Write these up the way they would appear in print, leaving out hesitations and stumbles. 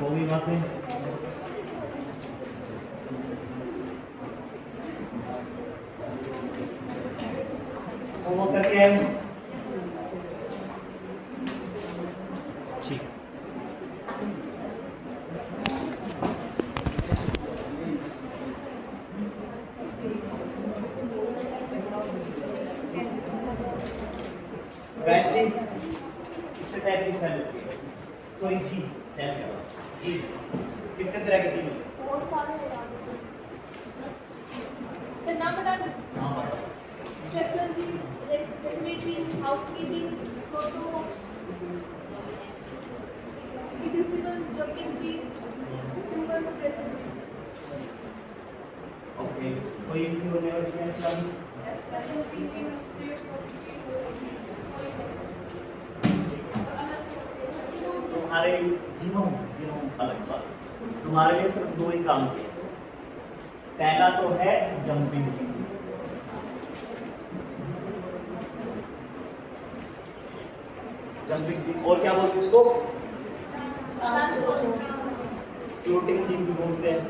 होगी बातें। होमवर्क करके आए हो? ठीक। गायत्री कितने टाइप की सेल होती है? सॉरी जी सेल क्या होता है? जी कितने तरह के जी होते हैं? बहुत सारे बता दो सर, नाम बता दो। हाँ बताओ। स्ट्रक्चर जी, रेगुलेटरी, हाउसकीपिंग, प्रोटो, डिफिजिकल, जंपिंग जी, ट्यूबर सप्रेसर जी। ओके, कोई किसी को नेवर एक्सपीरियंस लगी? तुम्हारे जीनोम जीनोम अलग बात। तुम्हारे लिए सिर्फ दो ही काम किए। पहला तो है जंपिंग जी, जंपिंग जी, और क्या बोलते हैं इसको? फ्लोटिंग जी भी बोलते हैं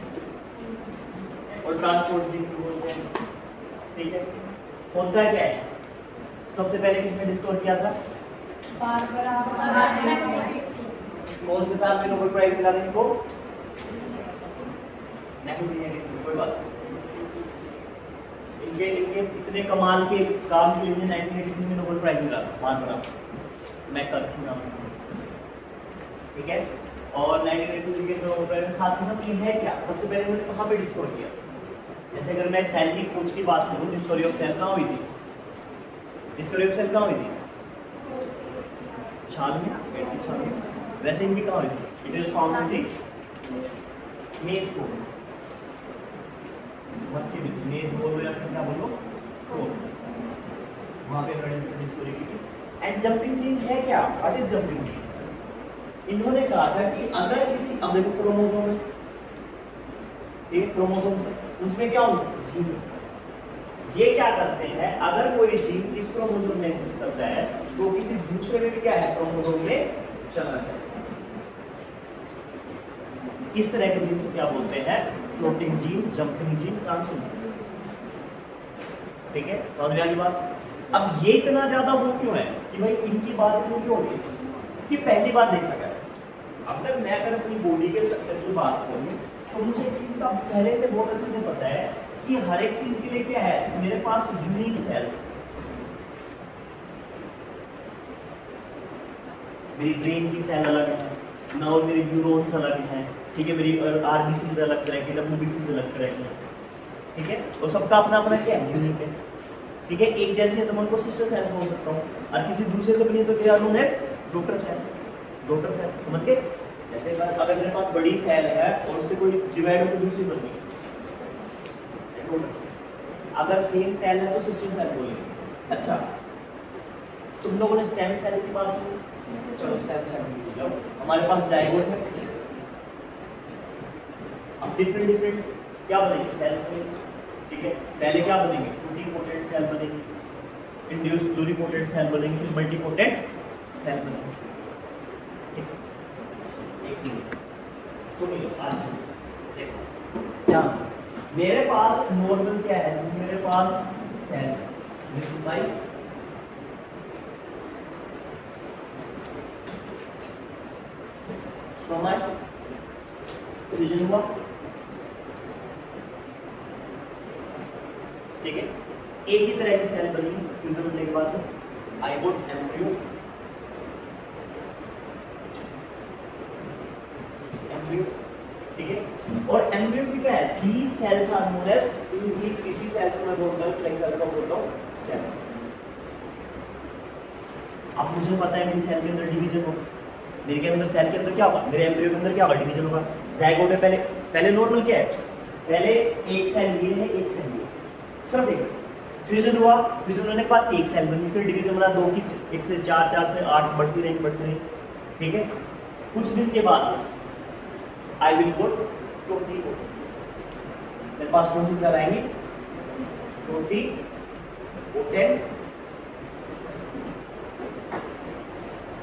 और ट्रांसपोर्ट जी भी बोलते हैं। ठीक है, होता क्या है? सबसे पहले किसने डिस्कवर किया था? कौन से साल में नोबेल प्राइज मिला था इनको? 1983। कोई बात नहीं। इनके इतने कमाल के काम के लिए 1983 में नोबेल प्राइज मिला था बारबरा मैककार्थी नाम से। ठीक है, और 1983 के नोबेल प्राइज में साथ ही साथ ये है क्या? सबसे पहले उन्होंने कहाँ पे डिस्कवर किया? जैसे अगर मैं सेल की खोज की बात करूँ, डिस्कवरी ऑफ सेल कहाँ हुई थी? डिस्कवरी ऑफ सेल कहाँ हुई थी? छाल में। वैसे इनकी कहाँ हुई थी? इट इज फाउंड इन दी मेज को मत की मेज बोलो या फिर क्या बोलो तो वहाँ पे डिस्कवरी की थी। एंड जंपिंग जीन है क्या? What is jumping gene? इन्होंने कहा था कि अगर किसी अब देखो क्रोमोसोम है, एक क्रोमोसोम उसमें क्या होगा? जीन। ये क्या करते हैं, अगर कोई जीन इस क्रोमोसोम में एग्जिस्ट करता है तो किसी दूसरे में भी क्या है? क्रोमोसोम में चला जाता है। इस तरह के जीन को क्या बोलते हैं? Floating gene, jumping gene, transport. ठीक है, समझ में आ गई बात? अब ये इतना ज्यादा वो क्यों है कि भाई इनकी बात क्यों हो गई? कि पहली बार देखा गया, अगर अपनी बॉडी के स्ट्रक्चर की बात करूं तो मुझे एक चीज का पहले से बहुत अच्छे से पता है कि हर एक चीज के लिए क्या है? मेरे पास यूनिक सेल। मेरी ब्रेन की सेल अलग है ना, और मेरे न्यूरॉन्स अलग हैं। ठीक है, मेरी आरबीसी अलग तरह की, डब्ल्यूबीसी अलग तरह की। ठीक है, और सबका अपना अपना क्या है? यूनिक है। ठीक है, एक जैसे है तो मैं उनको सिस्टर सेल बोल सकता हूँ, और किसी दूसरे से बनी तो क्या known as daughter cell. Daughter cell समझ गए? जैसे अगर मेरे पास बड़ी सेल है और उससे कोई डिवाइड होकर दूसरी बन गई, अगर सेम सेल है तो सिस्टर सेल बोलेंगे। अच्छा, तुम लोगों ने स्टेम सेल की बात सुनी? चलो स्टेम सेल हमारे पास जाइगोट है। अब डिफरेंट क्या बनेंगे? सेल बनेंगे। ठीक है, पहले क्या बनेंगे? टूटीपोटेंट सेल बनेंगे, इंड्यूस्ड प्लूरीपोटेंट सेल बनेंगे, फिर मल्टीपोटेंट सेल बनेंगे। एक चीज सुनिए, आज देखो क्या मेरे पास नॉर्मल क्या है? मेरे पास सेल है भाई, फ्यूजन हुआ। ठीक है, एक ही तरह की सेल बनी फ्यूजन होने के बाद आइगोट एम्ब्रियो। ठीक है, और एम्ब्रियो की क्या है? Three cells are known as, इसी सेल को मैं बोलता हूं, फ्लेक्स सेल का बोलता हूं स्टेम सेल। अब मुझे पता है मेरी सेल के अंदर डिवीजन होगा। मेरे के अंदर सेल के अंदर क्या होगा? मेरे एम्ब्रियो के अंदर क्या होगा? डिवीजन होगा। जाइगोट है, पहले नॉर्मल क्या है? पहले एक सेल ये है, एक सेल ये, सिर्फ एक सेल। फ्यूजन हुआ, फ्यूजन होने के बाद एक सेल बनी, फिर डिवीजन बना, 2 की 1 से 4, 4 से 8 बढ़ती रही। ठीक है, कुछ दिन के बाद आई विल पुट टोटीपोटेंट। मेरे पास कौन सी सेल आएंगी? टोटीपोटेंट।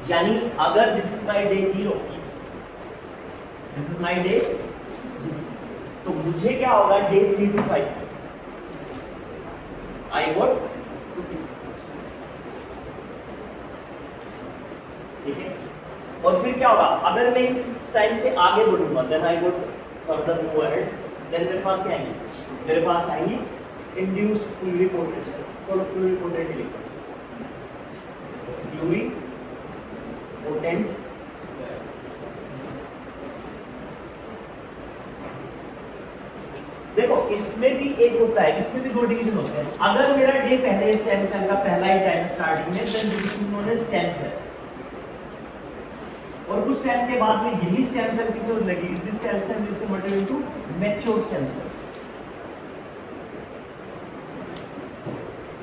यानी अगर this is my day 0, my day, तो मुझे क्या होगा day 3 to 5 I got 2 people, ठीक है। और फिर क्या होगा अगर मैं इस टाइम से आगे बढ़ूंगा, then I got further move ahead, then मेरे पास क्या आएंगे, मेरे पास आएंगी इंड्यूस्ड प्लूरिपोटेंशियल। चलो प्लूरिपोटेंट लिखो, प्लूरिपोटेंट देखो इसमें भी एक होता है, इसमें भी 2 डिवीजन होते हैं। अगर मेरा डे पहले स्टेम सेल का पहला ही टाइम स्टार्टिंग में, then this is known as stem cell, और कुछ टाइम के बाद में यही स्टेम सेल की जरूरत लगेगी, this stem cell is converted into mature stem cell.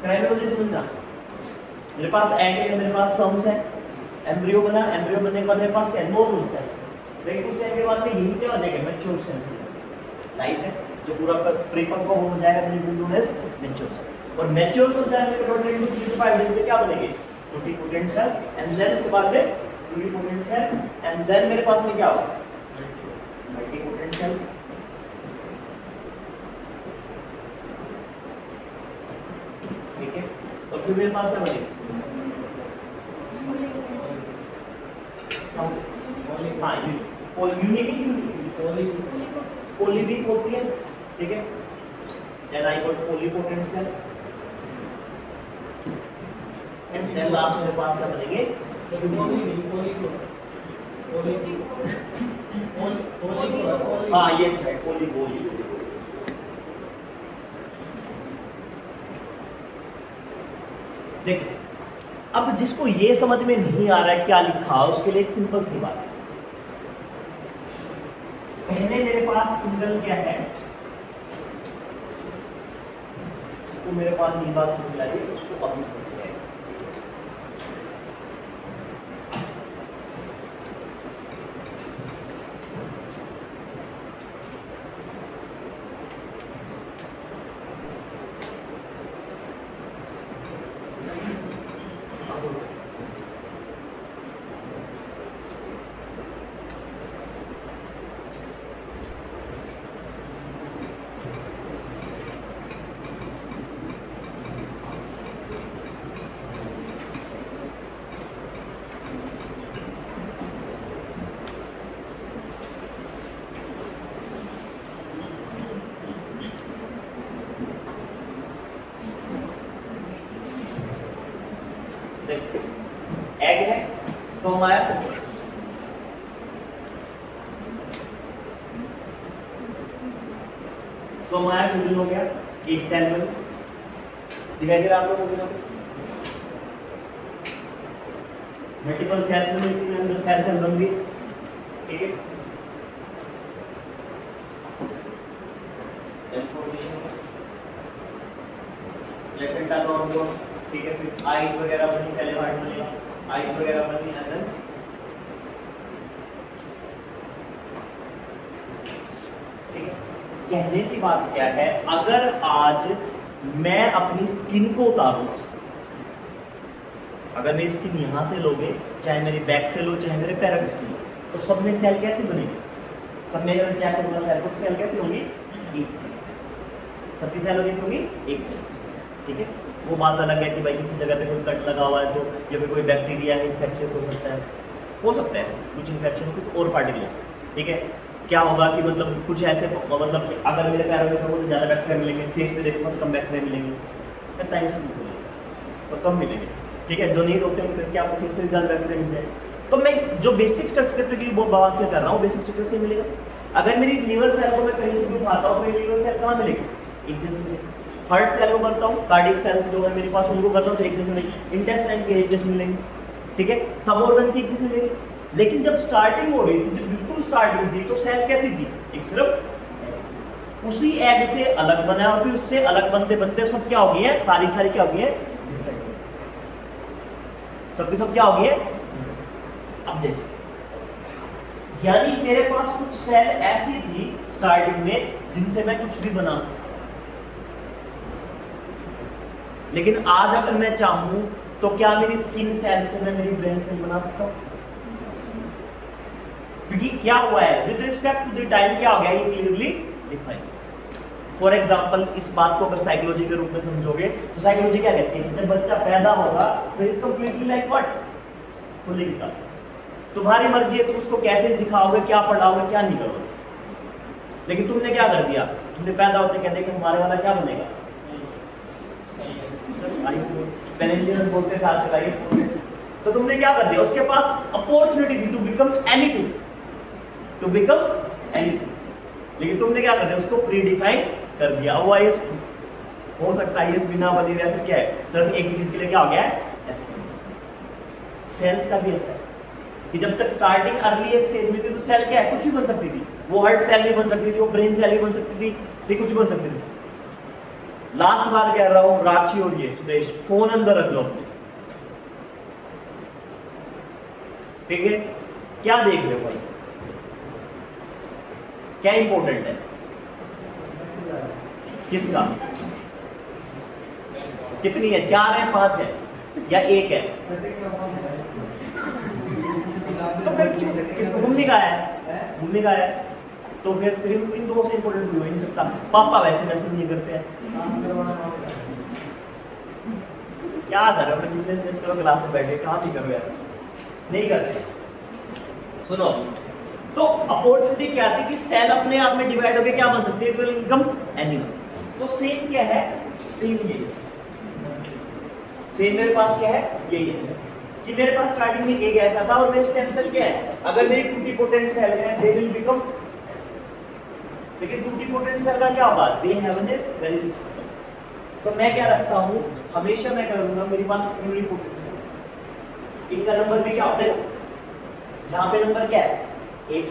Chronology समझना, मेरे पास एग है, मेरे पास स्पर्म्स है, एम्ब्रियो बना, एम्ब्रियो बनने के बाद मेरे पास क्या नॉर्मल स्टेम सेल, लेकिन कुछ टाइम के बाद में यही क्या हो जाएगा मैच्योर स्टेम सेल, लाइफ है जो पूरा परिपक्व हो जाएगा, तो it known as mature cell. और मैच्योर सेल में कन्वर्टेड इनटू 3 to 5 डेज में क्या बनेंगे, प्लूरिपोटेंट सेल, एंड देन उसके बाद में प्लूरिपोटेंट सेल, एंड देन मेरे पास में क्या होगा मल्टीपोटेंट सेल्स, ठीक है। और फिर मेरे पास क्या बनेगा, हाँ यूनिटी पोली भी होती है, ठीक है। Then I got polypotent cell, and then last मेरे पास क्या बनेंगे, हाँ यस राइट पोली। देखो अब जिसको ये समझ में नहीं आ रहा है क्या लिखा है, उसके लिए एक सिंपल सी बात है, पहले मेरे पास सिंगल क्या है, उसको मेरे पास नहीं बात समझ लाई, उसको अभी समझ में आएगा। एग है, स्पर्म आया, स्पर्म आया, फ्यूजन हो गया, एक सेल बन, दिखाई दे रहा आप लोगों को, मल्टीपल सेल्स में इसके अंदर सेल बन गई, ठीक है। प्लेसेंटा नॉर्मल, ठीक है। फिर आईज वगैरह बनी, पहले हार्ट बनेगा, आईज वगैरह बनी, अंदर ठीक है। कहने की बात क्या है, अगर आज मैं अपनी स्किन को उतारूं, अगर मेरी स्किन यहां से लोगे, चाहे मेरी बैक से लो, चाहे मेरे पैरों की स्किन लो, तो सब में सेल कैसे बनेगी, सब में अगर चेक करूंगा सेल को, तो सेल कैसे होंगी, एक चीज, सबकी सेल कैसे होगी, एक चीज, ठीक है। वो बात अलग है कि भाई किसी जगह पे कोई कट लगा हुआ है तो या फिर कोई बैक्टीरिया है, इन्फेक्शन हो सकता है कुछ इन्फेक्शन हो, कुछ और पार्टिकल, ठीक है। क्या होगा कि मतलब कुछ ऐसे मतलब कि अगर मेरे पैरों में देखो तो ज़्यादा बैक्टीरिया मिलेंगे, फेस पे देखो तो कम बैक्टीरिया मिलेंगे, फिर टाइम से नहीं मिलेंगे तो कम मिलेंगे, ठीक है। जो नहीं होते हैं फिर क्या आपको फेस में ज़्यादा बैक्टीरिया मिल जाए। तो मैं जो बेसिक स्ट्रक्चर की वो बात क्या कर रहा हूँ, बेसिक स्ट्रक्चर से मिलेगा। अगर मेरी लीवर सेल को मैं कहीं से भी उठाता हूँ, मेरी लीवर सेल कहाँ मिलेगी, एक जैसे मिलेगी। हार्ट सेल को करता हूँ, कार्डियक सेल्स जो है मेरे पास उनको करता हूँ तो एक जैसे मिलेंगे, इंटेस्टाइन के एक जैसे मिलेंगे, ठीक है। सब ऑर्गन की एक जैसे मिलेंगे। लेकिन जब स्टार्टिंग हो रही थी, जब बिल्कुल स्टार्टिंग थी, तो सेल कैसी थी, एक सिर्फ उसी एग से अलग बना और फिर उससे अलग बनते बनते सब क्या हो गई है, सारी क्या हो गई है, सबकी सब क्या हो गई है। अब देखिए, यानी मेरे पास कुछ सेल ऐसी थी स्टार्टिंग में जिनसे मैं कुछ भी बना सकता, लेकिन आज अगर मैं चाहूं तो क्या मेरी स्किन सेल से मैं मेरी ब्रेन सेल बना सकता हूं, क्योंकि क्या हुआ है with respect to the time क्या हो गया ये क्लियरली डिफाइन। फॉर एग्जांपल इस बात को अगर साइकोलॉजी के रूप में समझोगे तो साइकोलॉजी क्या कहती है कि जब बच्चा पैदा होगा तो इज कंप्लीटली लाइक व्हाट खुली किताब, तुम्हारी मर्जी है तुम उसको कैसे सिखाओगे, क्या पढ़ाओगे, क्या नहीं करोगे। लेकिन तुमने क्या कर दिया, तुमने पैदा होते कहते कि हमारे वाला क्या बनेगा, पहले इंजीनियर बोलते थे आजकल आईएएस बोलते हैं। तो तुमने क्या कर दिया, उसके पास अपॉर्चुनिटी थी to become anything, to become anything, लेकिन तुमने क्या कर दिया उसको प्री डिफाइन कर दिया। वो आईएएस हो सकता है आईएएस बिना बनी रहा, फिर क्या है सिर्फ एक ही चीज के लिए क्या हो गया है। सेल्स का भी ऐसा है कि जब तक स्टार्टिंग अर्ली स्टेज में थी तो सेल क्या है कुछ भी बन सकती थी, वो हार्ट सेल भी बन सकती थी, वो ब्रेन सेल भी बन सकती थी, फिर कुछ बन सकती थी। लास्ट बार कह रहा हूं राखी और ये सुदेश फोन अंदर रख लो अपने, ठीक है। क्या देख रहे हो भाई, क्या इंपॉर्टेंट है, किसका, कितनी है, 4 है 5 है या 1 है, तो फिर किसको, मम्मी का है, मम्मी का है, तो फिर इन दो से इंपॉर्टेंट हो ही नहीं सकता। पापा वैसे मैसेज नहीं करते हैं, क्या कर रहे हो, बिजनेस करो, क्लास में बैठे कहाँ भी करो यार, नहीं करते। सुनो, तो अपॉर्चुनिटी क्या थी कि सेल अपने आप में डिवाइड होकर क्या बन सकती है, इट विल बिकम एनिमल। तो सेम क्या है, सेम ये, सेम मेरे पास क्या है, यही है कि मेरे पास स्टार्टिंग में एक ऐसा था और मेरे स्टेम सेल क्या है, अगर मेरी टूटीपोटेंट सेल है दे विल बिकम, लेकिन टूटीपोटेंट सेल का क्या होगा, दे हैव एन वेरी, तो मैं क्या रखता हूं, हमेशा मैं करूंगा मेरे पास प्लूरिपोटेंट सेल, इनका नंबर भी क्या होता है, यहाँ पे नंबर क्या है 1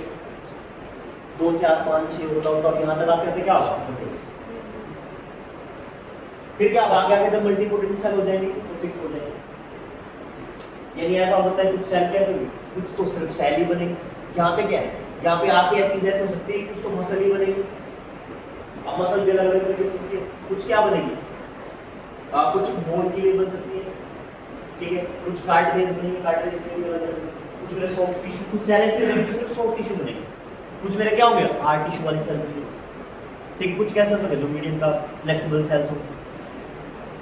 2 4 5 6 होता होता है, यहाँ तक आते क्या होगा, फिर क्या आगे आगे जब मल्टीपोटेंट सेल हो जाएंगे तो 6 हो जाएंगे। यानी ऐसा हो सकता है कुछ सेल कैसे होगी, कुछ तो सिर्फ सेल ही बनेगी, यहाँ पे क्या है, यहाँ पे आके ऐसी चीज ऐसे हो सकती है कुछ तो मसल ही बनेगी, अब मसल भी अलग अलग तरीके की होती है, कुछ क्या बनेगी, कुछ बोन के लिए बन सकती है, ठीक है, कुछ कार्टिलेज बनेगी, कार्टिलेज के लिए अलग अलग, कुछ मेरे सॉफ्ट टिश्यू, कुछ सेल ऐसे बनेंगे जो सिर्फ सॉफ्ट टिश्यू बनेंगे, कुछ मेरे क्या होंगे हार्ड टिश्यू वाली सेल बनेगी, ठीक है, कुछ कैसे हो सकता है जो मीडियम का फ्लेक्सिबल सेल्स हो,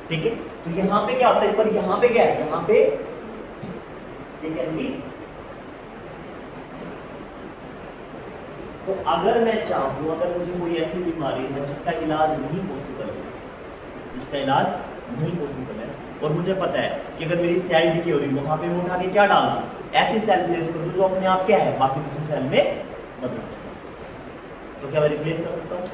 ठीक है। तो यहाँ पे क्या होता है, पर यहाँ पे क्या है, यहाँ पे ये कैन बी, तो अगर मैं चाहूँ, अगर मुझे कोई ऐसी बीमारी है जिसका इलाज नहीं पॉसिबल है, जिसका इलाज नहीं पॉसिबल है, और मुझे पता है कि अगर मेरी सेल डिके हो रही है वहां पे मैं उठा के क्या डाल दूँ, ऐसी सेल प्लेस कर दूँ जो अपने आप क्या है बाकी दूसरी सेल में बदल जाए, तो क्या मैं रिप्लेस कर सकता हूँ।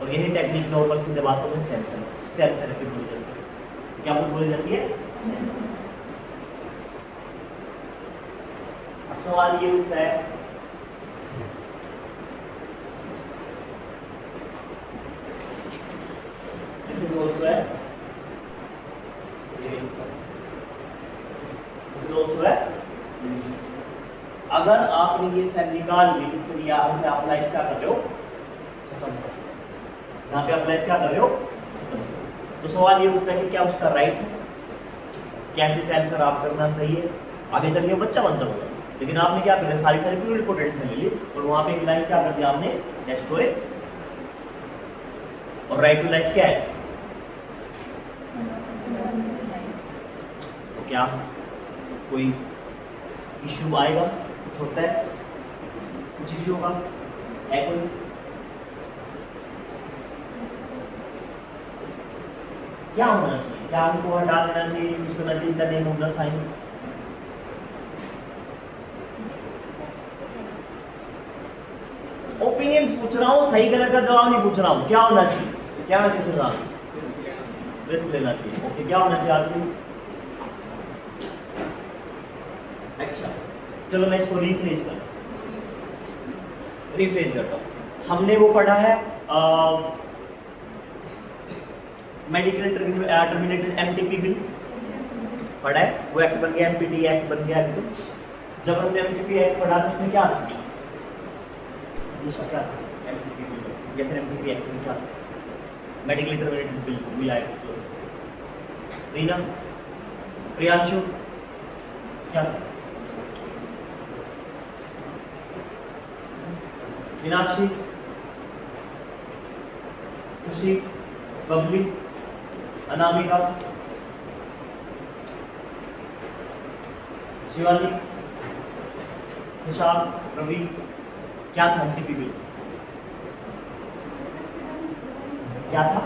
और यही टेक्निक नॉर्मल सीधे भाषा में स्टेम थेरेपी बोली जाती है। क्या बोली जाती है, अब सवाल ये उठता है, दिस इज आल्सो है, दिस इज आल्सो है, अगर आपने ये सेल निकाल ली तो यहाँ से आप लाइफ क्या कर रहे हो, खत्म कर, यहाँ पे आप लाइफ क्या कर रहे हो, तो सवाल ये उठता है कि क्या उसका राइट है, कैसे सेल खराब करना सही है, आगे चल के बच्चा बनता होगा, लेकिन आपने क्या कर दिया, सारी सारी प्लूरिपोटेंट सेल ले ली और वहां पे एक लाइफ क्या कर दिया आपने, डेस्ट्रॉय, और राइट टू लाइफ क्या है, तो क्या कोई इश्यू आएगा, कुछ होता है, कुछ इश्यू होगा, है कोई, क्या होना चाहिए, क्या हमको हटा देना चाहिए, यूज करना चाहिए in the name of the science, opinion पूछ रहा हूँ, सही गलत का जवाब नहीं पूछ रहा हूँ, क्या होना चाहिए, क्या होना चाहिए सुना, रिस्क लेना चाहिए, ओके, क्या होना चाहिए आदमी, अच्छा चलो मैं इसको रिफ्रेश करता हूँ, हमने वो पढ़ा है मेडिकल टर्मिनेटेड एमटीपी बिल पढ़ा है, वो एक्ट बन गया, एमपीटी एक्ट बन गया, तो जब हमने एमटीपी एक्ट पढ़ा तो उसमें क्या था, इसका क्या था, एमटीपी बिल या फिर एमटीपी एक्ट में क्या था, मेडिकल टर्मिनेटेड बिल भी आया, रीना, प्रियांशु, क्या था, मीनाक्षी, खुशी, बबली, अनामिका, शिवानी, निशान, रवि। क्या था एमटीपी? क्या था?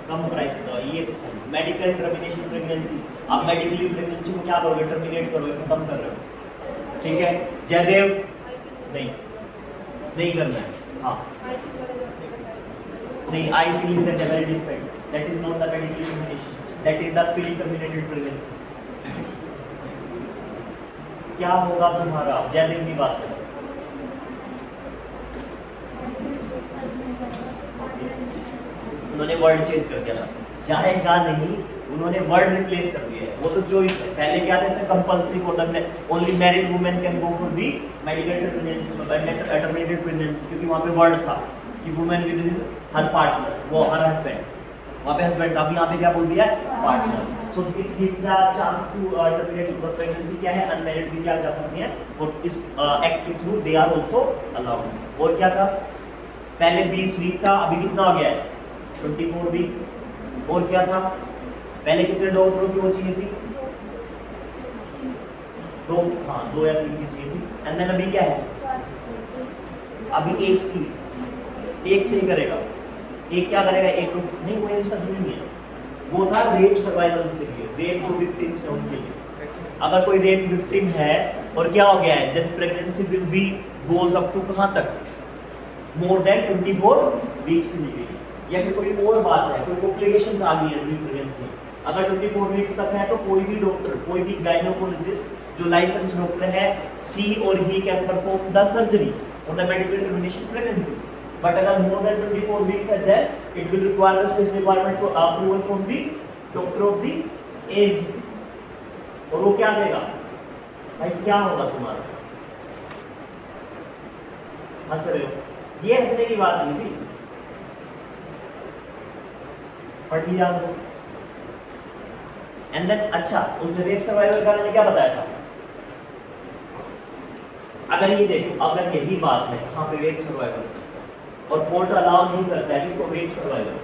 कम प्राइस का। ये तो मेडिकल टर्मिनेशन प्रेगनेंसी। आप मेडिकली प्रेगनेंसी को क्या करोगे? टर्मिनेट करोगे, खत्म कर रहे हो। ठीक है। जयदेव नहीं, नहीं करना है। हाँ नहीं, IPL is a very different. That is not the medical termination. That is the field terminated pregnancy. क्या होगा तुम्हारा? जयदेव की बात करें। उन्होंने वर्ड चेंज कर दिया था, जाएगा नहीं, उन्होंने वर्ड रिप्लेस कर दिया है। वो तो चॉइस है। पहले क्या था? Compulsory for the only married women can go for the medical terminated pregnancy, क्योंकि वहाँ पे वर्ड था कि women with his her partner, वो हर हस्बैंड, वहाँ पे हस्बैंड। अभी यहाँ पे क्या बोल दिया? Partner. So it gives the chance to terminate the pregnancy. क्या है? अनमैरिड भी क्या जा सकती है और इस एक्ट के through they are also allowed. और क्या था? पहले 20 वीक था, अभी कितना हो गया है? 24 वीक्स। और क्या था? पहले कितने डॉक्टरों की वो चाहिए थी? 2, हाँ 2 या 3 की चाहिए थी। एंड देन अभी क्या है? अभी 1 की, 1 से ही करेगा। 1 क्या करेगा? 1 नहीं, वो रिश्ता नहीं है। वो था रेप सर्वाइवल के लिए, रेप जो विक्टिम्स है उनके लिए। अगर कोई रेप विक्टिम है और क्या हो गया है, then pregnancy will be goes up to कहाँ तक? मोर देन 24 वीक्स चली गई, या फिर कोई और बात है, कोई कॉम्प्लिकेशंस आ गई है ड्यूरिंग प्रेगनेंसी। अगर 24 वीक्स तक है तो कोई भी डॉक्टर, कोई भी गायनोकोलॉजिस्ट जो लाइसेंस डॉक्टर है, सी और he can perform the surgery और the medical termination pregnancy. But अगर more than 24 weeks है, then it will require the special requirement for approval from the doctor of the AIDS। और वो क्या देगा? भाई क्या होगा तुम्हारा? हंस रहे हो? ये हंसने की बात नहीं थी, पढ़ लिया करो। एंड देन अच्छा, उसने रेप सर्वाइवल का मैंने क्या बताया था? अगर ये देखो, अगर यही बात है कहाँ पे रेप सर्वाइवल, और कोर्ट अलाउ नहीं करता है इसको रेप सर्वाइवल,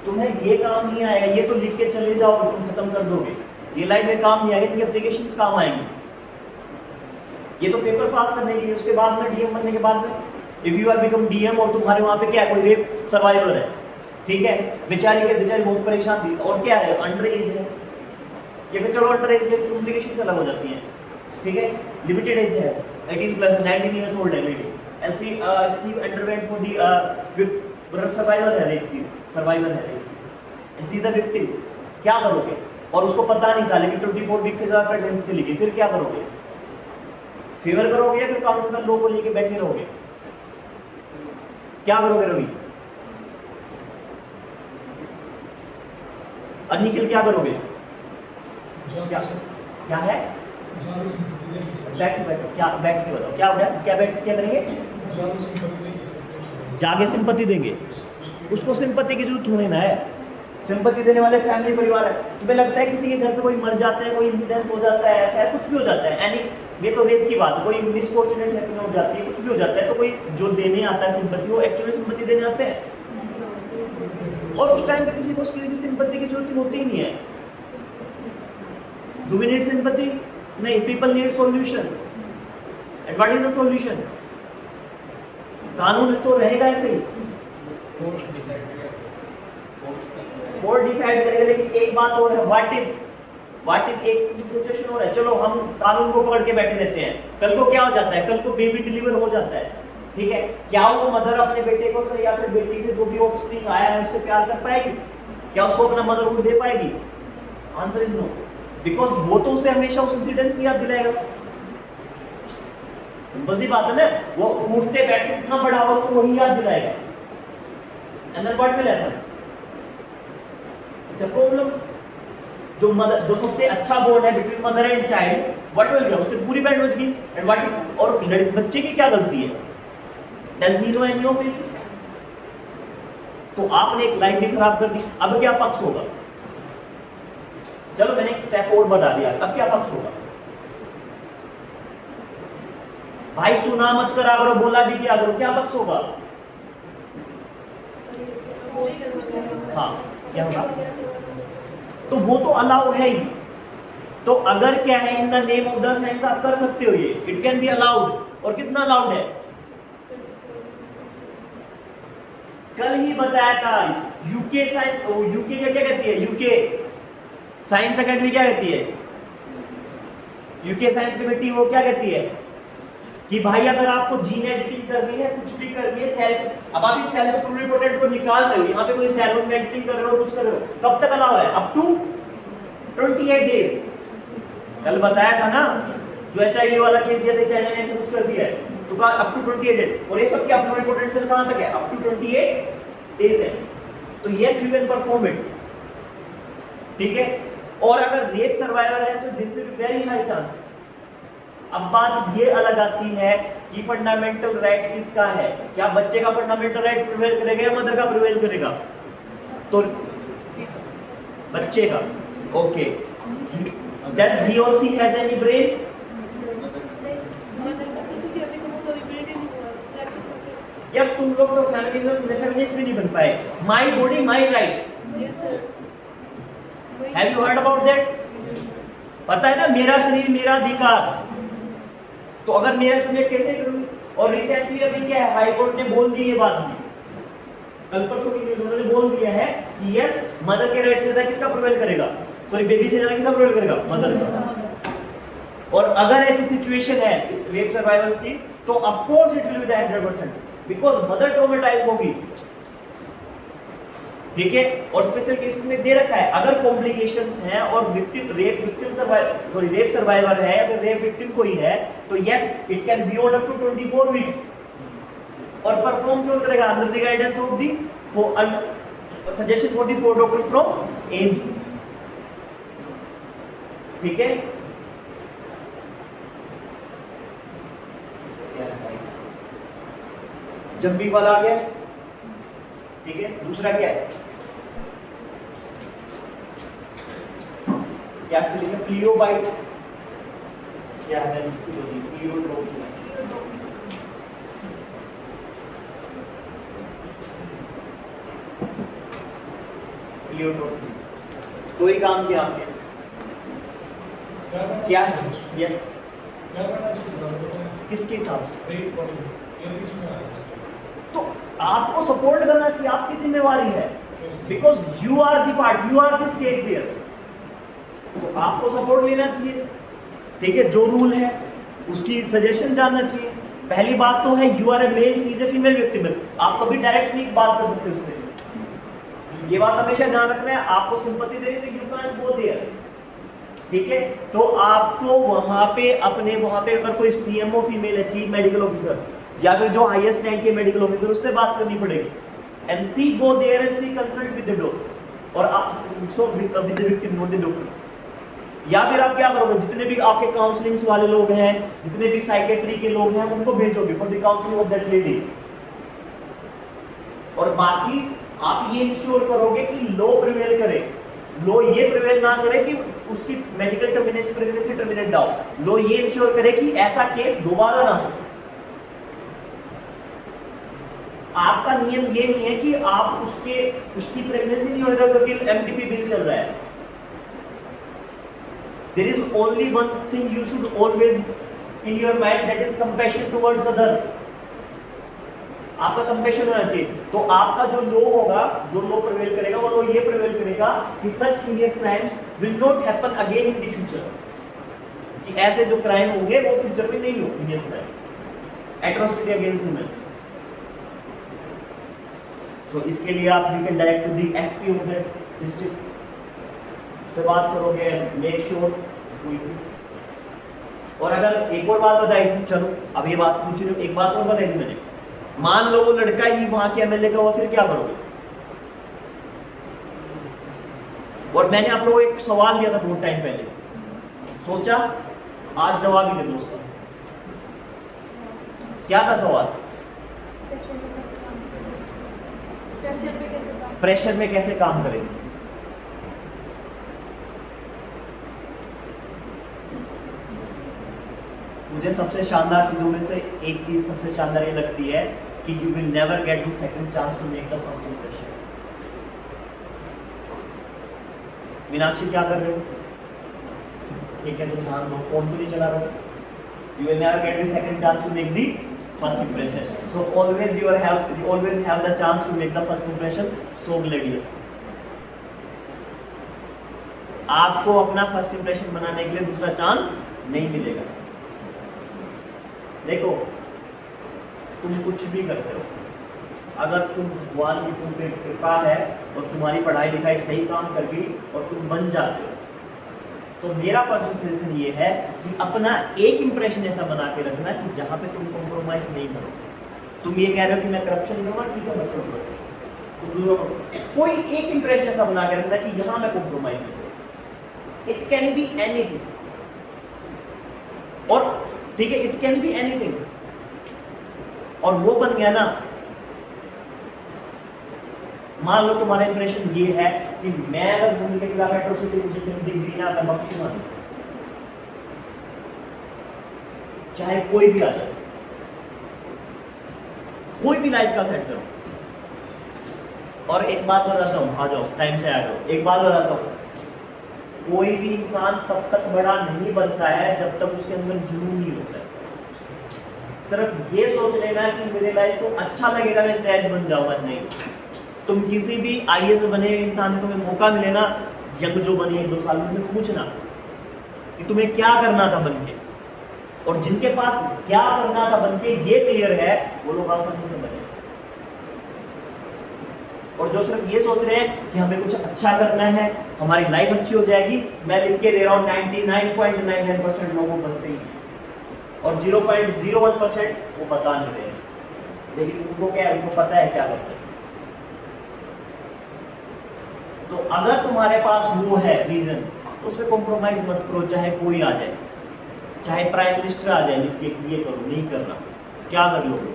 तुम्हें ये काम नहीं आएगा। ये तो लिख के चले जाओगे, तुम खत्म कर दोगे, ये लाइफ में काम नहीं आएगा, इनकी एप्लीकेशंस काम आएंगी। ये तो पेपर पास करने के लिए, उसके बाद में डीएम बनने के बाद में if you are become DM और तुम्हारे वहां पे क्या है, कोई रेप सर्वाइवर है, ठीक है, बेचारी बहुत परेशान थी, और क्या है, अंडर एज है, ये फिर चलो अंडर एज है, कॉम्प्लिकेशंस अलग हो जाती हैं, ठीक है। लिमिटेड एज है, 18 प्लस 19 ईयर्स ओल्ड है lady, and she underwent for the survivor है, रेप की सर्वाइवर है, एंड सी द विक्टिम। क्या करोगे? और उसको पता नहीं था, लेकिन 24 वीक से ज्यादा प्रेगनेंसी चली गई, फिर क्या करोगे? फेवर करोगे या फिर कानून का लॉ को लेके बैठे रहोगे? क्या करोगे रवि? निखिल क्या करोगे? क्या है? बैठ क्या बैठ के बताओ, क्या हो गया? क्या करेंगे? जाके सिंपत्ति देंगे। उसको सिंपत्ति की जरूरत होने ना है, सिंपत्ति देने वाले फैमिली परिवार है। तुम्हें लगता है किसी के घर पे कोई मर जाता है, कोई इंसिडेंट हो जाता है, ऐसा है, कुछ भी हो जाता है, यानी ये तो रेप की बात है, कोई मिसफॉर्चुनेट हैपनिंग हो जाती है, कुछ भी हो जाता है, तो कोई जो देने आता है सिंपत्ति, वो एक्चुअली सिंपत्ति देने आते हैं, और उस टाइम पे किसी को किसी की सिंपत्ति की जरूरत होती ही नहीं है। Do we need sympathy? नहीं, people need solution. And what is the solution? कानून तो रहेगा ऐसे ही, कोर्ट डिसाइड करेगा, लेकिन एक बात और है, व्हाट इफ एक सिचुएशन हो रहा है, चलो हम कानून को पकड़ के बैठे रहते हैं, कल को क्या हो जाता है, कल को बेबी डिलीवर हो जाता है, ठीक है, क्या वो मदर अपने बेटे को या फिर बेटी से जो भी ऑफस्प्रिंग आया है उससे प्यार कर पाएगी? क्या उसको अपना मदरहुड दे पाएगी? आंसर इज नो, बिकॉज वो तो उसे हमेशा उस इंसिडेंट की याद दिलाएगा। सिंपल सी बात है ना, वो उठते बैठते जितना बड़ा हो उसको वही याद दिलाएगा। And then what will happen? It's a problem. जो सबसे अच्छा बॉन्ड है between mother and child, what will गया, उसकी पूरी बैंड बच गई। एंड व्हाट, और बच्चे की क्या गलती है? Does he know any of it? तो आपने एक लाइफ भी खराब कर दी, अब क्या पक्ष होगा? चलो मैंने एक स्टेप और बढ़ा दिया, अब क्या पक्ष होगा? भाई सुना मत करा करो, बोला भी क्या करो, क्या बक्स होगा? हाँ क्या होगा? तो वो तो अलाउ है ही। तो अगर क्या है, in the name of the science आप कर सकते हो ये, इट कैन बी अलाउड। और कितना अलाउड है? कल ही बताया था, यूके साइंस, यूके क्या कहती है, यूके साइंस एकेडमी क्या कहती है, यूके साइंस कमेटी वो क्या कहती है कि भाई अगर आपको जीन एडिटिंग करनी है, कुछ भी करनी है, सेल, अब आप इस सेल प्लुरिपोटेंट को निकाल रहे हो, यहाँ पे कोई सेल में एडिटिंग कर रहे हो, कुछ कर रहे हो, कब तक अलाउ है? Up to 28 days. कल बताया था ना, जो HIV वाला केस दिया था, चाइना ने ऐसे कुछ कर दिया है, तो कहा अप टू 28 डेज। और ये सब क्या प्लुरिपोटेंट सेल कहां तक है? अप टू 28 डेज है। तो yes you can perform it, ठीक है। और अगर रेप सर्वाइवर है तो this is very high chance. अब बात ये अलग आती है कि फंडामेंटल राइट किसका है, क्या बच्चे का फंडामेंटल राइट प्रिवेल करेगा या मदर का प्रिवेल करेगा? तो बच्चे का, ओके। डज ही और सी हैज एनी ब्रेन? यार तुम लोग तो फेमिनिस्ट भी नहीं बन पाए। My body my right, have you heard about that? पता है ना, मेरा शरीर मेरा अधिकार। तो अगर मेरा तुम्हें कैसे करूं? और रिसेंटली अभी क्या है, हाई कोर्ट ने बोल दी ये बात भी, कल परसों की न्यूज उन्होंने बोल दिया है कि यस, मदर के राइट से ज्यादा किसका प्रिवेल करेगा, सॉरी बेबी से ज्यादा किसका प्रिवेल करेगा? मदर का। और अगर ऐसी सिचुएशन है रेप सर्वाइवर्स की, तो of course it will be the 100%, because mother traumatise होगी, ठीक है। और स्पेशल केसेस में दे रखा है, अगर कॉम्प्लिकेशंस हैं और रेप सर्वाइवर है, अगर रेप विक्टिम कोई है, तो yes it can be on up to 24 weeks. और परफॉर्म क्यों करेगा? Under the guidance of the suggestion for the 4 doctor from AIIMS, ठीक है। जब भी वाला आ गया, ठीक है। दूसरा क्या है, क्या लिखा? प्लियोबाइट, क्या है? प्लियोट्रोपी। प्लियोट्रोपी दो ही काम किया आपके, क्या है? यस, किसके हिसाब से? तो आपको सपोर्ट करना चाहिए, आपकी जिम्मेवारी है, because you are the part, you are the state there, तो आपको सपोर्ट लेना चाहिए, ठीक है। जो रूल है उसकी सजेशन जानना चाहिए। पहली बात तो है, you are a male, she is a female victim, आप कभी डायरेक्टली बात कर सकते हो उससे, ये बात हमेशा ध्यान रखना है। आपको सिंपैथी दे रही तो यू कांट गो देयर, ठीक है। तो आपको वहां पे अगर कोई सीएमओ फीमेल है, चीफ मेडिकल ऑफिसर, या फिर जो हाईएस्ट रैंक के मेडिकल ऑफिसर, उससे बात करनी पड़ेगी। And she go there and she consult with the doctor, और आप so with the victim, not the doctor. या फिर आप क्या करोगे, जितने भी आपके काउंसलिंग वाले लोग हैं, जितने भी साइकेट्री के लोग हैं, उनको भेजोगे for the counselling of that lady. और बाकी आप ये इंश्योर करोगे कि लॉ प्रिवेल करे, लॉ ये प्रिवेल ना करे कि उसकी मेडिकल टर्मिनेशन प्रेगनेंसी टर्मिनेट डाउ, लॉ ये इंश्योर करे कि ऐसा केस दोबारा ना हो। आपका नियम ये नहीं है कि आप उसकी प्रेगनेंसी नहीं होने दोगे क्योंकि एमटीपी बिल चल रहा है। There is only one thing you should always in your mind, that is compassion towards other. आपका कंपैशन होना चाहिए। तो आपका जो लॉ होगा, जो लॉ प्रिवेल करेगा, वो लॉ ये प्रिवेल करेगा कि such heinous crimes will not happen again in the future, कि ऐसे जो क्राइम होंगे वो फ्यूचर में नहीं हो, heinous crime, atrocity against human. So इसके लिए आप you can direct to the SP of that district से बात करोगे, मेक श्योर कोई भी। और अगर एक और बात बताई थी, चलो अब ये बात पूछ रही हूँ, एक बात और बताई थी मैंने, मान लो वो लड़का ही वहां के एमएलए का हुआ, फिर क्या करोगे? और मैंने आप लोगों को एक सवाल दिया था बहुत टाइम पहले, सोचा आज जवाब ही दे दो उसका। क्या था सवाल? प्रेशर में कैसे काम करेंगे? मुझे सबसे शानदार चीजों में से एक चीज सबसे शानदार ये लगती है कि you will never get the second chance to make the first impression. Meenakshi क्या कर रहे हो? ठीक है, तो ध्यान दो, फोन तो नहीं चला रहे हो। You will never get the second chance to make the first impression. So always you have the chance to make the first impression. So gladius. आपको अपना फर्स्ट इंप्रेशन बनाने के लिए दूसरा चांस नहीं मिलेगा। देखो, तुम कुछ भी करते हो, अगर तुम भगवान की तुम पे कृपा है और तुम्हारी पढ़ाई लिखाई सही काम कर गई और तुम बन जाते हो, तो मेरा पर्सनल सजेशन ये है कि अपना एक इंप्रेशन ऐसा बना के रखना कि जहां पे तुम कॉम्प्रोमाइज नहीं करो। तुम ये कह रहे हो कि मैं करप्शन करूंगा, ठीक है, मत करो, कोई एक इंप्रेशन ऐसा बना के रखना कि यहां मैं कॉम्प्रोमाइज नहीं करूं। इट कैन बी एनीथिंग, और ठीक है, इट कैन बी एनीथिंग, और वो बन गया ना। मान लो तुम्हारा इंप्रेशन ये है कि मैं अगर घूमने के खिलाफ एट्रोसिटी मुझे दिख गई ना, मैं बख्शूंगा नहीं, चाहे कोई भी आ जाए, कोई भी लाइफ का सेक्टर हो। और एक बात बताता हूं, आ जाओ, टाइम से आ जाओ, एक बात बताता हूं, कोई भी इंसान तब तक बड़ा नहीं बनता है जब तक उसके अंदर जुनून नहीं होता है। सिर्फ ये सोच लेना कि मेरे लाइफ को अच्छा लगेगा मैं स्टेज बन जाऊंगा, नहीं। तुम किसी भी आईएएस बने हुए इंसान से तुम्हें मौका मिले ना, यंग जो बने 1-2 साल में, से पूछना कि तुम्हें क्या करना था बनके, और जिनके पास क्या करना था बनके ये क्लियर है, वो लोग आसानी से बने। और जो सिर्फ ये सोच रहे हैं कि हमें कुछ अच्छा करना है, हमारी लाइफ अच्छी हो जाएगी, मैं लिख के दे रहा हूँ 99.99% लोगों बनते ही, और 0.01% वो बता नहीं रहे, लेकिन उनको क्या है, उनको पता है क्या करते हैं। तो अगर तुम्हारे पास वो है रीजन, तो उसमें कॉम्प्रोमाइज मत करो, चाहे कोई आ जाए, चाहे प्राइम मिनिस्टर आ जाए लिख के कि ये करो, नहीं करना, क्या कर लोगे?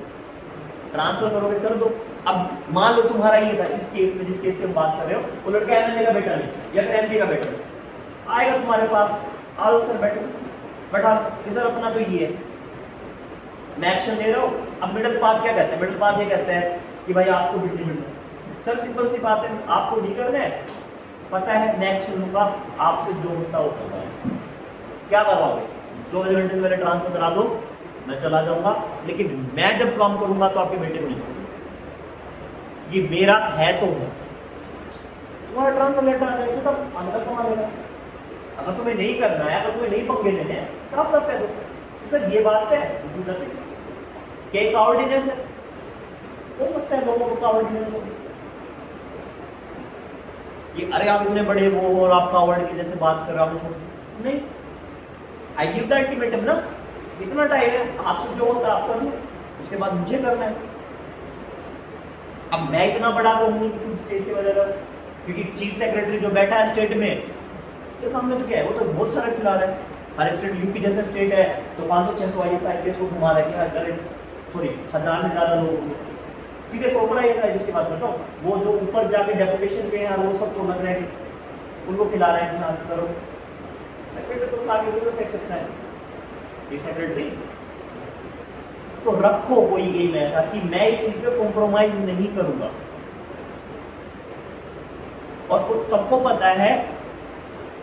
ट्रांसफर करोगे, कर दो। अब मान लो तुम्हारा ये था, इस केस में, जिस केस की हम बात कर रहे हो, वो लड़का एमएलए का बेटा नहीं या फिर एमपी का बेटा आएगा तुम्हारे पास, आओ सर बैठो, बैठा कि सर अपना तो ये है, मैं एक्शन ले रहा हूँ। अब मिडिल पाथ क्या कहते हैं? मिडिल पाथ ये कहते हैं कि भाई आपको बिल्डिंग मिल रहा है, सर सिंपल सी बात है, आपको नहीं करना है, पता है मैं एक्शन लूंगा, आपसे जो होता है वो करवाएं। क्या करवाओगे? 24 घंटे से पहले ट्रांसफर करा दो, मैं चला जाऊंगा, लेकिन मैं जब काम करूंगा तो आपके बेटे को नहीं छोड़ूंगा, ये मेरा है तो है। तुम्हारा ट्रांसफर लेटर आ जाएगा तब अंदर कमा लेगा। अगर तुम्हें नहीं करना है, अगर तुम्हें नहीं पंगे लेने हैं, साफ साफ कह दो सर ये बात है, दिस इज द थिंग। क्या कावर्डिनेस है? हो सकता है लोगों को कावर्डिनेस हो, ये अरे आप इतने बड़े वो और आप कावर्ड की जैसे बात कर रहा हूँ, नहीं, आई गिव द अल्टीमेटम ना, इतना टाइम है, आपसे जो होता है आप कर लो, उसके बाद मुझे करना है। अब मैं इतना बड़ा तो हूँ स्टेट से वजह, क्योंकि चीफ सेक्रेटरी जो बैठा है स्टेट में, उसके सामने तो क्या है, वो तो बहुत सारा खिला रहा है। हर एक स्टेट, यूपी जैसा स्टेट है तो 500-600 IAS को घुमा रहा है कि हर तरह, सॉरी 1000 से ज़्यादा लोगों को, सीधे प्रॉपर आई जिसकी बात करता हूँ, वो जो ऊपर जाके डेपुटेशन पे हैं वो सब तो लग रहे हैं उनको खिला रहे हैं कि हाँ करो। सेक्रेटरी तो आगे तो फेंक सकता है चीफ सेक्रेटरी। तो रखो कोई एम ऐसा कि मैं इस चीज पे कॉम्प्रोमाइज नहीं करूंगा। और कुछ सबको पता है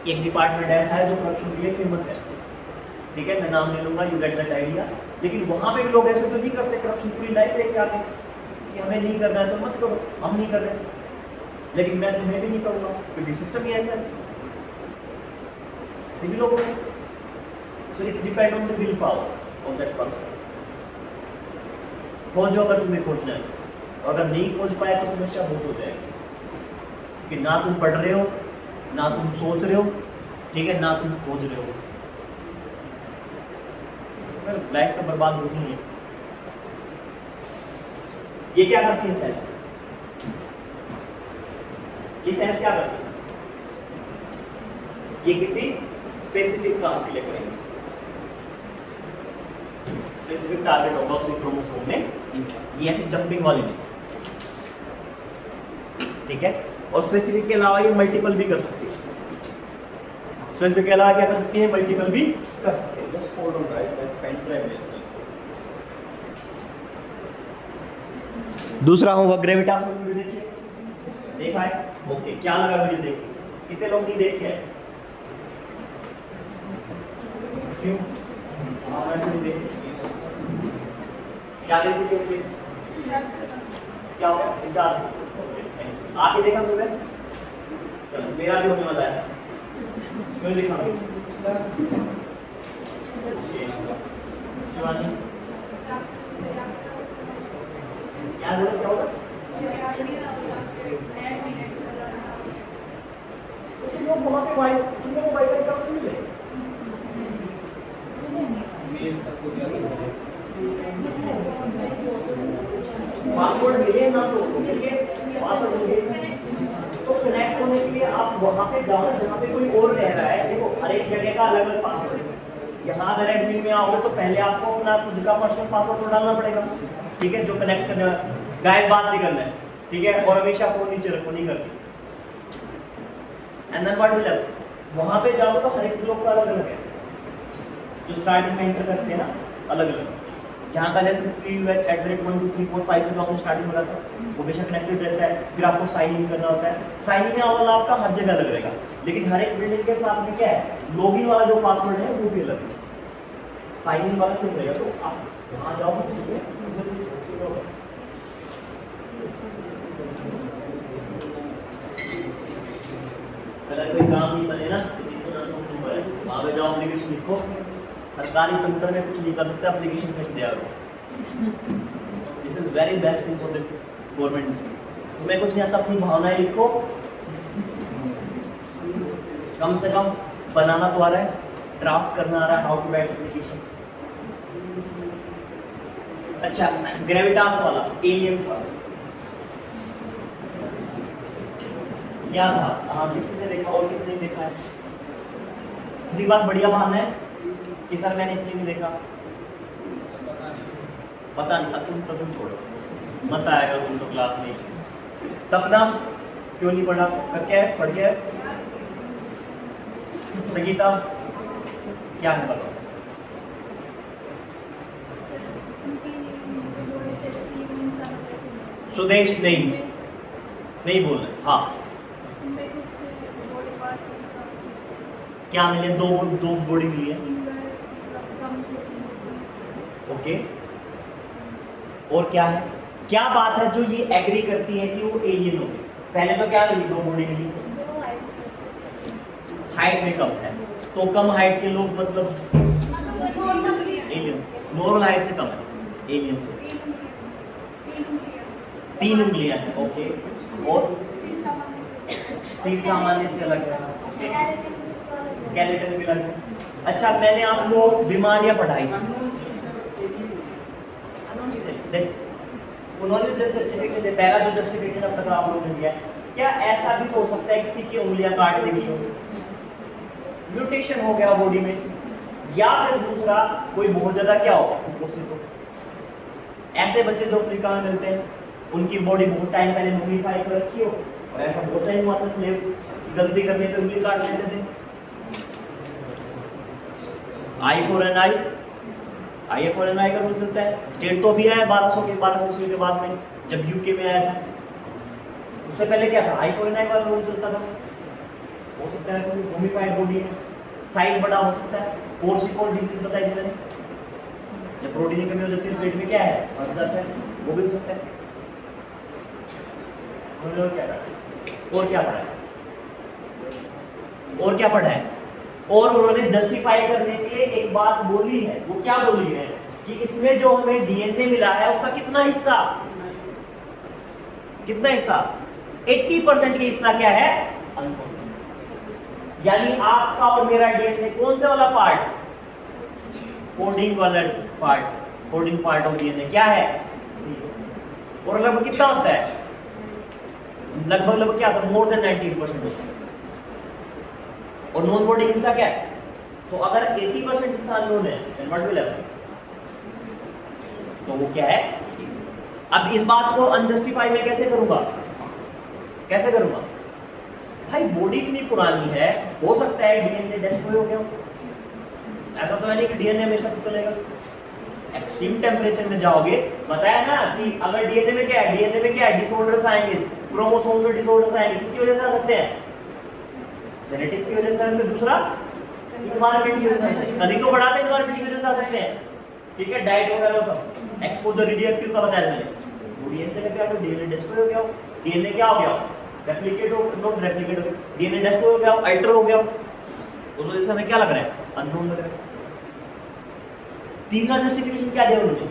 एक डिपार्टमेंट ऐसा है जो करप्शन के लिए फेमस है, ठीक है, मैं नाम ले लूंगा, यू गेट दैट आइडिया। लेकिन वहां पे भी लोग ऐसे तो नहीं करते करप्शन पूरी लाइफ लेके आते कि हमें नहीं करना है तो मत करो, हम नहीं कर रहे, लेकिन मैं तुम्हें भी नहीं करूंगा क्योंकि सिस्टम ही ऐसा है, ऐसे भी लोग हैं। So it's depend on the will power of that person. खोजो अगर तुम्हें खोजना है, और अगर नहीं खोज पाए तो समस्या बहुत हो जाएगी कि ना तुम पढ़ रहे हो, ना तुम सोच रहे हो, ठीक है, ना तुम खोज रहे हो, लाइफ तो बर्बाद होनी है। ये क्या करती है सेल्स? ये सेल्स क्या करती है? ये किसी स्पेसिफिक काम के लिए करेंगे, स्पेसिफिक टारगेट होगा उसी क्रोमोसोम में, ये ऐसे जंपिंग वाली नहीं, ठीक है। और स्पेसिफिक के अलावा ये मल्टीपल भी कर सकती है, स्पेसिफिक के अलावा क्या कर सकती है? मल्टीपल भी कर सकती है। जस्ट होल्ड ऑन गाइस, मैं पेन दूसरा होमवर्क ग्रेविटास में वीडियो देखिए, देखा है? ओके, क्या लगा वीडियो देख के? कितने लोग नहीं देखे हैं? क्यों? मैं नहीं देखे। क्या देखते थे? क्या हो? रिचार्ज आके देखा सुबह? चलो मेरा भी होने वाला है, क्यों देखा? शिवानी क्या बोला, क्या होगा? तुम लोग वहाँ पे तुम लोग वाईफाई का नहीं मिले? पासवर्ड मिले ना, तो मिले पासवर्ड मिले तो कनेक्ट होने के लिए आप वहाँ पे जाओ ना जहाँ पे कोई और रह रहा है। देखो हर एक जगह का अलग अलग पासवर्ड है। यहाँ अगर एडमिन में आओगे तो पहले आपको अपना खुद का पर्सनल पासवर्ड तो डालना पड़ेगा, ठीक है, जो कनेक्ट करना है, गायब बात नहीं करना है, ठीक है, और हमेशा फोन नीचे रखो, नहीं करनी। And then what will happen, वहाँ पे जाओ तो हर एक लोग का अलग अलग है, जो स्टार्टिंग में एंटर करते हैं ना अलग अलग। यहाँ का जैसे @1 2 3 4 5 जो आपने स्टार्टिंग में रखा वो हमेशा कनेक्टेड रहता है। फिर आपको साइन इन करना होता है, साइन इन वाला आपका हर जगह अलग रहेगा, लेकिन हर एक बिल्डिंग के साथ में क्या है, लॉगिन वाला जो पासवर्ड है वो भी अलग है, साइन इन वाला सेम रहेगा। तो आप वहाँ जाओ उनसे पूछो। अगर कोई काम नहीं बने ना तो वहाँ पे जाओ, एप्लीकेशन लिखो, सरकारी तंत्र में कुछ नहीं कर सकते, एप्लीकेशन फेंक दिया करो। This is very best thing for the government. तुम्हें कुछ नहीं आता, अपनी भावनाएं लिखो, कम से कम बनाना तो आ रहा है, ड्राफ्ट करना आ रहा है, हाउ टू राइट एप्लीकेशन। अच्छा, ग्रेविटास वाला, एलियंस वाला क्या था? हाँ, किसने देखा और किसने नहीं देखा है? किसी बात बढ़िया बहाना है कि सर मैंने इसलिए नहीं देखा, पता नहीं, अब तुम छोड़ो, मत आएगा तुम तो क्लास में। सपना क्यों नहीं पढ़ा? करके है, पढ़ गया? संगीता क्या है बताओ? सुदेश नहीं बोल रहे। हाँ, क्या मिले? दो बॉडी मिली है। ओके, और क्या है, क्या बात है जो ये एग्री करती है कि वो एलियन हो? पहले तो क्या मिली? दो बॉडी मिली, हाइट में कम है, तो कम हाइट के लोग मतलब एलियन, नॉर्मल हाइट से कम है एलियन। 3 उंगलियां हैं, ओके, और सील सामान्य से अलग है, स्केलेटन भी अलग है। अच्छा, मैंने आपको बीमारियां पढ़ाई थी, उन्होंने जो जस्टिफिकेशन दिया, पहला जो जस्टिफिकेशन अब तक आप लोगों ने दिया, क्या ऐसा भी हो सकता है किसी की उंगलियां काट दी गई हो, म्यूटेशन हो गया बॉडी में, या फिर दूसरा कोई बहुत ज्यादा क्या हो, ऐसे बच्चे जो अफ्रीका में मिलते हैं उनकी बॉडी बहुत टाइम पहले मूमिफाई कर रखी हो, और ऐसा होता ही हुआ था, स्लेव्स गलती करने पे उंगली काट लेते थे। आई फॉर एन आई का रूल चलता है, स्टेट तो भी आया 1200 ईस्वी के बाद में, जब यूके में आया था। उससे पहले क्या था? आई फॉर एन आई वाला रूल चलता था। हो सकता है मूमिफाइड बॉडी है, साइज बड़ा हो सकता है, कोर्सिकोल डिजीज बताई थी मैंने, जब प्रोटीन की कमी हो जाती है पेट में क्या है, बढ़ जाता है, वो भी हो सकता है। और क्या पढ़ा है? और उन्होंने जस्टिफाई करने के लिए एक बात बोली है, वो क्या बोली है कि इसमें जो हमें डीएनए मिला है उसका कितना हिस्सा 80% का हिस्सा क्या है? यानी आपका और मेरा डीएनए कौन सा वाला पार्ट? कोडिंग वाला part, coding part of DNA क्या है? और लगभग कितना होता है? लगभग क्या होता है? मोर देन 98% होता है। और नॉन कोडिंग हिस्सा क्या है? तो अगर 80% हिस्सा अननोन है, then what will happen? तो वो क्या है? अब इस बात को अनजस्टिफाई में कैसे करूंगा? भाई बॉडी इतनी पुरानी है, हो सकता है डीएनए डिस्ट्रॉय हो गया हो, ऐसा तो है नहीं कि डीएनए हमेशा चलेगा। एक्सट्रीम टेम्परेचर में जाओगे, बताया ना कि अगर डीएनए में क्या है, डीएनए में क्या है, डिसऑर्डर्स आएंगे, क्रोमोसोम में डिसऑर्डर्स आएंगे, किसकी वजह से आ सकते हैं, जेनेटिक की वजह से आ सकते हैं, दूसरा एनवायरनमेंट की वजह से आ सकते हैं, कभी तो बढ़ाते एनवायरनमेंट की वजह से आ सकते हैं, ठीक है, डाइट वगैरह सब, एक्सपोजर रेडियोएक्टिव का बताया मैंने, डीएनए पे आके डीएनए डिस्ट्रॉय हो गया, डीएनए क्या हो गया, रेप्लिकेट हो, नॉट रेप्लिकेट हो, डीएनए डिस्ट्रॉय हो गया, अल्टर हो गया, उस वजह से हमें क्या लग रहा है, अननोन लग रहा है। तीसरा जस्टिफिकेशन क्या दिया उन्होंने,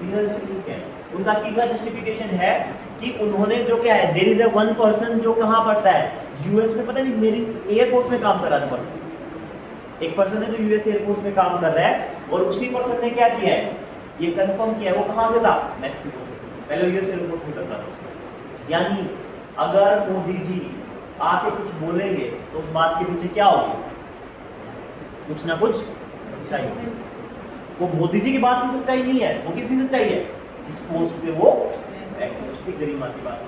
तीसरा जस्टिफिकेशन क्या है उनका, तीसरा जस्टिफिकेशन है कि उन्होंने जो क्या है, there is a one person जो कहां पढ़ता है, यूएस में, पता नहीं मेरी एयरफोर्स में काम कर रहा था पर्सन, एक पर्सन है जो यूएस एयरफोर्स में काम कर रहा है, और उसी पर्सन ने क्या किया है, ये कंफर्म किया है, वो कहां से था, मैक्सिको से, पहले यूएस एयरफोर्स में करता था। यानी अगर मोदी जी आके कुछ बोलेंगे तो उस बात के पीछे क्या होगी, कुछ ना कुछ सच्चाई है। वो मोदी जी की बात की सच्चाई नहीं है, वो किसकी सच्चाई है, जिस पोस्ट पे वो बैठे हैं उसकी गरिमा की बात है।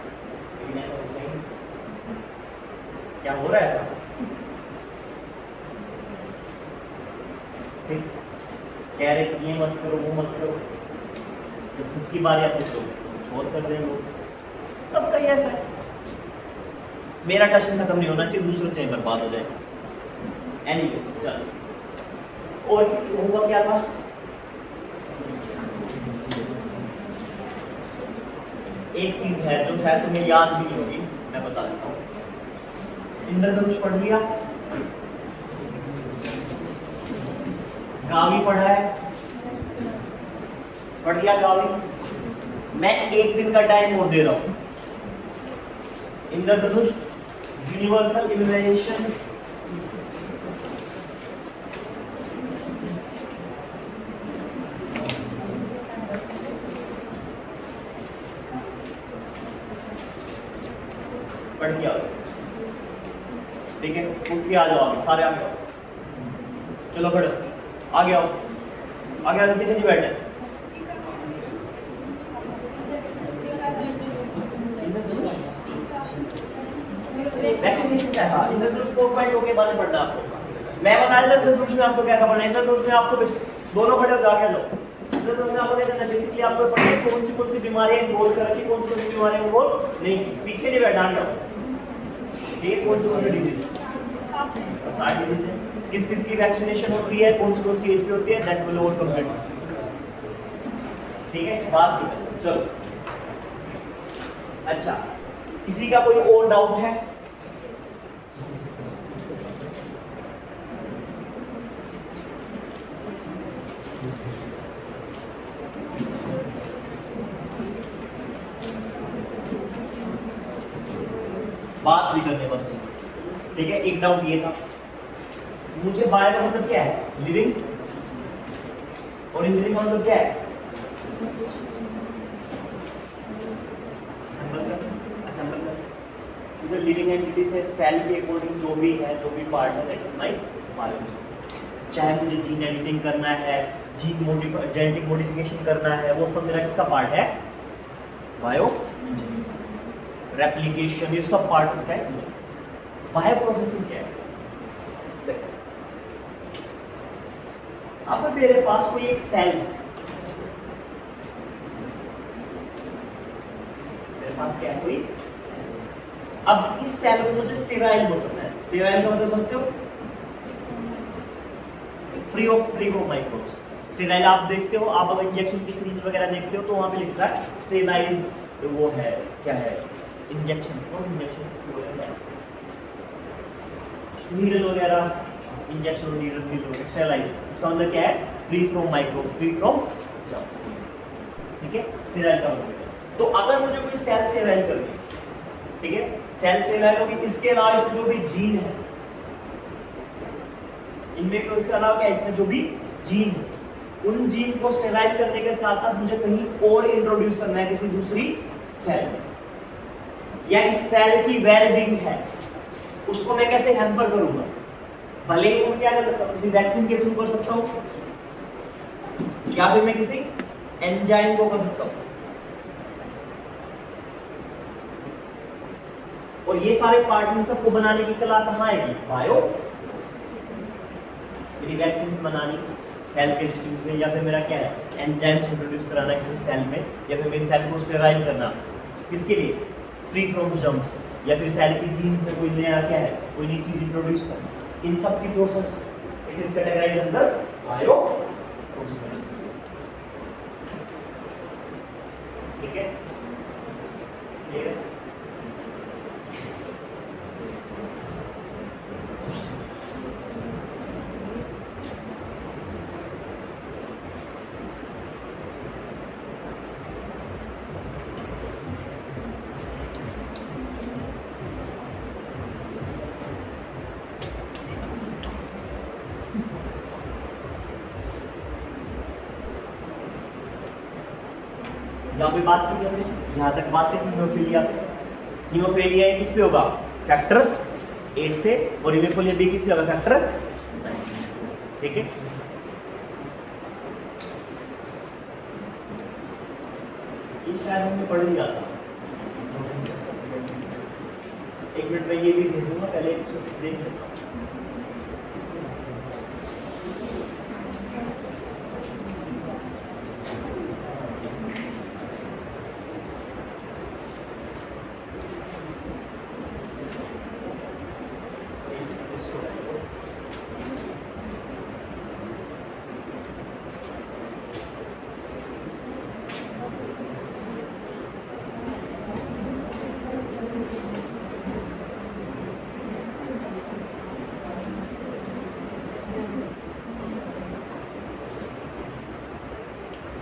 लेकिन ऐसा होता ही नहीं, क्या हो रहा है ऐसा, ठीक, कह रहे कि ये मत करो वो मत करो, जब खुद की बारी आती है तो छोड़ कर रहे हैं लोग, सबका ही ऐसा है। मेरा टशन खत्म नहीं होना चाहिए, दूसरों चाहिए बर्बाद हो जाए। एनीवे चलो, और हुआ क्या था, एक चीज है जो शायद तुम्हें याद भी नहीं होगी, मैं बता देता हूँ। इंद्रधनुष पढ़ लिया, गावी पढ़ा है, पढ़ लिया गावी। मैं एक दिन का टाइम और दे रहा हूं, इंद्रधनुष यूनिवर्सल इम्यूनाइजेशन पढ़ के आओ, ठीक है, उठ के आ जाओ, आगे सारे आगे आओ, चलो खड़े आगे आओ, आगे आओ, पीछे नहीं बैठे। वैक्सीनेशन क्या है, इंद्रधनुष 4.0 के बारे में पढ़ना आपको, मैं बता देता हूं इंद्रधनुष में आपको क्या क्या पढ़ना है। इंद्रधनुष में आपको दोनों खड़े हो जाके लो, इंद्रधनुष में आपको क्या करना है, बेसिकली आपको पढ़ना है कौन सी बीमारियां इन्वॉल्व कर रखी, कौन सी बीमारियां इन्वॉल्व नहीं, पीछे नहीं बैठा जाओ, ठीक है, कौन सी डिजीज, 60 डिजीज है, किस किस की वैक्सीनेशन होती है, कौन सी एज पे होती है, दैट विल ओवर कंप्लीट, ठीक है, बात की चलो। अच्छा, किसी का कोई और डाउट है, बात भी करने बस, ठीक है, एक डाउट ये था मुझे, बायो का मतलब क्या है, लिविंग, और इंजीनियरिंग का मतलब क्या है, इधर लिविंग एंटिटी से सेल के अकॉर्डिंग जो भी है, जो भी पार्ट है, दैट इज माय बायो। चाहे मुझे जीन एडिटिंग करना है, जेनेटिक मॉडिफिकेशन करना है, वो सब मेरा किसका पार्ट है, बायो। रेप्लिकेशन, ये सब पार्ट इसका है। बायो प्रोसेसिंग क्या है, अब मेरे पास कोई एक सेल है, मेरे पास क्या है, कोई, अब इस सेल को मुझे स्टेराइल करना है, स्टेराइल का मतलब समझते हो, फ्री ऑफ माइक्रोब्स। स्टेराइल आप देखते हो, आप अगर इंजेक्शन की सीरीज वगैरह देखते हो तो वहां पे लिखता है स्टेराइज, वो है क्या है, इंजेक्शन, और इंजेक्शन नीडल वगैरह, इंजेक्शन और नीडल स्टेराइल, उसका मतलब क्या है, free from microbe, free from germs, ठीक है, स्टेराइल का मतलब। तो अगर मुझे कोई सेल स्टेराइल करनी है, ठीक है, सेल स्टेराइल होगी, इसके अलावा जो भी जीन है इनमें को, इसके अलावा क्या है, इसमें जो भी जीन है, उन जीन को स्टेराइल करने के साथ साथ मुझे कहीं और इंट्रोड्यूस करना है किसी दूसरी सेल में, या इस सेल की वेल-बीइंग है उसको मैं कैसे हैम्पर करूंगा, भले ही मैं क्या कर सकता हूं, किसी वैक्सीन के थ्रू कर सकता हूं, या फिर मैं किसी एंजाइम को कर सकता हूं, और ये सारे पार्ट इन सबको बनाने की कला कहां आएगी, बायो। मेरी वैक्सीन बनानी, सेल के डिस्ट्रीब्यूशन में, या फिर मेरा क्या है एंजाइम्स इंट्रोड्यूस कराना है किसी सेल में, या फिर मेरी सेल को स्टेराइल करना, किसके लिए, फ्री फ्रॉम जर्म्स, या फिर सेल की जीन्स में कोई नया क्या है, कोई नई चीज इंट्रोड्यूस करना, इन सब की process it is categorised under bio process. ठीक है, क्लियर है? यहाँ पे बात की हमने, यहाँ तक बात की हीमोफीलिया पे। हीमोफीलिया किस पे होगा, फैक्टर 8 से, और हीमोफीलिया बी किससे होगा, फैक्टर 9। ठीक है, ये शायद हमने पढ़ लिया था। एक मिनट में ये भी भेज दूंगा, पहले देख लेता हूँ।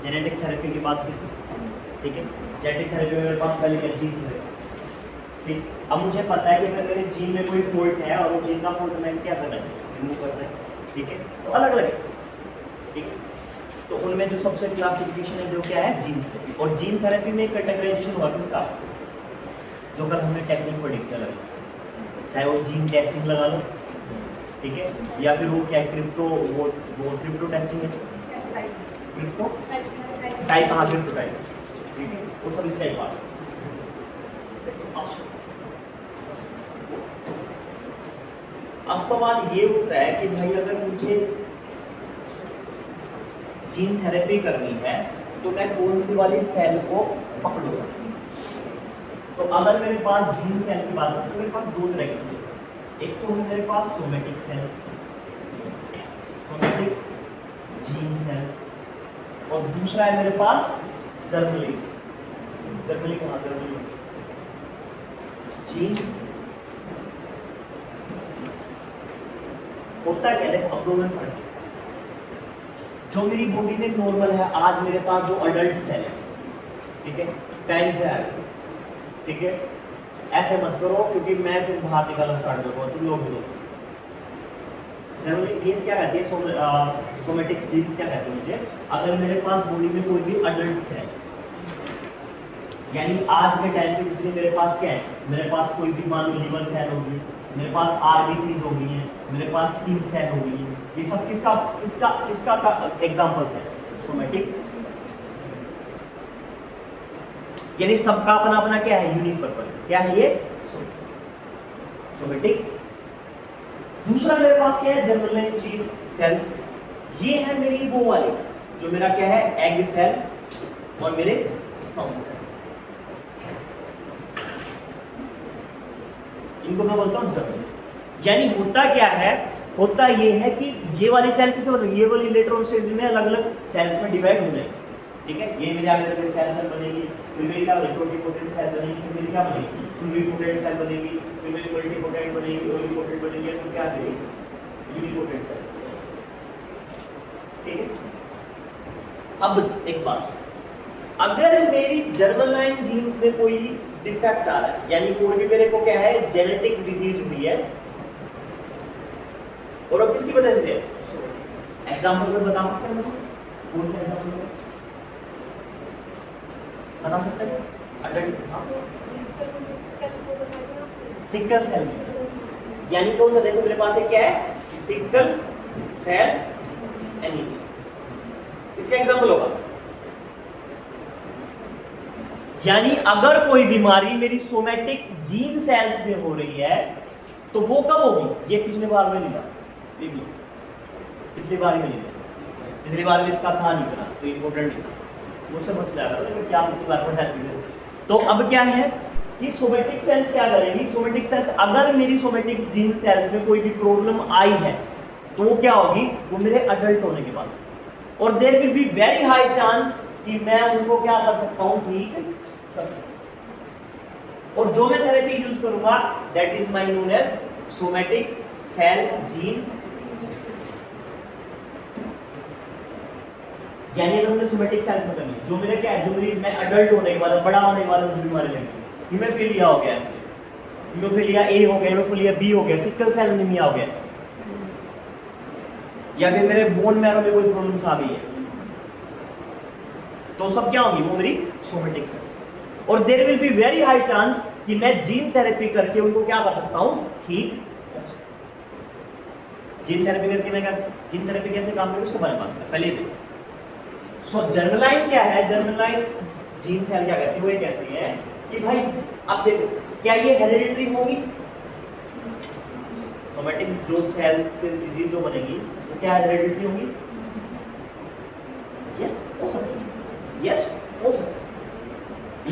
जेनेटिक थेरेपी की बात की थी। ठीक है, जेनेटिक थेरेपी में मेरे पास पहले क्या जीन है। ठीक, अब मुझे पता है कि अगर मेरे जीन में कोई फॉल्ट है और वो जीन का फॉल्ट मैं क्या करना है, रिमूव करना है। ठीक है, तो अलग अलग है। ठीक है, तो उनमें जो सबसे क्लासिफिकेशन है जो क्या है, जीन थेरेपी। और जीन थेरेपी में कैटेगराइजेशन हुआ किसका, जो कल हमने टेक्निक पढ़ी थी अलग, चाहे वो जीन टेस्टिंग लगा लो, ठीक है, या फिर वो क्या क्रिप्टो, वो क्रिप्टो टेस्टिंग है, क्रिप्टो टाइप, हाँ क्रिप्टो टाइप, ठीक है, वो सब इसका ही पार्ट। अब सवाल ये उठता है कि भाई अगर मुझे जीन थेरेपी करनी है तो मैं कौन सी वाली सेल को पकड़ूंगा। तो अगर मेरे पास जीन सेल की बात करें तो मेरे पास दो तरह की सेल, एक तो है मेरे पास somatic cell, somatic gene cell, और दूसरा है मेरे पास जर्मली। जर्मली कहाँ, जर्मली जीन होता क्या, देखो अब दो में फर्क है। जो मेरी बॉडी में नॉर्मल है, आज मेरे पास जो अडल्ट सेल है, ठीक है, टाइम से आएगा, ठीक है, ऐसे मत करो क्योंकि मैं फिर बाहर निकालना स्टार्ट करूंगा, तुम लोग भी दो। जनरली ये क्या कहती है, सोमेटिक जीन्स क्या कहते हैं मुझे, अगर मेरे पास बॉडी में कोई भी अडल्ट सेल, यानी आज के टाइम पे जितनी मेरे पास क्या है, मेरे पास कोई भी मान लो लिवर सेल होगी, मेरे पास आरबीसी हो गई है, मेरे पास स्किन सेल हो गई है, ये सब किसका किसका किसका एग्जांपल्स है, सोमेटिक। यानी सबका अपना अपना क्या है, यूनिक पर्पस, क्या है ये, सोमेटिक। दूसरा मेरे पास क्या है, जर्मलाइन जीन सेल्स, ये है मेरी वो वाली जो मेरा क्या है, एग सेल और मेरे स्पर्म सेल, इनको मैं बोलता हूँ जर्मलाइन। यानी होता क्या है, होता ये है कि ये वाली सेल किसे बोलते, ये वाली लेटर ऑन स्टेज में अलग अलग सेल्स में डिवाइड हो जाएगी। ठीक है, ये मेरे आगे तक सेल बनेगी, फिर मेरी क्या बनेगी, टोटिपोटेंट सेल बनेगी, फिर मेरी क्या बनेगी, प्लूरिपोटेंट सेल बनेगी, फिर मेरी मल्टीपोटेंट बनेगी, ओलिपोटेंट बनेगी, तो क्या बनेगी, यूनिपोटेंट सेल। ठीक है, अब एक बात, अगर मेरी जर्मलाइन जीन्स में कोई डिफेक्ट आ रहा है, यानी कोई भी मेरे को क्या है, जेनेटिक डिजीज हुई है, और अब किसकी वजह से, एग्जांपल में बता सकते हैं मुझे, कौन सा एग्जांपल बता सकते हैं, सिकल सेल, यानी कौन सा, देखो मेरे पास एक क्या है, सिकल सेल एनीमिया, इसका एग्जांपल होगा। यानी अगर कोई बीमारी मेरी सोमेटिक जीन सेल्स में हो रही है तो वो कब होगी, ये पिछले बार में नहीं था, पिछली बार में नहीं था, पिछली बार भी इसका था नहीं इतना, तो इम्पोर्टेंट नहीं, मुझसे पूछ लिया करो लेकिन क्या पिछली बार पढ़ा। तो अब क्या है कि सोमेटिक सेल्स क्या करेंगी, सोमेटिक सेल्स अगर मेरी सोमेटिक जीन सेल्स में कोई भी प्रॉब्लम आई है तो वो क्या होगी, वो मेरे अडल्ट होने के बाद, और there will be very high chance कि मैं उनको क्या कर सकता हूं, ठीक कर सकता हूं। और जो मैं थेरेपी यूज करूंगा that is my known as somatic cell gene, यानी अगर मुझे सोमेटिक सेल्स में कमी, जो मेरे क्या है, जो मेरी मैं अडल्ट होने के बाद, बड़ा होने के बाद मुझे बीमारी लगी, हीमोफीलिया हो गया, हीमोफीलिया ए हो गया, हीमोफीलिया बी हो गया, सिकल सेल एनीमिया हो गया, या फिर मेरे बोन मैरो में कोई प्रॉब्लम्स आ गई है, तो सब क्या होगी, वो मेरी सोमेटिक सेल। और there will be very high chance कि मैं जीन थेरेपी करके उनको क्या कर सकता हूं, ठीक कर सकता हूं। जीन थेरेपी करके मैं क्या, जीन थेरेपी कैसे काम करेगी उसके बारे में बात करें, पहले देखो। सो जर्मलाइन क्या है, जर्मलाइन जीन सेल क्या कहती है, वो ये कहती है कि भाई अब देखो क्या ये हेरेडिटरी होगी, सोमेटिक जो सेल्स के डिजीज जो बनेगी वो क्या हेरेडिटरी होगी, यस हो सकती है, यस हो सकती है,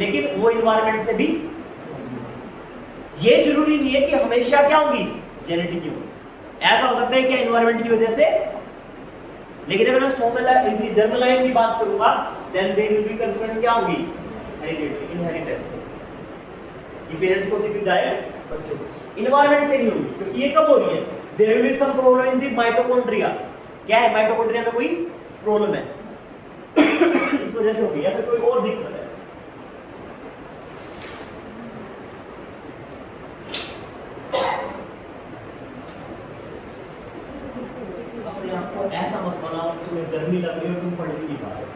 लेकिन वो इन्वायरमेंट से भी, ये जरूरी नहीं है कि हमेशा क्या होगी, जेनेटिक होगी, ऐसा हो सकता है कि एनवायरमेंट की वजह से, लेकिन अगर मैं सोमेटिक जर्मलाइन की बात करूंगा then they will be concern क्या होगी, हेरिडिटी, इनहेरिटेंस, ये पेरेंट्स को भी डायरेक्ट बच्चों को, इन्वायरमेंट से नहीं होगी, क्योंकि ये कब हो रही है, there will be some problem in the mitochondria, क्या है माइटोकॉन्ड्रिया में कोई प्रॉब्लम है इस वजह से होगी, या फिर कोई और दिक्कत है। अपने आप को ऐसा मत बनाओ कि तुम्हें गर्मी लग रही हो, तुम पढ़ भी नहीं पा रहे,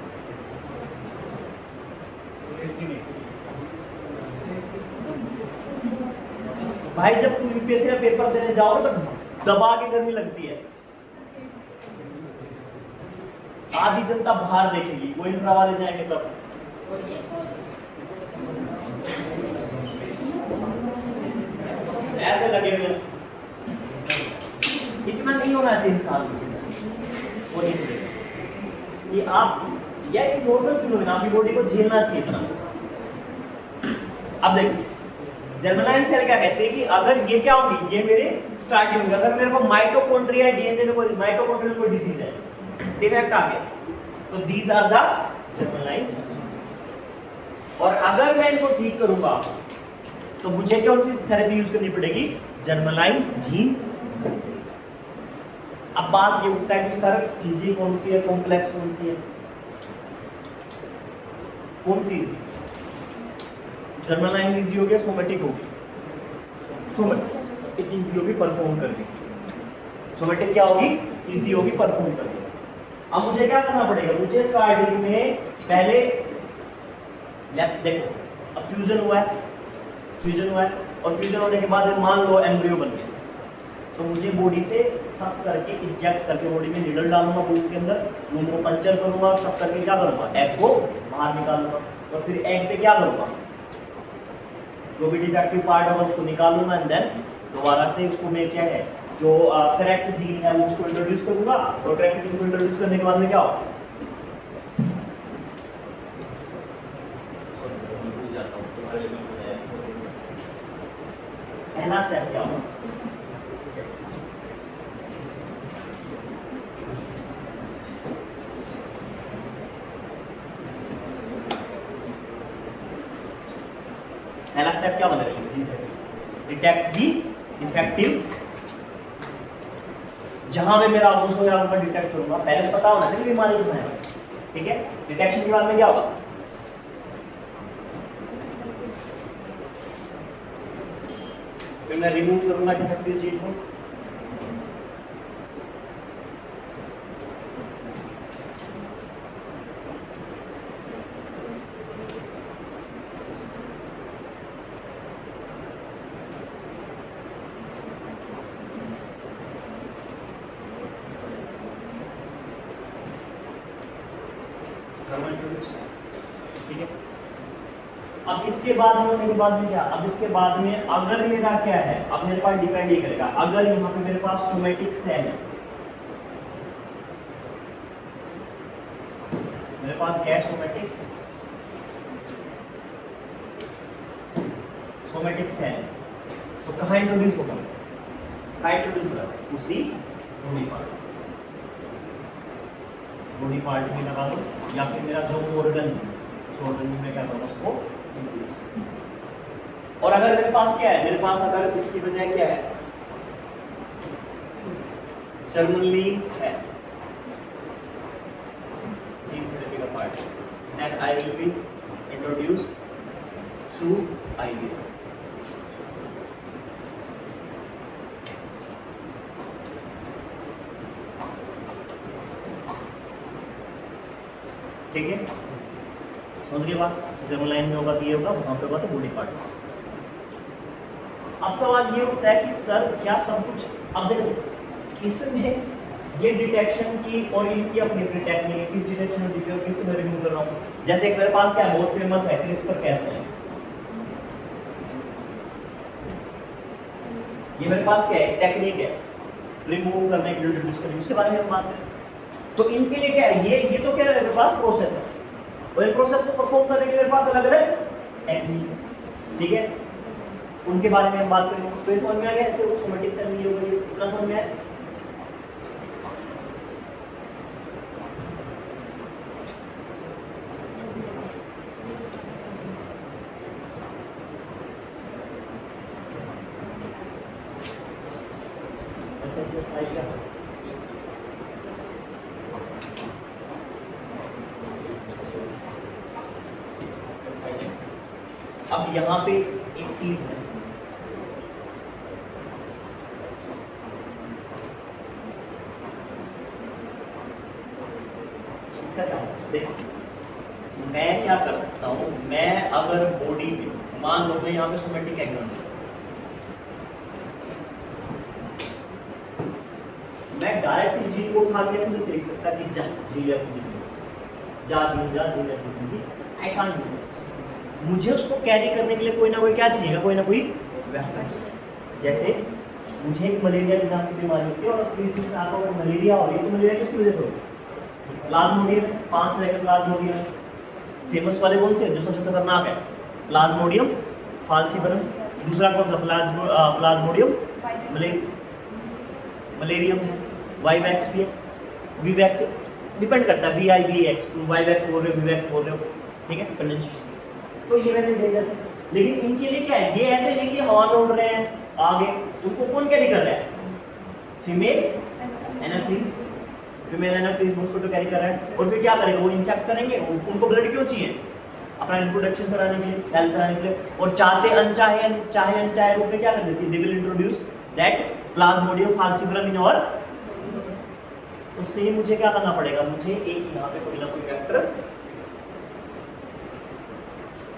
भाई जब तुम यूपीएससी का पेपर देने जाओगे तो दबा के गर्मी लगती है, आधी जनता बाहर देखेगी, वो इंफ्रा वाले जाएंगे तब, ऐसे लगे हुए, इतना नहीं होना चाहिए इंसान को, वो नहीं मिलेगा ये आप, या एक नॉर्मल फिनोमेना, आपकी बॉडी को झेलना चाहिए इतना। अब देखिए जर्मलाइन सेल क्या कहते हैं कि अगर ये क्या होगी, ये मेरे स्टार्टिंग होगी, अगर मेरे को माइटोकॉन्ड्रिया डीएनए में कोई माइटोकॉन्ड्रियल कोई डिजीज है, डिफेक्ट आ गया, तो दीज आर द जर्मलाइन। और अगर मैं इनको ठीक करूंगा तो मुझे कौन सी थेरेपी यूज करनी पड़ेगी, जर्मलाइन जीन। अब बात ये उठता है कि सर इजी कौन सी है, कॉम्प्लेक्स कौन सी है, कौन सी इजी, जर्मलाइन इजी हो गया, सोमेटिक होगी, सोमेटिक इजी होगी परफॉर्म करके, सोमेटिक क्या होगी, इजी होगी परफॉर्म करके। अब मुझे क्या करना पड़ेगा, मुझे स्टार्टिंग में पहले देखो, अब फ्यूजन हुआ है, फ्यूजन हुआ है, और फ्यूजन होने के बाद मान लो एम्ब्रियो बन गया, तो मुझे बॉडी से सब करके इंजेक्ट करके बॉडी में निडल डालूंगा बूम के अंदर, बूम को पंचर करूंगा, सब करके क्या करूंगा, एग को बाहर निकालूंगा, और फिर एग पे क्या करूंगा, जो भी डिफेक्टिव पार्ट होगा उसको निकालूंगा, एंड देन दोबारा से उसको मैं क्या है, जो करेक्ट जीन है वो उसको इंट्रोड्यूस करूंगा, और करेक्ट जीन को इंट्रोड्यूस करने के बाद में क्या होगा, पहला स्टेप क्या होगा, पहला स्टेप क्या बनेगा, जीन थेरेपी, डिटेक्ट दी इफेक्टिव, जहां पे मेरा आउटपुट हो जाएगा डिटेक्ट करूंगा, पहले पता होना चाहिए बीमारी कहाँ है, ठीक है। डिटेक्शन के बाद में क्या होगा, फिर मैं रिमूव करूंगा डिफेक्टिव जीन को, ठीक है। अब इसके बाद में होने के बाद में क्या, अब इसके बाद में अगर मेरा क्या है, अब मेरे पास डिपेंड ही करेगा, अगर यहाँ पे मेरे पास सोमेटिक सेल है, मेरे पास क्या है, सोमेटिक सेल। तो कहाँ इंट्रोड्यूस होगा, कहाँ इंट्रोड्यूस होगा, उसी बॉडी पार्ट में लगा दो, या फिर मेरा जो ऑर्गन में क्या करूँगा उसको। और अगर मेरे पास क्या है, मेरे पास अगर इसकी बजाय क्या है, जर्मनलीन है, जीन थेरेपी का part, then I will be introduced through IVF। ठीक है, समझ के बाद जर्मन लाइन में होगा तो ये होगा, वहां पे होगा तो बॉडी पार्ट। अब सवाल ये उठता है कि सर क्या सब कुछ, अब देखो इसमें ये डिटेक्शन की और इनकी अपनी अपनी टेक्निक है, किस डिटेक्शन में दिखे और किस में रिमूव कर रहा हूँ। जैसे एक मेरे पास क्या बहुत फेमस है CRISPR-Cas9, ये मेरे पास क्या है, टेक्निक है रिमूव करने के लिए, रिड्यूस करने के, उसके बारे में हम बात करें। तो इनके लिए क्या है, ये तो क्या है, मेरे पास प्रोसेस है, और इन प्रोसेस को परफॉर्म करने के लिए मेरे पास अलग अलग टेक्निक है। ठीक है, उनके बारे में हम बात करेंगे। तो इस समझ में आ गया, ऐसे वो सोमेटिक सेल नहीं होगा, ये इतना समझ में आया। अब यहाँ पे एक चीज है, इसका क्या होता है, देखो मैं क्या कर सकता हूँ, मैं अगर बॉडी में मान लो मैं यहाँ पे सोमेटिक एग्जाम, मैं डायरेक्ट जीन को उठा के ऐसे नहीं फेंक सकता कि जा gene I can't do this. मुझे उसको कैरी करने के लिए कोई ना कोई क्या चाहिए, कोई ना कोई वेपन। जैसे मुझे एक मलेरिया नाम की बीमारी होती है, और किसी में आपको अगर मलेरिया हो रही है तो मलेरिया किसकी वजह से होती है, प्लाज्मोडियम। 5 तरह के प्लाज्मोडियम, फेमस वाले कौन से, जो सबसे खतरनाक है, प्लाज्मोडियम फाल्सिफरम, दूसरा कौन सा, प्लाज्मोडियम मलेरियम है, वाईवैक्स भी है, वीवैक्स, डिपेंड करता है, VIVX, तुम वाईवैक्स बोल रहे हो, वीवैक्स बोल रहे हो, ठीक है, कंडेंसेशन। तो ये वैसे डेंजरस है, लेकिन इनके लिए क्या है, ये ऐसे नहीं कि हवा में उड़ रहे हैं आगे, उनको कौन कैरी कर रहा है, फीमेल एनाफीज मॉस्किटो कैरी कर रहा है। और फिर क्या करेंगे, वो इंसेक्ट करेंगे, उनको ब्लड क्यों चाहिए, अपना रिप्रोडक्शन कराने के लिए, हेल्प कराने के लिए, और चाहे अनचाहे रूप में क्या कर देती है, they will introduce that plasmodium falciparum in और। उससे ही मुझे क्या करना पड़ेगा, मुझे एक यहाँ पे कोई ना कोई वेक्टर।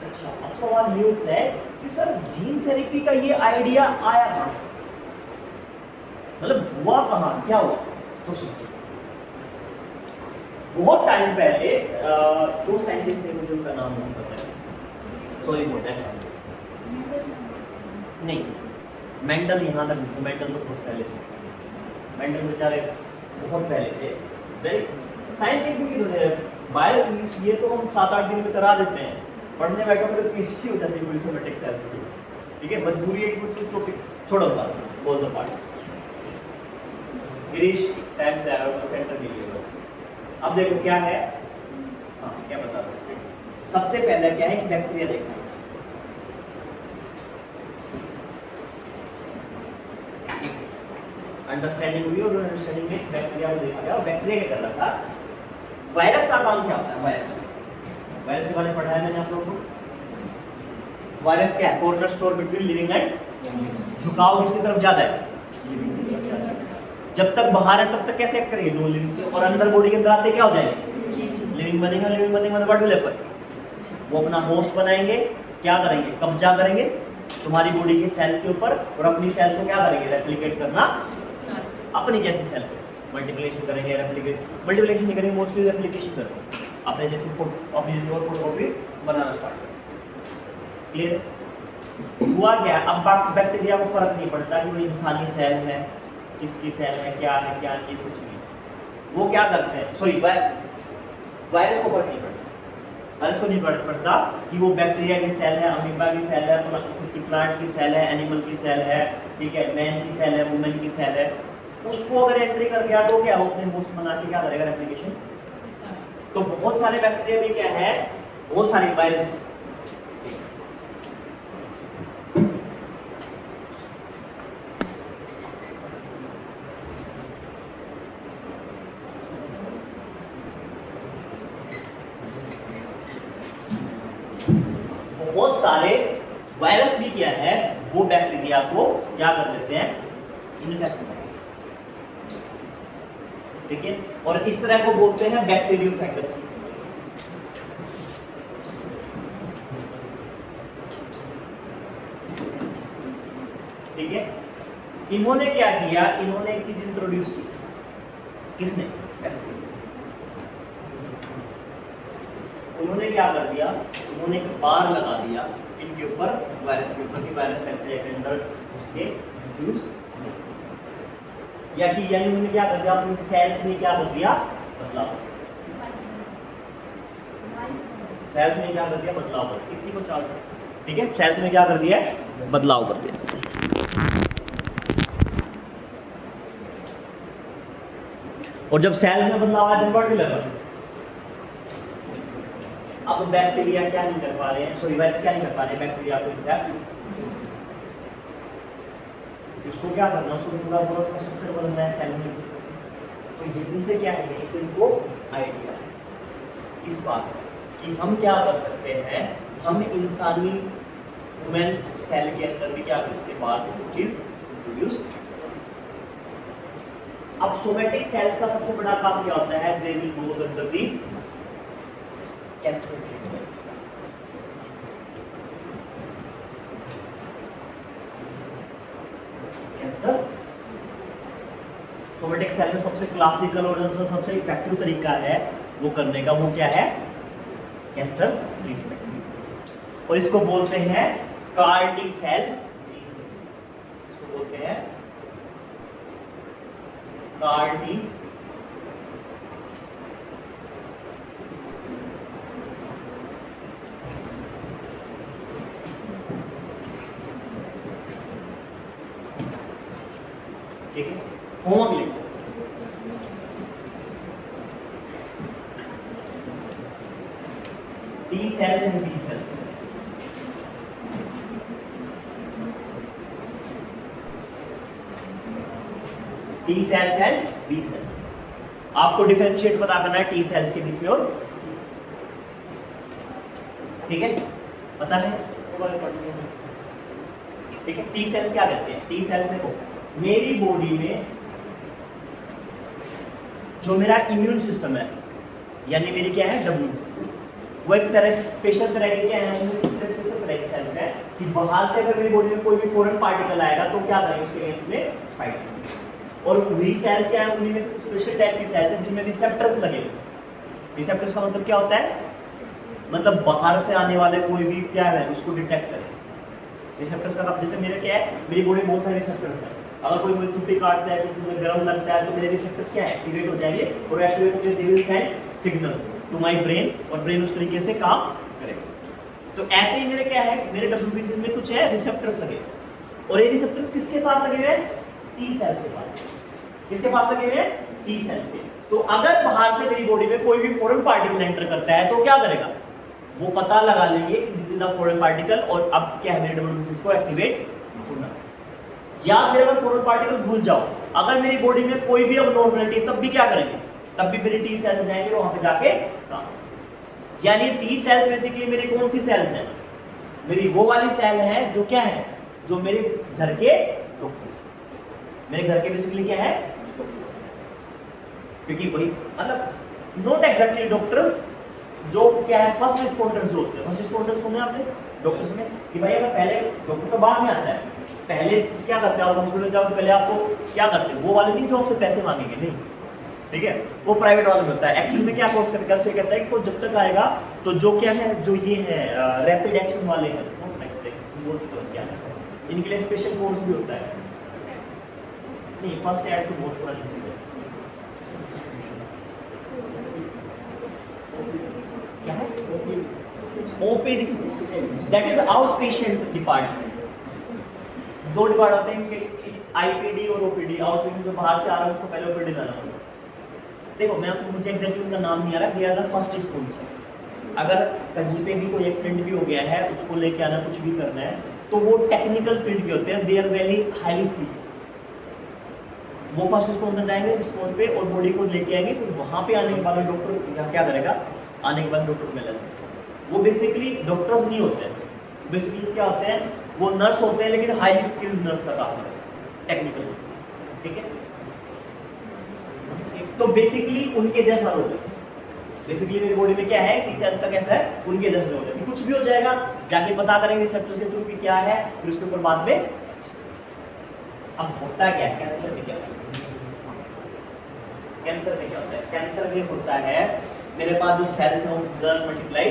अच्छा, अब सवाल ये उठता है कि सर जीन थेरेपी का ये आइडिया आया कहां से, मतलब हुआ कहां, क्या हुआ। तो सोचो, बहुत टाइम पहले दो साइंटिस्ट थे, मुझे उनका नाम नहीं पता है, सॉरी फॉर दैट। नहीं, मेंडल यहाँ तक, मेंडल तो बहुत पहले थे, मेंडल बेचारे बहुत पहले थे, वेरी साइंटिफिक बायो, ये तो हम 7-8 दिन में करा देते हैं, पढ़ने बैठो फिर पीएचडी हो जाती है कोई सोमेटिक सेल्स की। ठीक है, मजबूरी है कि कुछ टॉपिक छोड़ूंगा, बोल दो पार्ट गिरीश टाइम से आया तो सेंटर के लिए। अब देखो क्या है, हाँ क्या बता दो, सबसे पहले क्या है कि बैक्टीरिया देखना, अंडरस्टैंडिंग हुई, और अंडरस्टैंडिंग में बैक्टीरिया को देखा गया। और बैक्टीरिया क्या कर रहा था, वायरस का काम क्या होता है, वायरस के बारे में पढ़ाया मैंने आप लोगों को। वायरस क्या है, corner store between living and, झुकाव किसकी तरफ ज्यादा है, जब तक बाहर है तब तक कैसे एक्ट करेंगे, नॉन लिविंग, और अंदर बॉडी के अंदर आते क्या हो जाएंगे, लिविंग बनेगा। लिविंग बनेगा मतलब व्हाट विल हैपन, वो अपना होस्ट बनाएंगे, क्या करेंगे, कब्जा करेंगे तुम्हारी बॉडी के सेल्स के ऊपर, और अपनी सेल्स को क्या करेंगे, रेप्लिकेट करना, अपनी जैसी सेल को मल्टीप्लिकेशन करेंगे, मल्टीप्लिकेशन नहीं करेंगे, मोस्टली रेप्लिकेशन करेंगे, अपने जैसी अपनी जैसी और फोटोकॉपी बनाना स्टार्ट करेंगे। क्लियर हुआ क्या, अब बैक्टीरिया को फर्क नहीं पड़ता कि वो इंसानी सेल है, किसकी सेल है, क्या नहीं, कुछ नहीं। वो क्या करते हैं, सॉरी वायरस को फर्क नहीं पड़ता, वायरस को नहीं पड़ता कि वो बैक्टीरिया की सेल है, अमीबा की सेल है, उसकी प्लांट की सेल है, एनिमल की सेल है, ठीक है, मैन की सेल है, वुमेन की सेल है, उसको अगर एंट्री कर गया तो क्या वो अपने होस्ट बना के क्या करेगा रेप्लिकेशन। तो बहुत सारे बैक्टीरिया भी क्या है, बहुत सारे वायरस, बहुत सारे वायरस भी क्या है वो बैक्टीरिया को क्या कर देते हैं, इन्फेक्ट कर देते हैं, ठीक है। और इस तरह को बोलते हैं बैक्टीरियोफेगस। ठीक है, इन्होंने क्या किया, इन्होंने एक चीज इंट्रोड्यूस की, किसने, उन्होंने क्या कर दिया, उन्होंने एक बार लगा दिया इनके ऊपर, वायरस के ऊपर, कि वायरस बैक्टीरिया के अंदर उसके इंफ्यूज, या कि यानी उन्होंने क्या कर दिया, अपनी सेल्स में क्या कर दिया, बदलाव, सेल्स में क्या कर दिया, बदलाव कर, इसी को चार्ट, ठीक है, सेल्स में क्या कर दिया, बदलाव कर दिया। और जब सेल्स में बदलाव आया, व्हाट विल हैपन, अब बैक्टीरिया क्या नहीं कर पा रहे हैं, सॉरी वायरस क्या नहीं कर पा रहे हैं, बैक्टीरिया को इन्फेक्ट, इसको क्या करना, उसको पूरा पूरा स्ट्रक्चर बदलना है सेल में। तो जल्दी से क्या है, इसे इनको आइडिया है इस बात कि हम क्या कर सकते हैं, हम इंसानी ह्यूमन सेल के अंदर भी क्या कर सकते हैं, बाहर से कुछ चीज इंट्रोड्यूस। अब सोमेटिक सेल्स का सबसे बड़ा काम क्या होता है, they will goes under the cancer. Cancer somatic cell में सबसे क्लासिकल और सबसे इफेक्टिव तरीका है वो करने का, वो क्या है, कैंसर ट्रीटमेंट। और इसको बोलते हैं कार्डी सेल जीन, इसको बोलते हैं कार्डी ठीक है, होमवर्क लिखो, T cells and B cells, T cells and B cells, आपको डिफरेंशिएट पता करना है T cells के बीच में और, ठीक है, पता है, ठीक है। T cells क्या कहते हैं, T cells देखो, मेरी बॉडी में जो मेरा इम्यून सिस्टम है, यानी मेरी क्या है डब्ल्यू, वो एक तरह स्पेशल तरह के क्या है, स्पेशल तरह के सेल्स है कि बाहर से अगर मेरी बॉडी में कोई भी फॉरेन पार्टिकल आएगा तो क्या करेंगे, उसके अगेंस्ट में फाइट। और वही सेल्स क्या है, उन्हीं में से कुछ स्पेशल टाइप की सेल्स है जिनमें रिसेप्टर्स लगे हुए। रिसेप्टर्स का मतलब क्या होता है, मतलब बाहर से आने वाले कोई भी क्या है उसको डिटेक्ट करे। रिसेप्टर्स का मतलब, जैसे मेरे क्या है, मेरी बॉडी में बहुत सारे रिसेप्टर्स हैं, अगर कोई मुझे चुट्टी काटता है, कुछ मुझे गर्म लगता है, तो मेरे रिसेप्टर्स क्या है, एक्टिवेट हो जाएंगे, और एक्टिवेट होकर they will send signals to my brain, और ब्रेन उस तरीके से काम करेगा। तो ऐसे ही मेरे क्या है, मेरे डब्ल्यूबीसी में कुछ है रिसेप्टर्स लगे, और ये रिसेप्टर्स किसके साथ लगे हुए हैं, टी सेल्स के पास। किसके पास लगे हुए हैं, टी सेल्स के। तो अगर बाहर से मेरी बॉडी में कोई भी फॉरेन पार्टिकल एंटर करता है तो क्या करेगा, वो पता लगा लेंगे कि this is the foreign particle, और अब क्या है, मेरे डब्ल्यूबीसी को एक्टिवेट होना। या फिर अगर फॉरेन पार्टिकल भूल जाओ, अगर मेरी बॉडी में कोई भी अबनॉर्मलिटी है तब भी क्या करेंगे, तब भी मेरी टी सेल्स जाएंगे वहां पे जाके काम। यानी टी सेल्स बेसिकली मेरी कौन सी सेल्स है, मेरी वो वाली सेल है जो क्या है, जो मेरे घर के डॉक्टर्स, मेरे घर के बेसिकली क्या है, क्योंकि वही मतलब नॉट एग्जैक्टली डॉक्टर्स, जो क्या है फर्स्ट रिस्पॉन्डर्स जो होते हैं। फर्स्ट रिस्पॉन्डर्स सुने आपने डॉक्टर्स में कि भाई अगर पहले डॉक्टर तो बाद में आता है, पहले क्या करते हैं, आप हॉस्पिटल जाओ तो पहले आपको क्या करते हैं, वो वाले नहीं जो आपसे पैसे मांगेंगे, नहीं, ठीक है, वो प्राइवेट वाले में होता है। एक्चुअल में क्या कोर्स करके आपसे कहता है कि वो जब तक आएगा तो जो क्या है, जो ये है रैपिड एक्शन वाले हैं, इनके लिए स्पेशल कोर्स भी होता है। नहीं, फर्स्ट एड तो बहुत पुरानी चीज है, OPD that is out patient department. दो डिपार्ट होते हैं कि आईपीडी और ओपीडी। आउटपेशेंट जो बाहर से आ रहा है उसको पहले ओपीडी लाना पड़ता है। देखो मैं आपको मुझे एग्जैक्टली उनका नाम नहीं आ रहा, they are the first response. अगर कहीं पे भी कोई एक्सीडेंट भी हो गया है, उसको लेके आना, कुछ भी करना है, तो वो टेक्निकल फील्ड के होते हैं, they are very highly skilled. वो फर्स्ट रिस्पॉन्स आएंगे रिस्पॉन्स पे और बॉडी को लेके आएंगे, फिर वहां पे आने के बाद डॉक्टर क्या करेगा, आने के बाद डॉक्टर मिला जाएगा। वो बेसिकली डॉक्टर्स नहीं होते हैं, बेसिकली क्या होते हैं, वो नर्स होते हैं, लेकिन हाईली स्किल्ड नर्स का काम है टेक्निकल। ठीक है, तो बेसिकली उनके जैसा हो जाए। बेसिकली मेरी बॉडी में क्या है, टी सेल्स का कैसा है, उनके जैसा हो जाए। कुछ भी हो जाएगा, जाके पता करेंगे रिसेप्टर्स के थ्रू कि क्या है, फिर उसके ऊपर बाद में। अब होता क्या है कैंसर में, क्या होता है कैंसर में, क्या होता है कैंसर में होता है, मेरे पास जो सेल्स हैं वो मल्टीप्लाई,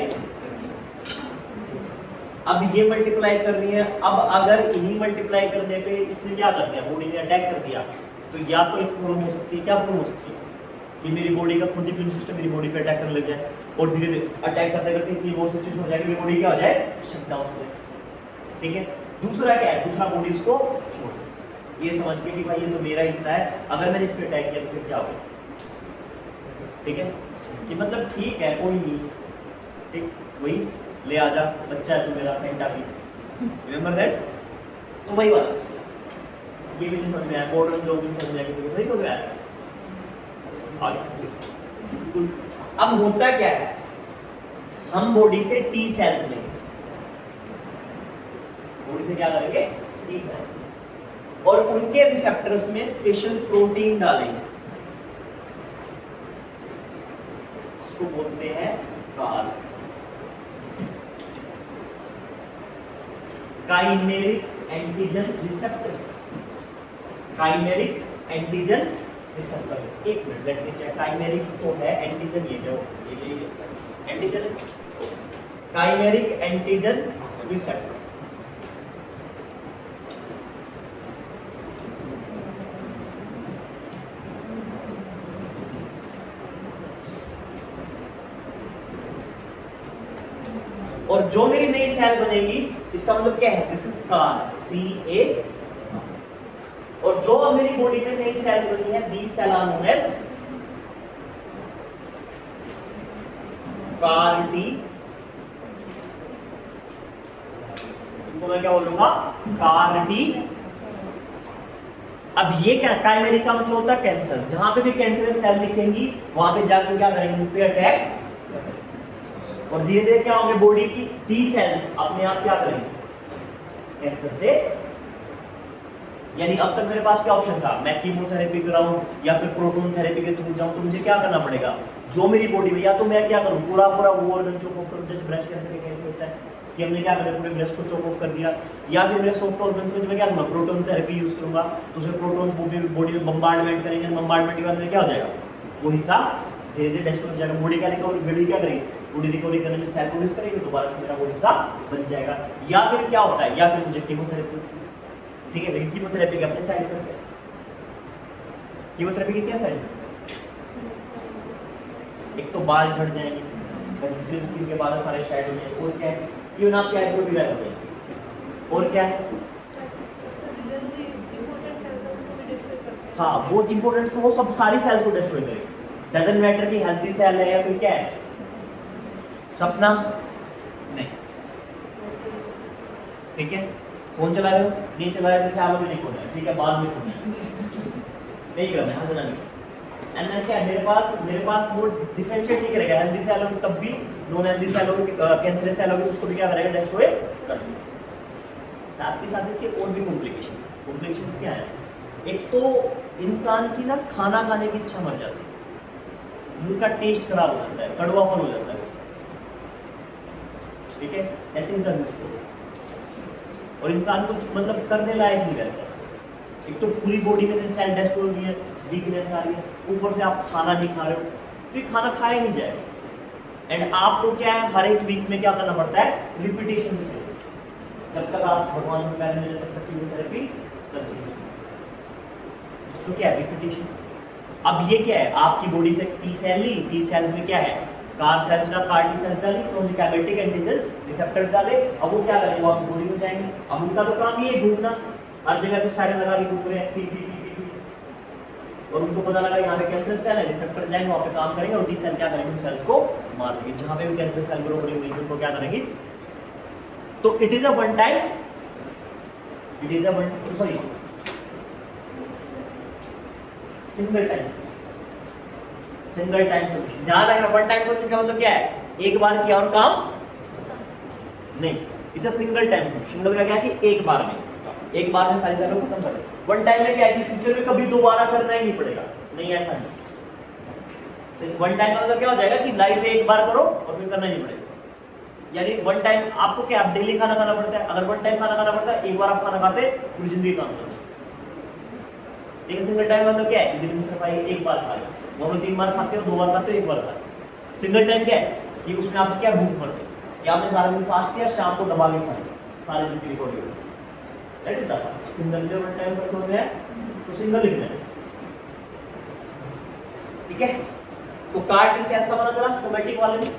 अब ये मल्टीप्लाई कर रही है। अब अगर इन्हीं मल्टीप्लाई करने पे इसने क्या कर दिया, बॉडी ने अटैक कर दिया, तो या तो एक प्रॉब्लम हो सकती है, क्या प्रॉब्लम हो सकती है कि मेरी बॉडी का खुद ही इम्यून सिस्टम मेरी बॉडी पे अटैक करने लग जाए, और धीरे धीरे अटैक करते करते इतनी वो सिचुएशन हो जाएगी, मेरी बॉडी क्या हो जाए, शट डाउन हो जाए। ठीक है, दूसरा क्या है, दूसरा बॉडी उसको छोड़ दे, ये समझ के कि भाई ये तो मेरा हिस्सा है, अगर मैंने इस पे अटैक किया तो फिर क्या होगा। ठीक है, कि मतलब ठीक है कोई नहीं, ठीक वही ले आ जा, बच्चा है तू मेरा, फेंटा भी, रिमेंबर दैट। तो वही बात, ये भी नहीं समझ में आया, मॉडर्न लोग भी समझ में आया, सही समझ में आया। अब होता क्या है, हम बॉडी से टी सेल्स लेंगे, बॉडी से क्या करेंगे, टी सेल्स, और उनके रिसेप्टर्स में स्पेशल प्रोटीन डालेंगे, इसको बोलते हैं call, chimeric antigen receptors, chimeric antigen receptors. एक minute let me check, chimeric तो है, एंटीजन ये जो ये एंटीजन, काइमेरिक एंटीजन रिसेप्टर। और जो मेरी नई सेल बनेगी, इसका मतलब क्या है, दिस इज कार, CA। और जो अब मेरी बॉडी में नई सेल्स बनी है, these cell are known as CAR-T। इनको मैं क्या बोलूंगा, CAR-T। अब ये क्या, काइमेरिक का मतलब होता है कैंसर, जहां पे भी कैंसरस सेल दिखेंगी वहां पे जाके क्या करेंगे, उन पे अटैक, और धीरे धीरे क्या होंगे, बॉडी की टी सेल्स अपने आप क्या करेंगे, कैंसर से। यानी अब तक मेरे पास क्या ऑप्शन था, मैं कीमोथेरेपी कराऊं या फिर प्रोटॉन थेरेपी के थ्रू जाऊं, तो मुझे क्या करना पड़ेगा, जो मेरी बॉडी में, या तो मैं क्या करूं, पूरा पूरा वो ऑर्गन चॉप ऑफ करूं, जैसे ब्रेस्ट कैंसर के केस में होता है कि हमने क्या करा, पूरे ब्रेस्ट को चॉप ऑफ कर दिया, या फिर मेरे सॉफ्ट ऑर्गन्स में मैं क्या करूंगा, प्रोटॉन थेरेपी यूज करूंगा, तो उसमें प्रोटॉन बॉडी में बम्बार्डमेंट करेंगे, बम्बार्डमेंट के बाद में क्या हो जाएगा, वो हिस्सा धीरे धीरे डिस्ट्रॉय हो जाएगा, बॉडी का रिकवरी, बॉडी क्या करेगी, बॉडी रिकवरी करने में सेल प्रोड्यूस करेगी, दोबारा से मेरा वो हिस्सा बन जाएगा। या फिर क्या होता है, या फिर मुझे कीमोथेरेपी, ठीक है, लेकिन कीमोथेरेपी के अपने साइड इफेक्ट है, कीमोथेरेपी के क्या साइड इफेक्ट, एक तो बाल झड़ जाएंगे, स्किन के बाल सारे शाइड हो जाएंगे, और क्या है, इवन आपके आईब्रो भी गायब हो जाएंगे, और क्या है, हाँ वो इंपोर्टेंट, वो सब सारी सेल्स को डिस्ट्रॉय करेगी, डजंट मैटर कि हेल्थी सेल है या फिर क्या है, सपना नहीं। ठीक है, फोन चला रहे हो, नहीं चला रहे तो ख्याल में नहीं खोलना है, ठीक है, बाद में खोलना नहीं करना है, हंसना नहीं। एंड देन क्या है, मेरे पास वो डिफरेंशिएट नहीं करेगा, हेल्दी सेल होगी तब भी, नॉन हेल्दी सेल होगी, कैंसरस सेल होगी, तो उसको भी क्या करेगा, डिस्ट्रॉय कर देगा। साथ के साथ इसके और भी कॉम्प्लिकेशंस क्या है, एक तो इंसान की ना खाना खाने की इच्छा मर जाती है, मुंह का टेस्ट खराब हो जाता है, कड़वापन हो जाता है, ठीक है, दैट इज द न्यूज़। और इंसान कुछ मतलब करने लायक नहीं रहता, एक तो पूरी बॉडी में सेल डिस्ट्रॉय हुई है, वीकनेस आ रही है, ऊपर से आप खाना नहीं खा रहे हो, तो ये खाना खाया नहीं जाएगा। एंड आपको क्या है, हर एक वीक में क्या करना पड़ता है, रिपीटेशन भी चाहिए, जब तक आप भगवान को प्यारे मिले तब तक कीमोथेरेपी चलती है, तो क्या है, रिपीटेशन। अब ये क्या है, आपकी बॉडी से टी सेल ली, टी सेल्स में क्या है, कार सेल्स का कार टी सेल्स डाली, तो कैमेटिक एंटीजन रिसेप्टर्स डाले। अब वो क्या करेंगे, वो आपकी बॉडी में जाएंगे। अब उनका तो काम ये है घूमना, हर जगह पे सारे लगा के घूम रहे हैं, पी पी पी पी, और उनको पता लगा यहाँ पे कैंसर सेल है, रिसेप्टर जाएंगे वहाँ पे काम करेंगे, और टी सेल क्या करेंगे, उन सेल्स को मार देंगे। जहाँ पे भी कैंसर सेल ग्रो करेंगे उनको क्या करेंगे। तो it is a one time, it is a one, sorry single time, single time solution. ध्यान रखना, वन टाइम सॉल्यूशन का मतलब क्या है, एक बार किया और काम नहीं। It's a single time solution, मतलब क्या है कि एक बार में, एक बार में सारी चीजें खत्म कर। वन टाइम में क्या है कि फ्यूचर में कभी दोबारा करना ही नहीं पड़ेगा, नहीं ऐसा नहीं। वन टाइम का मतलब क्या हो जाएगा कि लाइफ में एक बार करो और फिर करना ही नहीं पड़ेगा। यानी वन टाइम आपको क्या, आप डेली खाना खाना पड़ता है, अगर वन टाइम खाना खाना पड़ता है, एक बार आप खाना खाते पूरी जिंदगी काम करते। लेकिन सिंगल टाइम मतलब क्या है, दिन में सिर्फ एक बार खा लो, नॉर्मल 3 बार खाते हो, 2 बार खाते हो, 1 बार खाते। सिंगल टाइम क्या है कि उसमें आप क्या भूख मरते हो, या आपने सारा दिन फास्ट किया, शाम को दबा के खाया, सारे दिन की रिकॉर्डिंग हो। दैट इज द सिंगल जो वन टाइम पर छोड़ है, तो सिंगल लिखना है, ठीक है। तो कार्ड की सेल्स का पता चला सोमैटिक वाले में।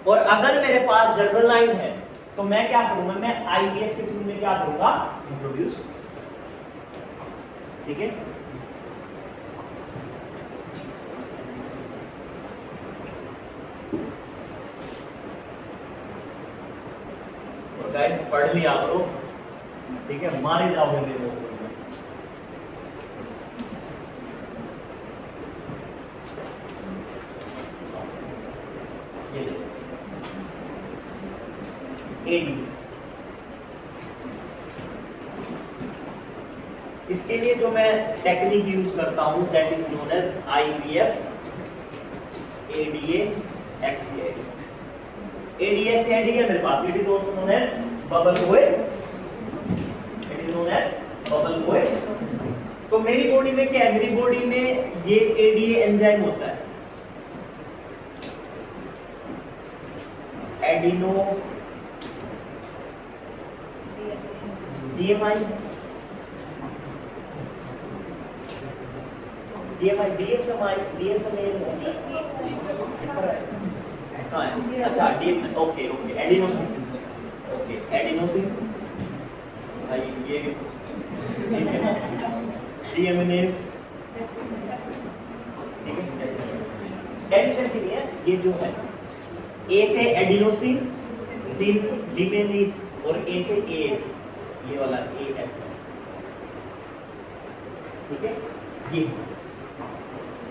और अगर मेरे पास जर्नल लाइन है तो मैं क्या करूंगा, मैं आईवीएफ के थ्रू में क्या करूंगा, इंट्रोड्यूस, ठीक है। और गाइस पढ़ लिया करो, ठीक है, मारे जाओगे मेरे को। ये देखो एडी, इसके लिए जो मैं टेक्निक यूज करता हूं that is known as IVF ADA XCI. ADA XCI है मेरे पास, it is also known as bubble co, it is known as bubble co. तो मेरी बॉडी में क्या है, मेरी बॉडी में ये एडीए एंजाइम होता है, एडिनो डीएमआईज, डीएमआई डीएसएमआई डीएसएमए हाँ अच्छा DMI okay okay adenosine okay adenosine ये डीएमएनएस ठीक है। डेफिशिएंसी नहीं है ये जो है, ए से एडिनोसिन, डीएमएनएस और ए से एएस, ये वाला एएस ठीक है ये।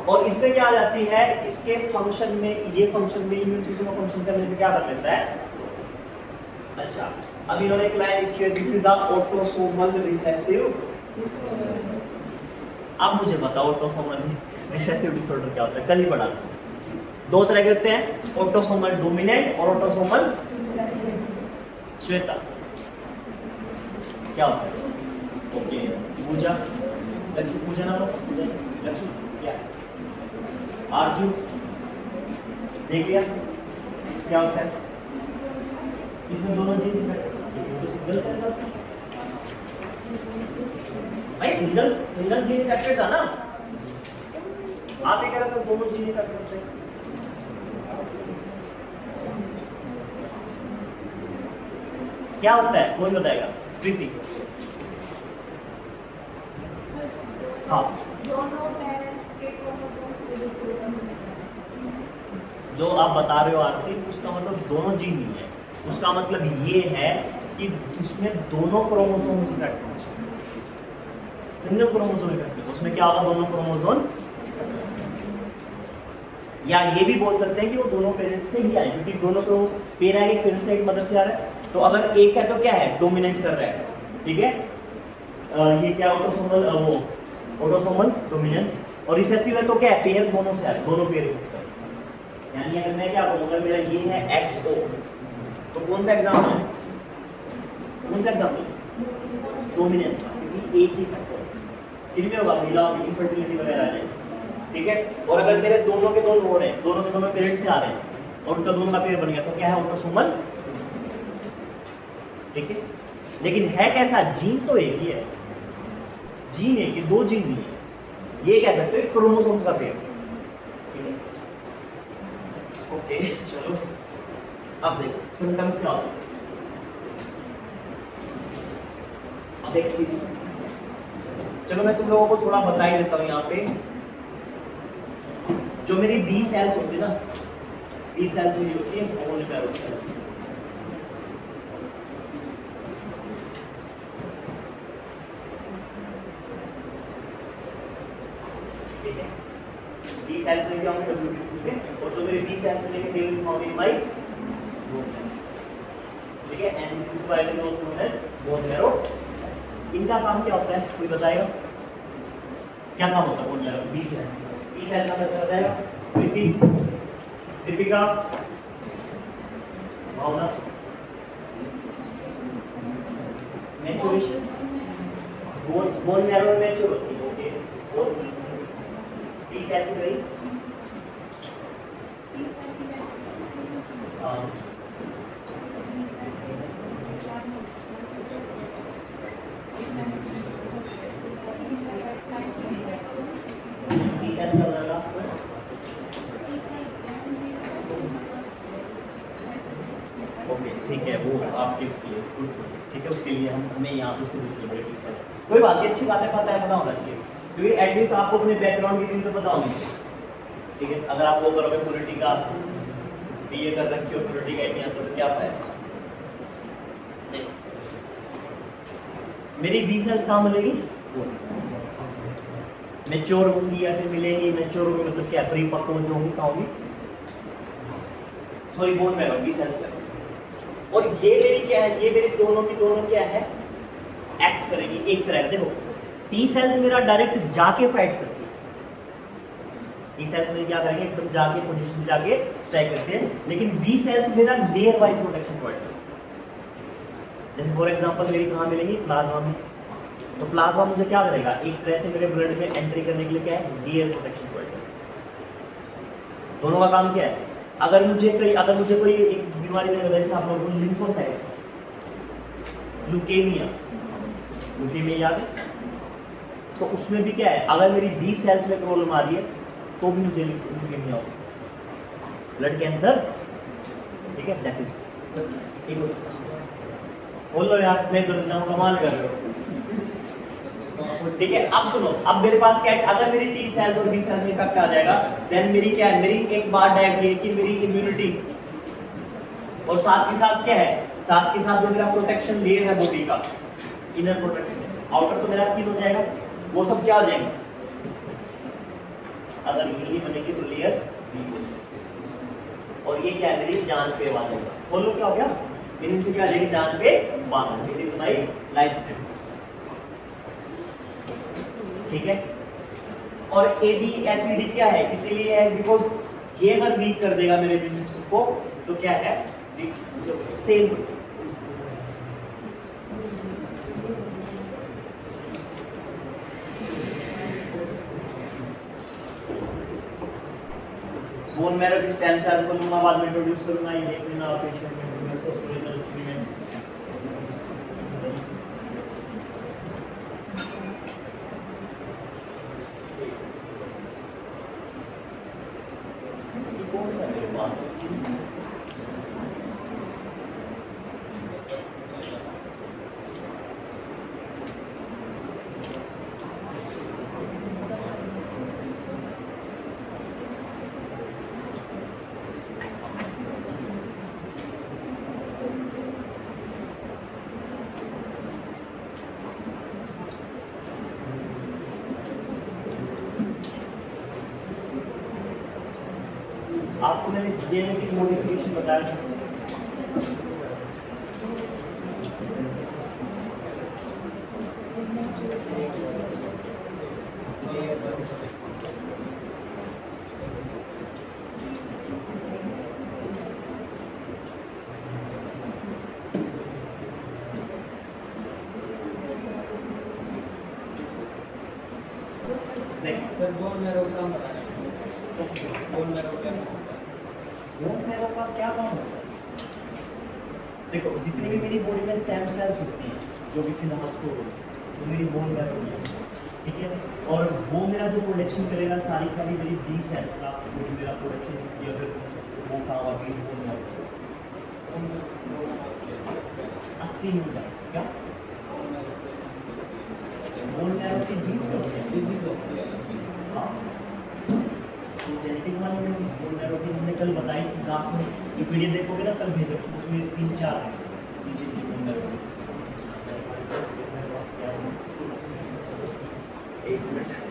और इसमें क्या आ जाती है, इसके फंक्शन में, ये फंक्शन में इम्यून सिस्टम का फंक्शन करने से क्या कर लेता है। अच्छा अब इन्होंने एक लाइन लिखी है, this is the autosomal recessive. अब मुझे बताओ ऑटोसोमल रिसेसिव डिसऑर्डर क्या होता है, कल ही पढ़ा। 2 तरह के होते हैं, ऑटोसोमल डोमिनेंट और ऑटोसोमल श्वेता। क्या होता है ओके पूजा, लक्ष्मी पूजा ना, लक्ष्मी क्या आरजू, देख लिया क्या होता है। इसमें दोनों जीन्स में तो सिंगल सेल होता है भाई, सिंगल जीन इफेक्टेड था ना, आप ये कह रहे हो दोनों जीन इफेक्टेड होते हैं। क्या होता है कौन बताएगा, प्रीति। हाँ दोनों पेरेंट्स के क्रोमोसोम्स के डिसऑर्डर, जो आप बता रहे हो आरती, उसका मतलब दोनों जीन नहीं है, उसका मतलब ये है कि उसमें दोनों क्रोमोसोम्स इफेक्ट होंगे, सिंगल क्रोमोसोम इफेक्ट है, उसमें क्या होगा, दोनों क्रोमोसोम। या ये भी बोल सकते हैं कि वो दोनों पेरेंट्स से ही आए, क्योंकि दोनों क्रोमोसोम पेड़ है, एक पेरेंट्स से एक मदर से आ रहा है। तो अगर एक है तो क्या है, डोमिनेट कर रहा है, ठीक है। ये क्या ऑटोसोमल, वो ऑटोसोमल डोमिनेंस। और रिसेसिव है तो क्या है, पेयर दोनों से आ रहा है, दोनों पेयर इफेक्ट कर रहे हैं। यानी अगर मैं क्या बोलूँ, अगर मेरा ये है XO, तो कौन सा एग्जाम्पल है, कौन सा एग्जाम्पल, डोमिनेंस का, क्योंकि एक ही फैक्टर है, इनमें होगा मिला इनफर्टिलिटी वगैरह आ जाएगी, ठीक है। और अगर मेरे दोनों के दोनों हो रहे हैं, दोनों के दोनों पेरेंट्स से आ रहे हैं और उनका दोनों का पेयर बन गया, तो क्या है, ऑटोसोमल, ठीक है। लेकिन है कैसा, जीन तो एक ही है, जीन एक ही, 2 जीन नहीं है, ये कह सकते हो क्रोमोसोम्स का पेयर, ठीक है। ओके चलो अब देखो सिम्टम्स क्या होते हैं। अब एक चीज चलो मैं तुम लोगों को थोड़ा बता ही देता हूँ यहाँ पे। जो मेरी बी सेल्स होती है ना, बी सेल्स मेरी होती है बोन मैरो सेल्स। ठीक है, बी सेल्स में क्या होंगे WBC में, और जो मेरे बी सेल्स में लेके they will found in my bone marrow. ठीक है, and this is widely known as bone marrow. इनका काम क्या होता है, कोई बताएगा क्या काम होता है बोन मैरो? बी सेल्स का मतलब बताएगा प्रीति, दीपिका, भावना? मैच्योरेशन, बोन मैरो मैच्योर होती है। ओके, और बी सेल की रही हाँ बी सेल का लास्ट में ओके ठीक है, वो आपके उसके लिए ठीक है, उसके लिए हमें यहाँ पे उसको दूसरी बड़ी टी शर्ट कोई बात नहीं, अच्छी बात है, पता है, पता होना चाहिए, क्योंकि एटलीस्ट आपको अपने बैकग्राउंड की चीज़ तो पता होनी चाहिए। ठीक है, अगर आप वो करोगे पॉलिटी का बीए कर रखी हो, पॉलिटी का नहीं आता तो क्या फायदा। मेरी बी सेल्स कहाँ मिलेगी? मैच्योर होंगी या फिर मिलेंगी? मैच्योर होंगी मतलब क्या, परिपक्व जो होंगी कहाँ होंगी? Sorry bone marrow, b cells में। और ये मेरी क्या है, ये मेरी दोनों की दोनों क्या है, एक्ट करेगी एक तरह का। देखो टी सेल्स मेरा डायरेक्ट जाके फाइट करती है, टी सेल्स मेरी क्या करेंगे, एकदम जाके पोजीशन जाके स्ट्राइक करते हैं, लेकिन बी सेल्स मेरा लेयर वाइज प्रोटेक्शन प्रोवाइड करती है। जैसे फॉर एग्जांपल मेरी कहाँ मिलेंगी, प्लाज्मा में, तो प्लाज्मा मुझे क्या करेगा, एक तरह से मेरे ब्लड में एंट्री करने के लिए क्या है, लेयर प्रोटेक्शन प्रोवाइड करती है। दोनों का काम क्या है, अगर मुझे कोई एक बीमारी में बताई थी आप लोगों को, लिम्फोसाइट्स, ल्यूकेमिया याद है, तो उसमें भी क्या है, अगर मेरी बी सेल्स में प्रॉब्लम आ रही है तो भी मुझे ल्यूकेमिया हो सकता है, ब्लड कैंसर। ठीक है, दैट इज बोल लो यार, मैं तो कमाल कर रहे हो। ठीक है, अब सुनो, अब मेरे पास क्या है, अगर मेरी टी सेल्स और बी सेल्स में इफेक्ट आ जाएगा, देन मेरी क्या है, मेरी एक बात डायरेक्टली है कि मेरी इम्यूनिटी, और साथ के साथ क्या है, साथ के साथ जो मेरा प्रोटेक्शन लेयर है बॉडी का, इनर प्रोटेक्शन, आउटर तो मेरा स्किन हो जाएगा, वो सब क्या हो जाएंगे, अगर ये बनेगी तो लेयर वीक होगी, और ये क्या है, मेरी जान पे बात होगा। बोलो क्या हो गया, मीनिंग से क्या आ जाएगी, जान पे बात, it is my life style. ठीक है, और एडी क्या है, इसीलिए है बिकॉज ये अगर वीक कर देगा मेरे इम्यून सिस्टम को, तो क्या है, जो सेम बोन मैरो की स्टेम सेल को लूंगा, बाद में इंट्रोड्यूस करूंगा, ये देख लेना आप पेशेंट में। कौन सा मेरे पास आपको मैंने जेनेटिक मॉडिफिकेशन बताया था, सर बोन मैरो का काम बताएं, बोन मैरो क्या बोन मैरो का क्या काम होता है? देखो जितनी भी मेरी बॉडी में स्टेम सेल्स होती हैं जो भी फिलहाल स्टोर होती है, तो मेरी बोन मैरो में है। ठीक है, और वो मेरा जो प्रोडक्शन करेगा, सारी मेरी बी सेल्स का जो भी मेरा प्रोडक्शन या फिर वो स्क्रीन हो जाए क्या बोल रहे हो कि जीन में होते हैं डिजीज होती है हाँ तो जेनेटिक वाले में बोल रहे हो कि हमने कल बताई थी क्लास में ये पीडीएफ देखोगे ना कल भेजो उसमें 3-4 नीचे की बोल रहे हो एक मिनट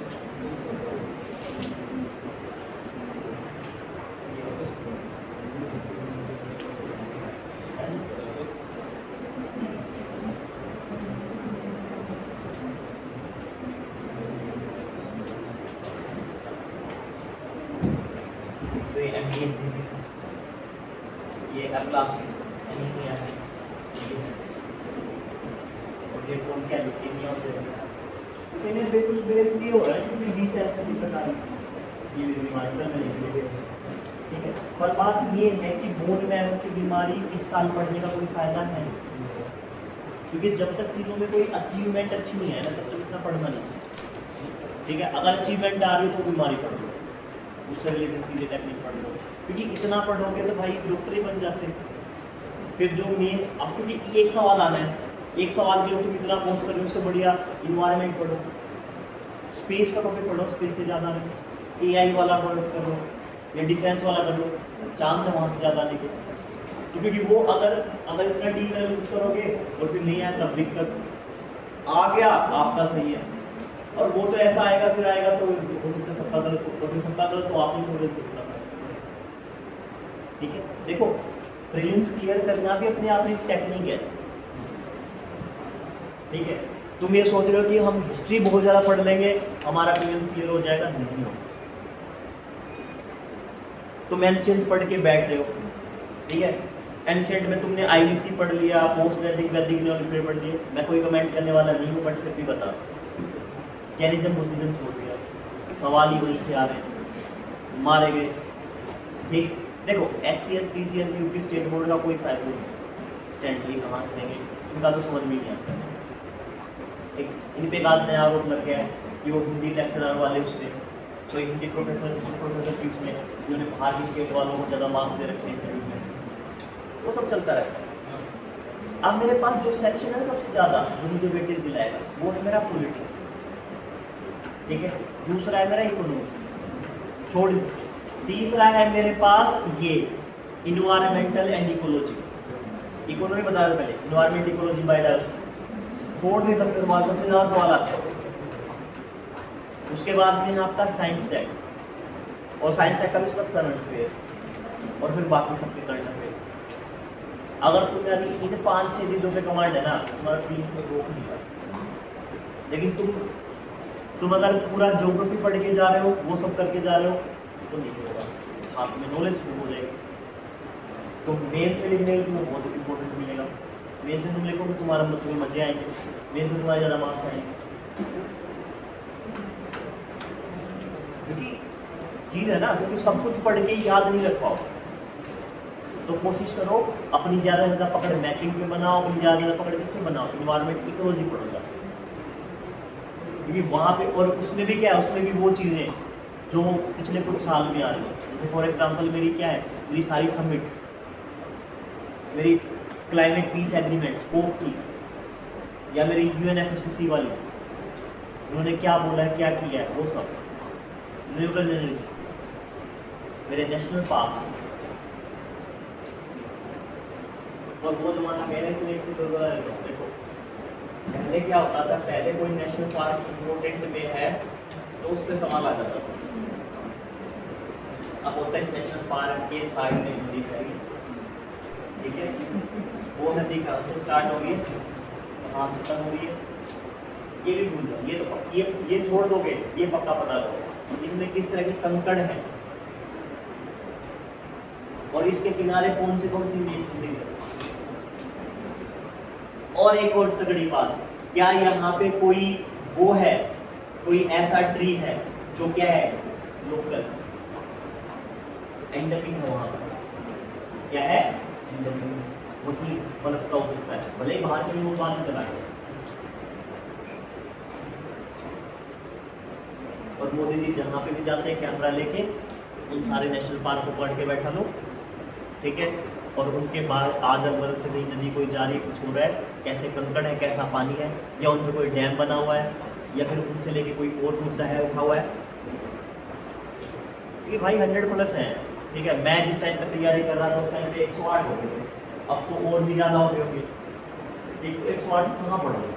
तो ये एमडीए ये एप्लास्टिक एनीमिया है और ये कौन क्या ल्यूकेमिया होते हैं ल्यूकेमिया बिल्कुल बेस लिए हो रहा है क्योंकि बी सेल्स में दिक्कत आ रही है ये बीमारी पर मैं लिख देते ठीक है पर बात ये है कि बोन मैरो की बीमारी इस साल पढ़ने का कोई फायदा है क्योंकि जब तक चीज़ों में कोई अचीवमेंट अच्छी नहीं है ना तब तक इतना पढ़ना नहीं चाहिए ठीक है अगर अचीवमेंट आ रही है तो बीमारी पढ़ लो उससे रिलेटेड चीज़ें टेक्निक पढ़ लो क्योंकि इतना पढ़ोगे तो भाई डॉक्टर ही बन जाते फिर जो मेन अब क्योंकि एक सवाल आना है एक सवाल के लिए तुम इतना कोर्स कर रहे हो उससे बढ़िया इन्वायरमेंट पढ़ो स्पेस का टॉपिक पढ़ो स्पेस से ज़्यादा नहीं एआई वाला वर्क कर लो या डिफेंस वाला कर लो चांस है वहाँ से ज़्यादा आने के क्योंकि वो अगर इतना डीप एनालिसिस करोगे और फिर नहीं आया तब दिक्कत आ गया आपका सही है और वो तो ऐसा आएगा फिर आएगा तो हो सकता है सबका गलत हो फिर सबका गलत तो आप ही छोड़ देते ठीक है देखो प्रीलिम्स क्लियर करना भी अपने आप में एक टेक्निक है ठीक है तुम ये सोच रहे हो कि हम हिस्ट्री बहुत ज़्यादा पढ़ लेंगे हमारा प्रीलिम्स क्लियर हो जाएगा नहीं हो तुम एंशिएंट पढ़ के बैठ रहे हो ठीक है एंशिएंट में तुमने आईबीसी पढ़ लिया पोस्ट वैदिक न्योलिथिक पढ़ लिए मैं कोई कमेंट करने वाला नहीं हूँ बट फिर भी बता जैनिज्म बुद्धिज्म छोड़ दिया सवाल ही वहीं से आ रहे हैं मारे गए ठीक देखो HCS PCS UP state board का कोई फायदा नहीं स्टैंड ये कहाँ से देंगे उनका तो समझ में नहीं आता इन पे बात नया आरोप लग गया है कि वो हिंदी लेक्चरर वाले उसमें तो हिंदी प्रोफेसर की उसमें जिन्होंने बाहर की स्टेट वालों को ज़्यादा मार्क्स दे रखे हैं वो सब चलता रहता है अब मेरे पास जो सेक्शन है सबसे ज़्यादा जो मुझे वेटेज दिलाएगा वो है मेरा पॉलिटिक्स ठीक है दूसरा है मेरा इकोनॉमी छोड़ तीसरा है मेरे पास ये इन्वायरमेंटल एंड इकोलॉजी इकोनॉमी बता रहे पहले इन्वायरमेंट इकोलॉजी बायोडाइवर्सिटी छोड़ नहीं सकते सवाल सबसे ज़्यादा सवाल आता है उसके बाद में आपका साइंस टैग और साइंस टैग का भी सब करंट अफेयर्स और फिर बाकी सबके करंट अफेयर्स अगर तुम्हारी इन 5-6 चीज़ों पे कमांड है ना तुम्हारा टीम को रोक नहीं पाए लेकिन तुम अगर पूरा ज्योग्राफी पढ़ के जा रहे हो वो सब करके जा रहे हो तो नहीं होगा हाथ में नॉलेज शुरू हो जाएगी तो मेंस में लिखने के लिए बहुत इंपॉर्टेंट मिलेगा मेंस में तुम लिखोगे तुम्हारा मतलब मजे आएंगे मेंस में तुम्हारे ज़्यादा मार्क्स आएंगे क्योंकि चीज़ है ना क्योंकि सब कुछ पढ़ के याद नहीं रख पाओ तो कोशिश करो अपनी ज़्यादा से ज़्यादा पकड़ मैपिंग में बनाओ अपनी ज़्यादा से ज़्यादा पकड़ किससे बनाओ इन्वायरमेंट इकोलॉजी पढ़ोगा क्योंकि वहाँ पे और उसमें भी क्या है उसमें भी वो चीज़ें जो पिछले कुछ साल में आ रही है जैसे फॉर एग्जांपल मेरी क्या है मेरी सारी समिट्स मेरी क्लाइमेट पीस एग्रीमेंट स्कोप की या मेरी यूएनएफसीसी वाली उन्होंने क्या बोला है क्या किया है वो सब न्यूक्लियर एनर्जी मेरे नेशनल पार्क और वो जमाना मेरे से देखो पहले क्या होता था पहले कोई नेशनल पार्क इम्पोर्टेंट में है तो उस पर सवाल आ जाता था अब होता है इस नेशनल पार्क के साइड में नदी है ठीक है वो नदी कहाँ से स्टार्ट होगी कहाँ से खत्म हो रही है ये भी भूल जाओ ये तो ये छोड़ दोगे ये पक्का पता करो इसमें किस तरह के कंकड़ है और इसके किनारे कौन सी मेन सिटीज है और एक और तगड़ी बात क्या यहाँ पे कोई वो है कोई ऐसा ट्री है जो क्या है लोकल एंडेमिक है वहाँ पर क्या है एंडेमिक वही पलटता होता है भले ही बाहर कहीं वो बाहर नहीं चला गया और मोदी जी जहाँ पे भी जाते हैं कैमरा लेके उन सारे नेशनल पार्क को पढ़ के बैठा लो ठीक है और उनके बाद आज अगर से कहीं नदी कोई जा रही है, कुछ हो रहा है, कैसे कंकड़ है, कैसा पानी है, या उन पर कोई डैम बना हुआ है, या फिर उनसे लेके कोई और मुद्दा है उठा हुआ है। ये भाई 100+ है, ठीक है। मैं जिस टाइम पर तैयारी कर रहा था उस टाइम पे 108 हो गए थे, अब तो और भी ज़्यादा हो गए होंगे। 108 कहाँ पढ़ोगे?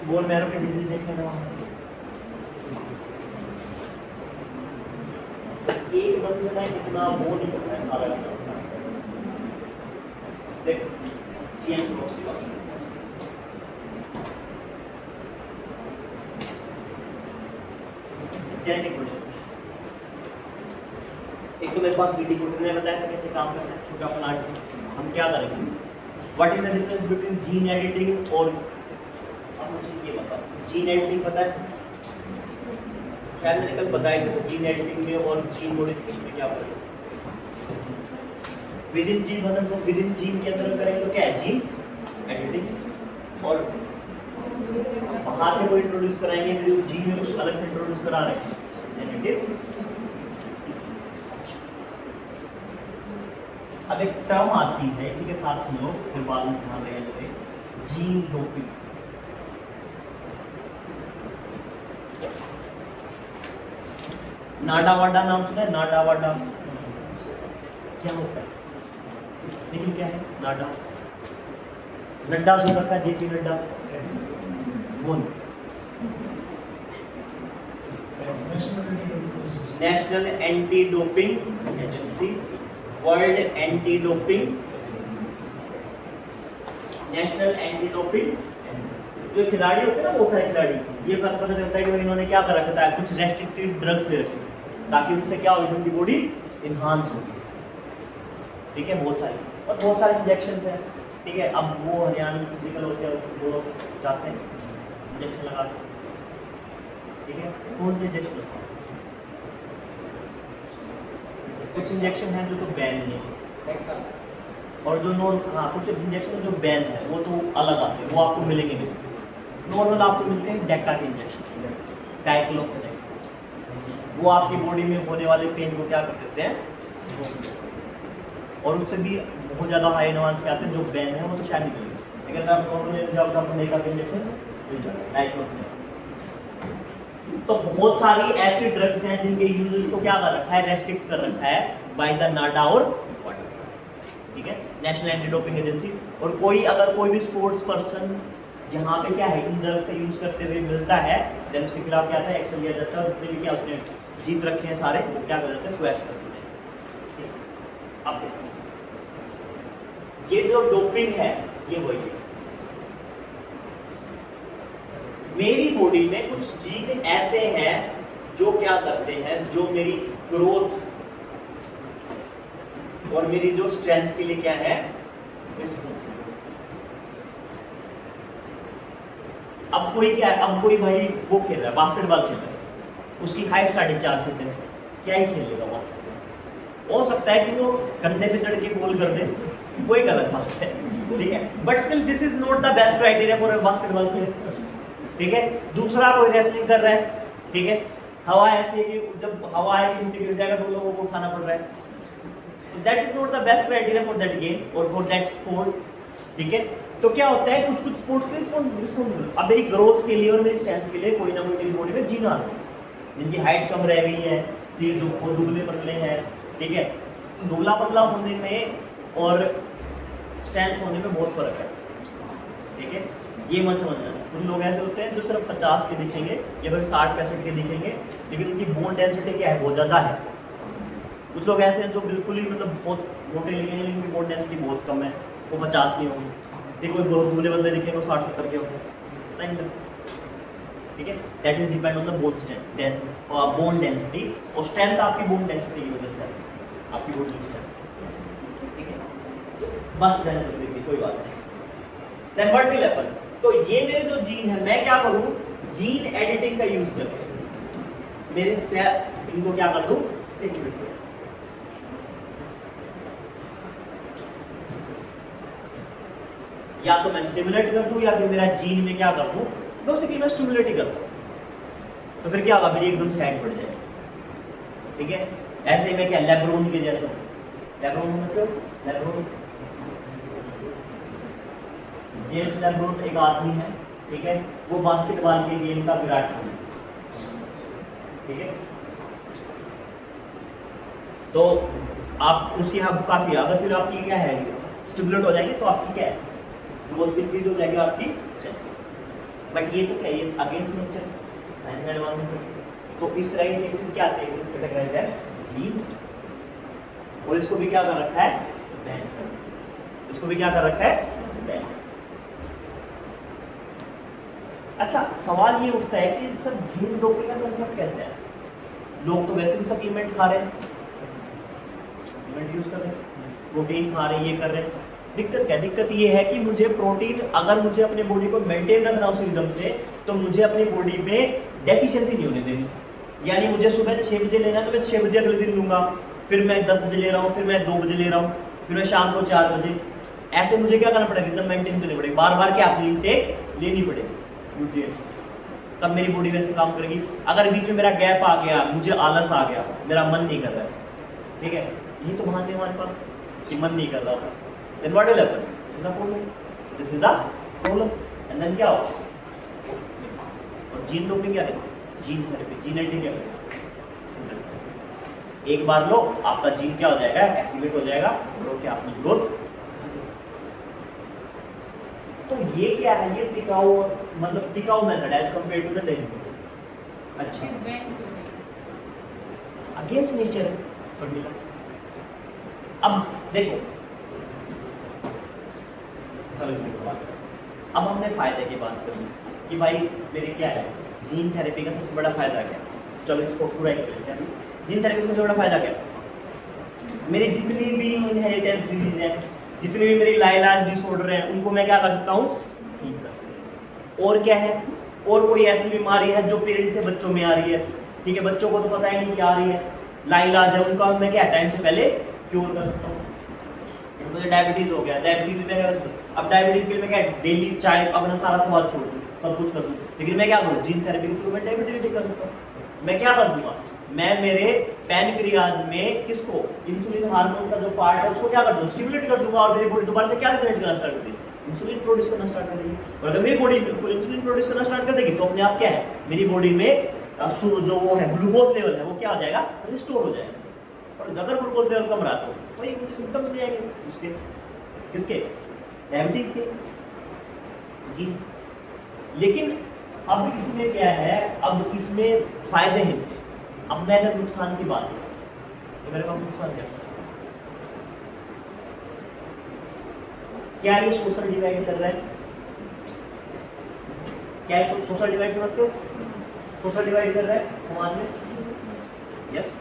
बोल मैरो के डिजीज देखने का वहाँ से एकदम से ना कितना वो नहीं करता है सारा देख सीएम क्रोस की बात जेनेटिक प्रोडक्ट। एक तो मेरे पास बीटी कोड ने बताया था कैसे काम करता है छोटा प्लांट। हम क्या करेंगे, what is the difference between gene editing और ये बता जीन एडिटिंग पता है? शायद मैंने कल बताया था जीन एडिटिंग में और जीन मॉडिफिकेशन में क्या फर्क है। विद इन जीन के अंदर करेंगे तो क्या है जीन एडिटिंग, और वहां से कोई इंट्रोड्यूस कराएंगे फिर उस जीन में कुछ अलग से इंट्रोड्यूस करा रहे हैं। अब एक टर्म आती है इसी के साथ सुन लो फिर बाद में ध्यान देंगे, जीन डोपिंग। नाडा वाडा नाम सुना है? नाडा वाडा क्या होता है? लेकिन क्या है नाडा? नड्डा सुन रखा है, जेपी नड्डा। बोल national anti doping agency, world anti doping, national anti doping. जो खिलाड़ी होते हैं ना बहुत सारे खिलाड़ी, ये फर्क पता चलता है कि इन्होंने क्या कर रखा है, कुछ रेस्ट्रिक्टेड ड्रग्स ले रखे ताकि उनसे क्या हो, उनकी बॉडी इन्हांस होगी। ठीक है, बहुत सारे इंजेक्शन हैं। ठीक है, अब वो हरियाणा फिजिकल होते हैं वो जाते हैं इंजेक्शन लगा के। ठीक है, कौन से इंजेक्शन लगता है? कुछ इंजेक्शन हैं जो तो बैन नहीं है, और जो कुछ इंजेक्शन जो बैन है वो तो अलग आते हैं, वो आपको मिलेंगे नहीं। नॉर्मल आपको मिलते हैं डेका के इंजेक्शन, डाइक्लोफेनेक। वो आपकी बॉडी में होने वाले पेन को क्या कर देते हैं, और उससे भी बहुत ज़्यादा हाई एडवांस के आते हैं जो बैन है वो तो शायद नहीं मिलेंगे। लेकिन आप नॉर्मल जाओ तो आपको डेका के इंजेक्शन मिल जाए डाइक्लोफेनेक। तो बहुत सारी ऐसी ड्रग्स हैं जिनके यूजेस को क्या कर रखा है, रेस्ट्रिक्ट कर रखा है बाय द नाडा और ठीक है, नेशनल एंटी डोपिंग एजेंसी। और कोई भी स्पोर्ट्स पर्सन जहाँ पे क्या है इन ड्रग्स का यूज करते हुए मिलता है, देन उसके खिलाफ क्या था एक्शन लिया जाता है। उसने भी क्या उसने जीत रखे हैं सारे, वो क्या कर देते हैं क्वेश्चन करते हैं। अब ये जो डोपिंग है ये वही है। मेरी बॉडी में कुछ जीन ऐसे हैं जो क्या करते हैं, जो मेरी ग्रोथ और मेरी जो स्ट्रेंथ के लिए क्या है रिस्पॉन्सिबल। अब कोई भाई वो खेल रहा है बास्केटबॉल खेल रहा है, उसकी हाइट 4.5 फीट है, क्या ही खेल लेगा बास्केटबॉल। हो सकता है कि वो कंधे पे चढ़ के गोल कर दे, कोई गलत बात है, ठीक है, but still this is not the best criteria for a basketball player. ठीक है, दूसरा कोई रेसलिंग कर रहा है, ठीक है, हवा ऐसी है कि जब हवा है नीचे गिर जाएगा तो लोगों को उठाना पड़ रहा है, that is not the best criteria for that game और फॉर दैट स्पोर्ट। ठीक है, तो क्या होता है कुछ स्पोर्ट्स के रिस्पॉन्सिबल। अब मेरी ग्रोथ के लिए और मेरी स्ट्रेंथ के लिए कोई ना कोई मेरी बॉडी में जीन आता है, जिनकी हाइट कम रह गई है, दुबले पतले हैं। ठीक है, दुबला पतला होने में और स्ट्रेंथ होने में बहुत फर्क है। ठीक है, ये मत समझना। कुछ लोग ऐसे होते हैं जो सिर्फ 50 के दिखेंगे या फिर 60-65 के दिखेंगे, लेकिन उनकी बोन डेंसिटी क्या है, बहुत ज़्यादा है। कुछ लोग ऐसे हैं जो बिल्कुल ही मतलब बहुत मोटे दिखेंगे लेकिन उनकी बोन डेंसिटी बहुत कम है, वो 50 के होंगे। देखो कोई दुबले बंदे दिखेंगे वो 60-70 के होंगे। ठीक है, that is depend on the bone density, और स्ट्रेंथ आपकी बोन डेंसिटी की वजह से है, आपकी बोन की स्ट्रेंथ। ठीक है, बस रहने कोई बात नहीं। देन व्हाट विल हैपन, तो ये मेरे जो जीन है मैं क्या करूं, जीन एडिटिंग का यूज करके मेरे स्टेप इनको क्या कर दूं, स्टिमुलेट कर। या तो मैं स्टिमुलेट कर दूं या फिर मेरा जीन में क्या कर दूं, बेसिकली मैं स्टिमुलेट ही करता हूं। तो फिर क्या होगा, मेरी एकदम से हाइट बढ़ जाएगी, ठीक है। ऐसे ही मैं क्या लेब्रोन के जैसा हूँ, लेब्रोन समझते हो, लेब्रोन, जेम्स लेब्रोन एक आदमी है, ठीक है, वो बास्केटबॉल के गेम का विराट कोहली, ठीक है। तो आप उसकी यहाँ काफी, अगर फिर आपकी क्या है स्टिमुलेट हो जाएंगे तो आपकी क्या है ग्रोथ इंक्रीज हो जाएगी आपकी, बट ये तो क्या, ये अगेंस्ट नेचर, साइंस में एडवांस। तो इस तरह के केसेस क्या आते हैं, इसको कैटेगराइज एज जीन, और इसको भी क्या कर रखा है बैन, इसको भी क्या कर रखा है बैन। अच्छा, सवाल ये उठता है कि सर जीन डोपिंग का कंसेप्ट कैसे है, लोग तो वैसे भी सप्लीमेंट खा रहे हैं, यूज कर रहे हैं, प्रोटीन खा रहे हैं, ये कर रहे हैं, दिक्कत क्या है? दिक्कत ये है कि मुझे प्रोटीन, अगर मुझे अपने बॉडी को मेंटेन रखना उस रिदम से, तो मुझे अपनी बॉडी में डेफिशिएंसी नहीं होने देनी। यानी मुझे सुबह 6 बजे लेना तो मैं 6 बजे अगले दिन लूंगा, फिर मैं 10 बजे ले रहा हूँ, फिर मैं 2 बजे ले रहा हूँ, फिर मैं शाम को 4 बजे, ऐसे मुझे क्या करना पड़ेगा, रिदम मेंटेन करनी पड़ेगी, बार बार क्या अपनी इनटेक लेनी पड़ेगी न्यूट्रिएंट्स, तब मेरी बॉडी वैसे काम करेगी। अगर बीच में मेरा गैप आ गया, मुझे आलस आ गया, मेरा मन नहीं कर रहा है, ठीक है, ये तो मानते हैं हमारे पास कि मन नहीं कर रहा था, then what will happen? This is the problem. This is the problem. And then क्या होगा? और जीन डोपिंग क्या कहते हैं? जीन थेरेपी, जीन एडिटिंग क्या कहते हैं? सिंपल, एक बार लो आपका जीन क्या हो जाएगा, एक्टिवेट हो जाएगा, ग्रोथ क्या आपकी ग्रोथ। तो ये क्या है, ये टिकाऊ, मतलब टिकाऊ method as compare to the daily method. अच्छा, अगेंस्ट नेचर है। अब देखो, चलो इसमें बात करें। अब हमने फायदे की बात करी कि भाई मेरे क्या है, जीन थेरेपी का सबसे बड़ा फायदा क्या है, चलो इसको पूरा ही करें। जीन थेरेपी का सबसे बड़ा फायदा क्या है, मेरी जितनी भी इनहेरिटेंस डिजीज है, जितनी भी मेरी लाइलाज डिसऑर्डर है, उनको मैं क्या कर सकता हूँ, ठीक कर सकता हूँ। और क्या है, और कोई ऐसी बीमारी है जो पेरेंट्स से बच्चों में आ रही है, ठीक है, बच्चों को तो पता ही नहीं क्या आ रही है, लाइलाज है, उनका मैं क्या टाइम से पहले क्योर कर सकता हूँ। मुझे डायबिटीज हो गया, डायबिटीज में क्या कर सकता हूँ, अब डायबिटीज के लिए मैं क्या डेली चाय अपना सारा स्वाद छोड़ दूँ, सब कुछ कर दूँ, लेकिन मैं क्या करूँ, जीन थेरेपी के थ्रू मैं डायबिटीज ठीक कर सकता हूँ। मैं क्या कर दूंगा, मैं मेरे पैनक्रियाज में किसको, इंसुलिन हार्मोन का जो पार्ट है उसको क्या कर दूँ, स्टिमुलेट कर दूंगा, और मेरी बॉडी दोबारा से क्या जनरेट करना स्टार्ट कर देगी, इंसुलिन प्रोड्यूस करना स्टार्ट कर देगी। और अगर मेरी बॉडी इंसुलिन प्रोड्यूस करना स्टार्ट कर देगी तो अपने आप क्या है, मेरी बॉडी में जो वो है ग्लूकोज लेवल है वो क्या हो जाएगा, रिस्टोर हो जाएगा। और अगर ग्लूकोज लेवल कम रहा तो वही मुझे सिम्टम्स नहीं आएंगे उसके, किसके, डायबिटीज के। लेकिन अब इसमें क्या है, अब इसमें फायदे हैं। अब मैं अगर नुकसान की बात करूं तो मेरे पास नुकसान कैसा है, क्या ये सोशल डिवाइड कर रहा है, क्या ये सोशल डिवाइड समझते हो, सोशल डिवाइड कर रहा है समाज में, यस,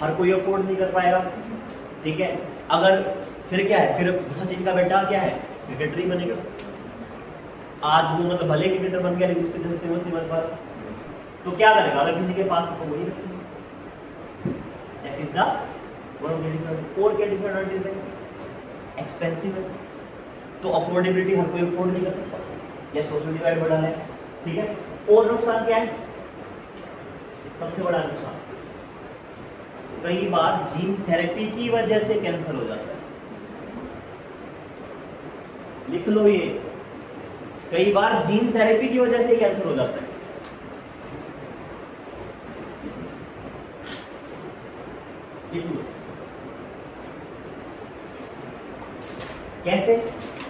हर कोई अफोर्ड नहीं कर पाएगा, ठीक है। अगर फिर क्या है, फिर सचिन का बेटा क्या है, क्रिकेटर ही बनेगा, आज वो मतलब भले क्रिकेटर बन गया लेकिन उसके जैसे फेमस नहीं बन पा रहा, तो क्या करेगा, अगर किसी के पास तो वही रखेगा। That is the one of the disadvantage. और क्या डिसएडवांटेज है, एक्सपेंसिव है, तो अफोर्डेबिलिटी हर कोई अफोर्ड नहीं कर सकता, या सोशल डिवाइड बढ़ा है, ठीक है। और नुकसान क्या है, सबसे बड़ा नुकसान, कई बार जीन थेरेपी की वजह से कैंसर हो जाता है, लिख लो ये, कई बार जीन थेरेपी की वजह से कैंसर हो जाता है। लिख लो कैसे।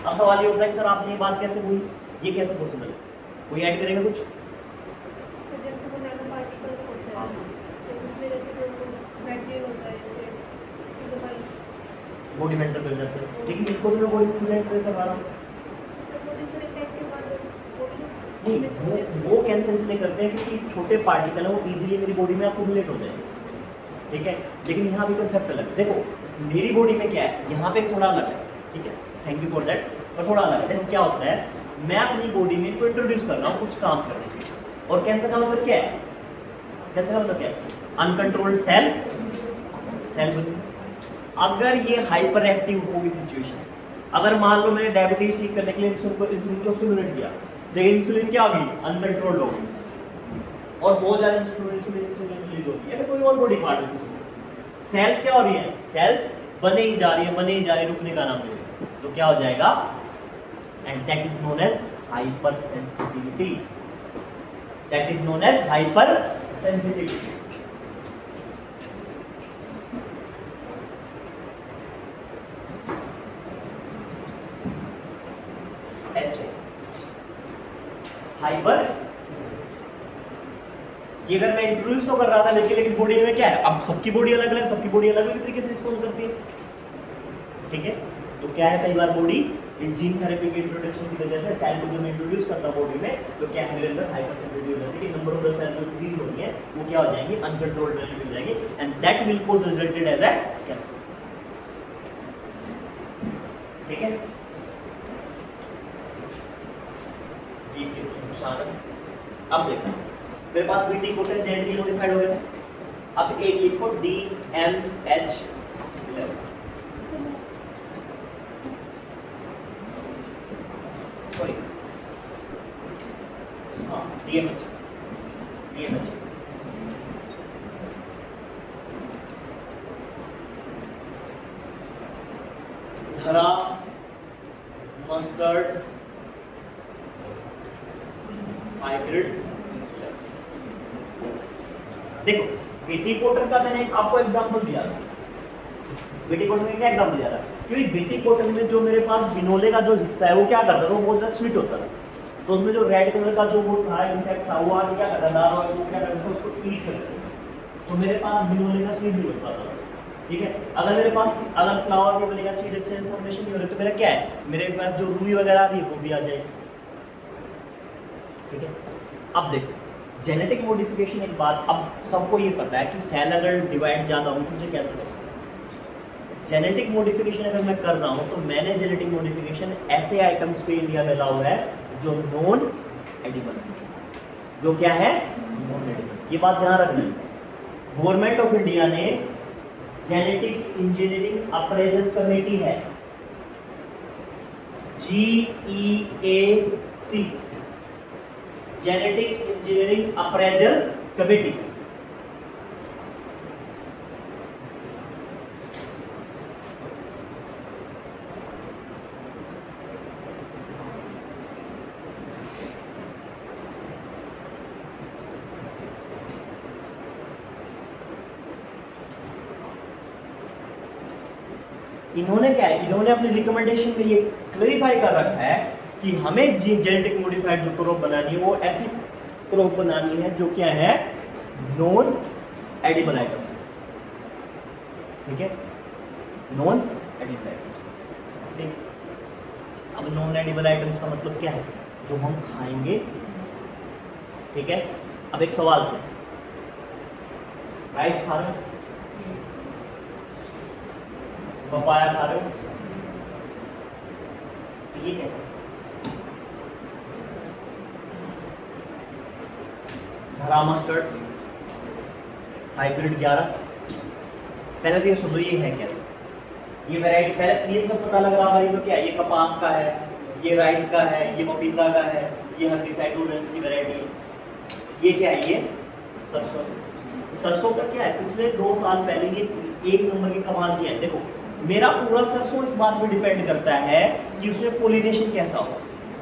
अब सवाल ये उठता है सर आपने ये बात कैसे बोली, ये कैसे पॉसिबल है, कोई ऐड करेगा कुछ, सर जैसे वो नैनो पार्टिकल्स होते हैं तो उसमें जैसे जो बैक्टीरिया होता है जैसे इससे तो हर बॉडी मेंटेन कर जाते हैं, लेकिन इनको तो मैं बॉडी मेंटेन करवा रहा हूँ। सर प्रोड्यूसर इफेक्ट के बाद वो भी नहीं, वो कैंसर इसलिए करते हैं क्योंकि छोटे पार्टिकल है वो इजीली मेरी बॉडी में अक्यूमुलेट हो जाएंगे, ठीक है। लेकिन यहाँ भी कंसेप्ट अलग है, देखो मेरी बॉडी में क्या है, यहाँ पे थोड़ा अलग है, ठीक है, थैंक यू फॉर दैट, पर थोड़ा अलग है। देखो क्या होता है, मैं अपनी बॉडी में इनको इंट्रोड्यूस कर रहा हूँ कुछ काम करने के लिए, और कैंसर का मतलब क्या है, कैंसर का मतलब क्या है, अनकंट्रोल्ड सेल बनी। अगर ये हाइपर एक्टिव होगी सिचुएशन, अगर मान लो मैंने डायबिटीज ठीक करने के लिए इंसुलिन को स्टिमुलेट किया, लेकिन इंसुलिन क्या होगी, अनकंट्रोल्ड होगी, और बहुत ज्यादा इंसुलिन रिलीज होती है, या कोई और बॉडी पार्ट है। सेल्स क्या हो रही है, सेल्स बने ही जा रही है, बने ही जा रही है, रुकने का नाम नहीं है। तो क्या हो जाएगा, and that is known as hyper sensitivity, that is known as hyper sensitivity. Hyper, ये अगर मैं इंट्रोड्यूस तो कर रहा था, लेकिन बॉडी में क्या है, अब सबकी बॉडी अलग अलग, सबकी बॉडी अलग अलग तरीके से रिस्पॉन्स करती है, ठीक है। तो क्या है, कई बार बॉडी इन जीन थेरेपी के इंट्रोडक्शन की वजह से सेल को जब मैं इंट्रोड्यूस करता हूं बॉडी में, तो क्या है, मेरे अंदर हाइपर सेंसिटिविटी हो जाती है, नंबर ऑफ द सेल्स जो इंक्रीज होती है वो क्या हो जाएंगी, अनकंट्रोल्ड वैल्यू में हो जाएगी, and that will cause resulted as a cancer, ठीक है। ये कुछ नुकसान है। अब देखो मेरे पास बीटी कोटन जेनेटिकली मॉडिफाइड हो गया, अब एक लिखो DMH11, सॉरी हाँ DMH धरा मस्टर्ड हाइब्रिड। देखो बीटी कॉटन का मैंने आपको एग्जांपल दिया था, बीटी कॉटन में क्या एग्जांपल दिया था, क्योंकि बीटी कॉटन में जो मेरे पास बिनोले का जो हिस्सा है वो क्या करता था, वो बहुत ज्यादा स्वीट होता था, तो उसमें जो रेड कलर का जो वो था इंसेक्ट था, वो आके क्या करता था, वो क्या करता था, उसको ईट करता था, तो मेरे पास बिनोले का सीड नहीं बन पाता था, ठीक है। अगर मेरे पास अगर फ्लावर में बनेगा सीड से इन्फॉर्मेशन नहीं हो रही, तो मेरा क्या है, मेरे पास जो रुई वगैरह आ रही है वो भी आ जाएगी, ठीक है। अब देखो जेनेटिक मॉडिफिकेशन एक बात, अब सबको ये पता है कि सेल अगर डिवाइड ज़्यादा हो तो मुझे कैंसर होगा। जेनेटिक मॉडिफिकेशन अगर मैं कर रहा हूँ तो मैंने जेनेटिक मॉडिफिकेशन ऐसे आइटम्स पे इंडिया में अलाउ है जो नॉन एडिबल, जो क्या है, नॉन एडिबल। ये बात ध्यान रखना है। गवर्नमेंट ऑफ इंडिया ने जेनेटिक इंजीनियरिंग अप्रेजल कमेटी है, GEAC, genetic engineering appraisal committee. इन्होंने क्या है, इन्होंने अपनी रिकमेंडेशन में ये क्लेरिफाई कर रखा है कि हमें जेनेटिक मॉडिफाइड जो क्रॉप बनानी है वो ऐसी क्रॉप बनानी है जो क्या है, नॉन एडिबल आइटम्स, ठीक है, नॉन एडिबल आइटम्स, ठीक। अब नॉन एडिबल आइटम्स का मतलब क्या है, जो हम खाएंगे, ठीक है। अब एक सवाल से, राइस खा रहे हो, पपाया खा रहे हो, तो ये कैसे, धरा मस्टर्ड हाइब्रिड 11, पहले तो ये सुनो ये है क्या, ये वैरायटी, पहले ये सब पता लग रहा है, ये तो क्या है, ये कपास का है, ये राइस का है, ये पपीता का है, ये हर्बिसाइडोरेंस की वैरायटी है, ये क्या है, ये सरसों। सरसों का क्या है, पिछले 2 साल पहले ये 1 नंबर की कमाल किया है। देखो मेरा पूरा सरसों इस बात पे डिपेंड करता है कि उसमें पोलिनेशन कैसा हो।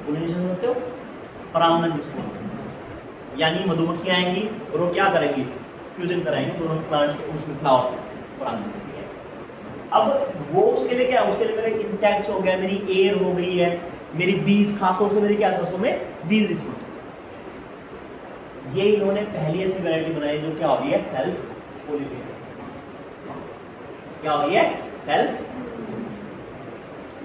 पोलिनेशन समझते हो, परागण जिसको, यानी मधुमक्खियां आएंगी और वो क्या करेंगी, फ्यूजन कराएंगे दोनों प्लांट्स के उसमें फ्लावर्स में परागण, ठीक है। अब वो उसके लिए क्या, उसके लिए मेरे इंसेक्ट्स हो गया, मेरी एयर हो गई है, मेरी बीज, खासतौर से मेरी क्या सरसों में बीज रिस्पॉन्स, ये इन्होंने पहली ऐसी वैरायटी बनाई जो क्या हो रही है, सेल्फ पोलिनेटेड, क्या हो रही है, सेल्फ,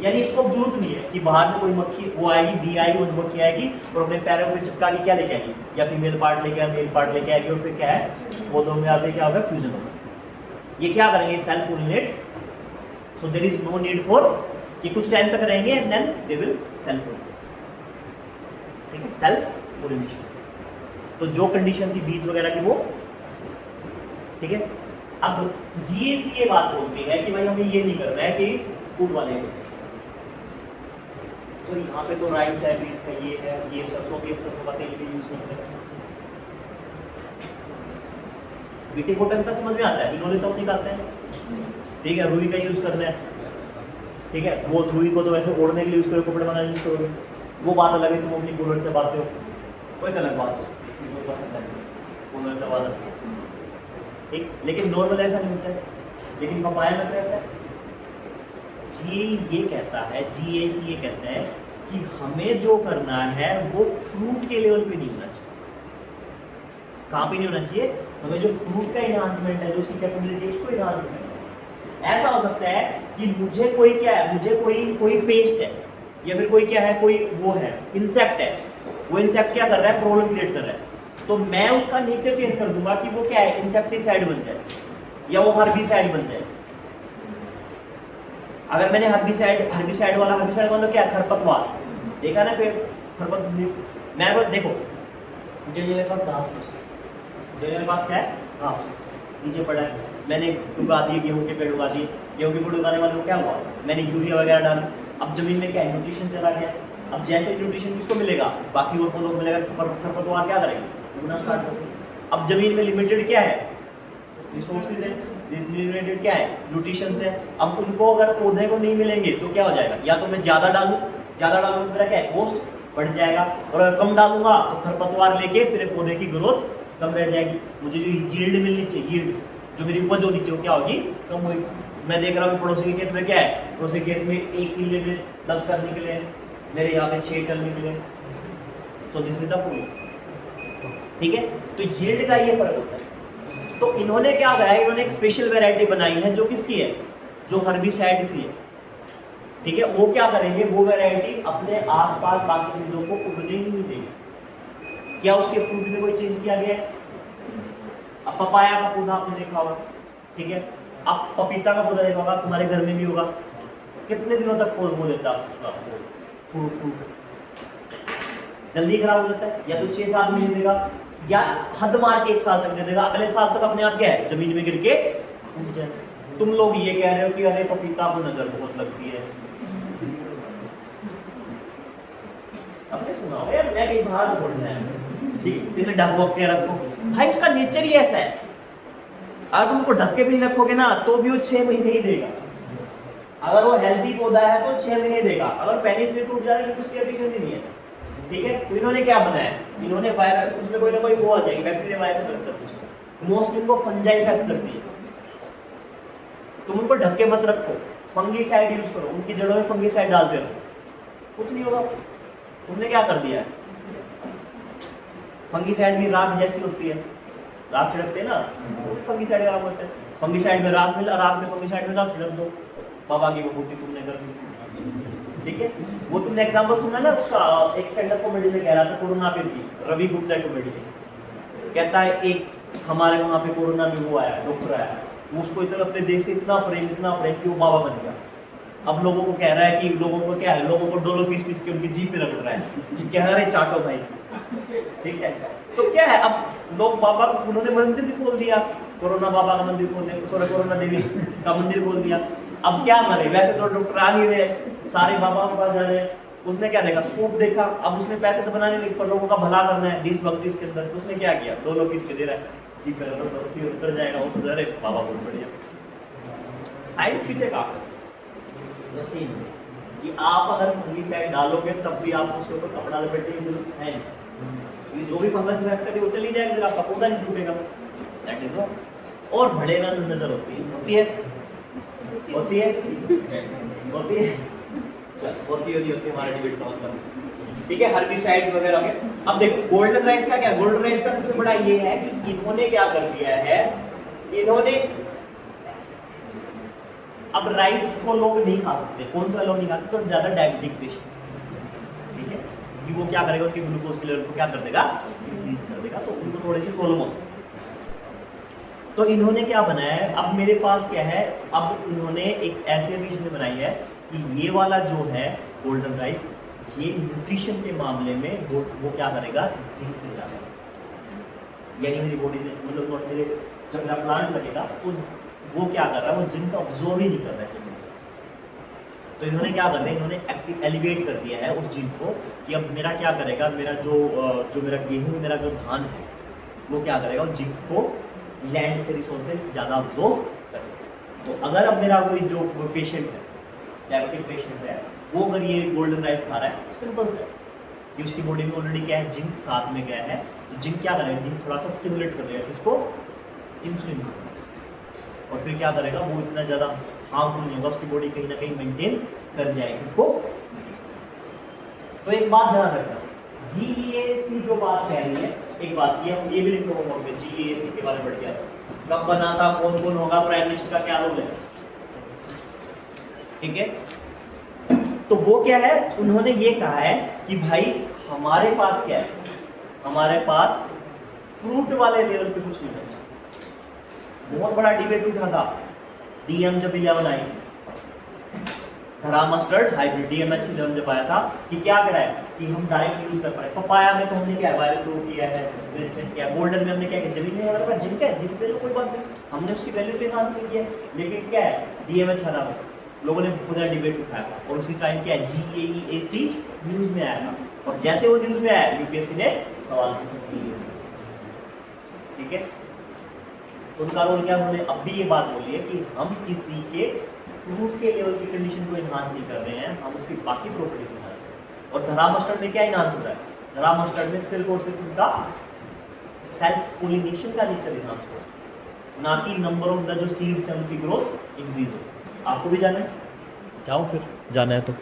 यानी इसको अब जरूरत नहीं है कि बाहर से कोई मक्खी वो आएगी, बी आएगी, मधुमक्खी आएगी और अपने पैरों पे चिपका के क्या लेके आएगी, या फीमेल पार्ट लेके मेल पार्ट लेके आएगी, और फिर क्या है, वो दो में आके क्या होगा, फ्यूजन होगा। ये क्या करेंगे, self pollinate, so there is no need for कि कुछ टाइम तक रहेंगे and then they will self pollinate, ठीक है, सेल्फ पोलिनेशन। तो जो कंडीशन थी बीज वगैरह की वो, ठीक है। अब GAC ये बात बोलती है कि भाई हमें ये नहीं करना है कि फूड वाले को, तो यहाँ पे तो राइस है, बीज है, ये सरसों भी, सरसों का तेल भी यूज करते हैं, पीटी कॉटन का समझ में आता है, इन्होंने तो निकालते हैं, ठीक है, रुई का यूज करना है, ठीक है, वो रुई को तो वैसे ओढ़ने के लिए यूज करो, कपड़े बनाने यूज करोगे, वो बात अलग है, तुम अपनी कूलर से बांधते हो, कोई अलग बात हो सकती है, कूलर से बांधा, ठीक, लेकिन नॉर्मल ऐसा नहीं होता है, लेकिन पपाया में तो ऐसा है। ये कहता है, GAC ये कहता है कि हमें जो करना है वो फ्रूट के लेवल पे नहीं होना चाहिए। कहाँ पे नहीं होना चाहिए? हमें जो फ्रूट का इन्हांसमेंट है, जो उसकी कैपेबिलिटी है, उसको इन्हांस करना है। ऐसा हो सकता है कि मुझे कोई क्या है, मुझे कोई पेस्ट है, या फिर कोई क्या है, कोई वो है, इंसेक्ट है, वो इंसेक्ट क्या कर रहा है, प्रॉब्लम क्रिएट कर रहा है, तो मैं उसका नेचर चेंज कर दूंगा कि वो क्या है, इंसेक्टिसाइड बन जाए या वो हर्बिसाइड बन जाए। अगर मैंने हर्बिसाइड वाला मतलब क्या, खरपतवार देखा ना, पेड़ खरपतवार, मैं बस देखो, जो मेरे पास घास, जो मेरे पास क्या है, घास नीचे पड़ा है, मैंने उगा दिए, गेहूं के पेड़ उगा दिए, गेहूं के पेड़ उगाने वाले को क्या हुआ, मैंने यूरिया वगैरह डाला, अब जमीन में क्या है, न्यूट्रिशन चला गया, अब जैसे न्यूट्रिशन किसको मिलेगा, बाकी और पौधों को मिलेगा, खरपतवार क्या करेंगे, उगना स्टार्ट करेंगे। अब जमीन में लिमिटेड क्या है, रिसोर्सेज है, लिमिटेड क्या है, न्यूट्रिशन है। अब उनको अगर पौधे को नहीं मिलेंगे तो क्या हो जाएगा, या तो मैं ज्यादा डालूं तो मेरा क्या है, कॉस्ट बढ़ जाएगा, और अगर कम डालूंगा तो खरपतवार लेके फिर पौधे की ग्रोथ कम रह जाएगी, मुझे जो यील्ड मिलनी चाहिए, यील्ड जो मेरी उपज होनी चाहिए, क्या होगी, कम होगी। मैं देख रहा हूँ पड़ोसी के खेत में क्या है, पड़ोसी के खेत में 1 किले में 10 टन निकले, मेरे यहाँ पे 6 टन निकले, so this is the proof, ठीक है। तो यील्ड का ये फर्क होता है। तो इन्होंने क्या कराया, इन्होंने एक स्पेशल वैरायटी बनाई है, जो किसकी है, जो हर्बिसाइड की है, ठीक है। वो क्या करेंगे, वो वैरायटी अपने आसपास बाकी चीजों को उगने ही नहीं देगी। क्या उसके फ्रूट में कोई चेंज किया गया है? अब पपाया का पौधा आपने देखा होगा, ठीक है, अब पपीता का पौधा देखा होगा, तुम्हारे घर में भी होगा, कितने दिनों तक वो देता है फ्रूट, जल्दी खराब हो जाता है, या तो 6-7 महीने देगा, या हद मार के 1 साल तक दे देगा, अगले साल तक अपने आप क्या है, जमीन में गिर के उग जाए। तुम लोग ये कह रहे हो कि अरे पपीता को नजर बहुत लगती है, आपने सुना होगा यार, मैं कहीं बाहर बोलना है, ठीक, ढक वक के रखो भाई, उसका नेचर ही ऐसा है, अगर तुम उसको ढक के भी रखोगे ना तो भी वो 6 महीने ही देगा। अगर वो हेल्दी पौधा है तो 6 महीने देगा, अगर पहले से टूट जाए तो उसकी एफिशिएंसी नहीं है, ठीक है। तो इन्होंने क्या बनाया, इन्होंने वायरस, उसमें कोई ना कोई वो आ जाएगी, बैक्टीरिया वायरस करती है, मोस्ट इनको फंजाई इफेक्ट करती है, तुम उनको ढक के मत रखो, फंगीसाइड यूज करो, उनकी जड़ों में फंगीसाइड डालते रहो, कुछ नहीं होगा। तुमने क्या कर दिया है, फंगीसाइड भी राख जैसी होती है, राख छिड़कते हैं ना, वो फंगीसाइड का बोलते हैं, फंगीसाइड में राख मिला, राख में फंगीसाइड में राख छिड़क दो, बाबा की बबूती तुमने कर दी, ठीक है। वो तुमने एग्जांपल सुना ना उसका, एक स्टैंड अप कॉमेडी में कह रहा था, कोरोना पे थी, रवि गुप्ता कॉमेडी में कहता है, एक हमारे वहाँ पे कोरोना में वो आया, डॉक्टर आया, उसको इतना अपने देश से इतना प्रेम कि वो बाबा बन गया। अब लोगों को कह रहा है कि लोगों को क्या है, लोगों को डोलो पीस के उनकी जीभ पे रगड़ रहा है कि कह रहे चाटो भाई, ठीक है। तो क्या है, अब लोग बाबा, उन्होंने मंदिर भी खोल दिया, कोरोना बाबा का मंदिर खोल दिया, कोरोना देवी का मंदिर खोल दिया। अब क्या मरे, वैसे तो डॉक्टर आ नहीं रहे, सारे बाबा के पास जा रहे हैं, उसने क्या देखा, स्कूप देखा, अब उसने पैसे तो बनाने नहीं, पर लोगों का भला करना है, देशभक्ति उसके अंदर, तो उसने क्या किया, डोलो पीस के दे रहा है, जी फिर उतर जाएगा, वो सुधर है, बाबा बहुत बढ़िया। साइंस पीछे का कि आप अगर फंगीसाइड डालोगे तब भी आप उसके ऊपर कपड़ा लपेटने की जरूरत है नहीं, जो भी फंगस इफेक्ट करेगी वो चली जाएगी, फिर आपका पौधा नहीं टूटेगा, दैट इज ऑल। और बढ़ेगा तो नजर होती है, होती है, होती है, होती है, चल होती होती हमारा डिबेट का मतलब, ठीक है। हर्बिसाइड्स वगैरह के, अब देखो गोल्डन राइस का क्या, गोल्डन राइस का सबसे बड़ा ये है कि इन्होंने क्या कर दिया है, इन्होंने अब राइस को लोग नहीं खा सकते, कौन सा लोग नहीं खा सकते, और ज्यादा डायबिटिक पेशेंट, ठीक है, कि वो क्या करेगा, उनके ग्लूकोज के लेवल को क्या कर देगा, इंक्रीज कर देगा, तो उनको थोड़ी सी प्रॉब्लम हो सकती है। तो इन्होंने क्या बनाया है, अब मेरे पास क्या है, अब इन्होंने एक ऐसे बीज में बनाई है कि ये वाला जो है गोल्डन राइस, ये न्यूट्रिशन के मामले में वो क्या करेगा, जिंक दे जाएगा, यानी मेरी बॉडी में, मतलब मेरे जब मेरा प्लांट लगेगा तो वो क्या कर रहा है, वो जिंक ऑब्जॉर्व ही नहीं कर रहा है जमीन से। तो इन्होंने क्या कर दिया, इन्होंने एलिवेट कर दिया है उस जिंक को, कि अब मेरा क्या करेगा, मेरा जो मेरा गेहूं, मेरा जो धान है, वो क्या करेगा, वो जिंक को लैंड से रिसोर्सेज ज़्यादा अब्जॉर्ब करें। तो अगर अब मेरा कोई जो पेशेंट है, डायबिटिक पेशेंट है, वो अगर ये गोल्डन राइस खा रहा है, सिंपल से कि उसकी बॉडी में ऑलरेडी क्या है, जिंक साथ में गया है, तो जिंक क्या करेगा, जिंक थोड़ा सा स्टिमुलेट कर देगा किसको, इंसुलिन को, और फिर क्या करेगा, वो इतना ज़्यादा हार्मफुल नहीं होगा, उसकी बॉडी कहीं ना कहीं मेंटेन कर जाएगी किसको। तो एक बात ध्यान रखना, GEAC जो बात कह रही है, एक बात ये भी लिख लो होमवर्क में, GEAC के बारे में बढ़ गया, कब बना था, कौन कौन होगा, प्राइम मिनिस्टर का क्या रोल है, ठीक है। तो वो क्या है, उन्होंने ये कहा है कि भाई हमारे पास क्या है, हमारे पास फ्रूट वाले लेवल पे कुछ नहीं बचा। बहुत बड़ा डिबेट उठा था DM जब 11 आई, धरा मस्टर्ड हाइब्रिड DMH 11 जब आया था, कि क्या करा है कि हम डायरेक्ट यूज कर पाए। पपाया में तो हमने क्या वायरस रोक किया है, रेजिस्टेंट किया, गोल्डन में हमने क्या किया, जमीन में हमारे पास जिंक है, जिंक पे तो कोई बात नहीं, हमने उसकी वैल्यू पे एनहांस नहीं किया, लेकिन क्या है DMH हरा में लोगों ने बहुत ज़्यादा डिबेट उठाया था, और उसी टाइम क्या है GEAC न्यूज़ में आया था, और जैसे वो न्यूज़ में आया UPSC ने सवाल पूछा, ठीक है। तो उनका रोल क्या, उन्होंने अब भी ये बात बोली है कि हम किसी के फ्रूट के लेवल की कंडीशन को इन्हांस नहीं कर रहे हैं, हम उसकी बाकी प्रॉपर्टी को इन्हांस कर रहे हैं। और धरा मस्टर्ड में क्या इन्हांस होता है, धरा मस्टर्ड में सिर्फ और सिर्फ उनका सेल्फ पोलिनेशन का नेचर इन्हांस होता है, ना कि नंबर ऑफ द जो सीड्स हैं उनकी ग्रोथ इंक्रीज हो। आपको भी जाना है, जाओ फिर, जाना है तो।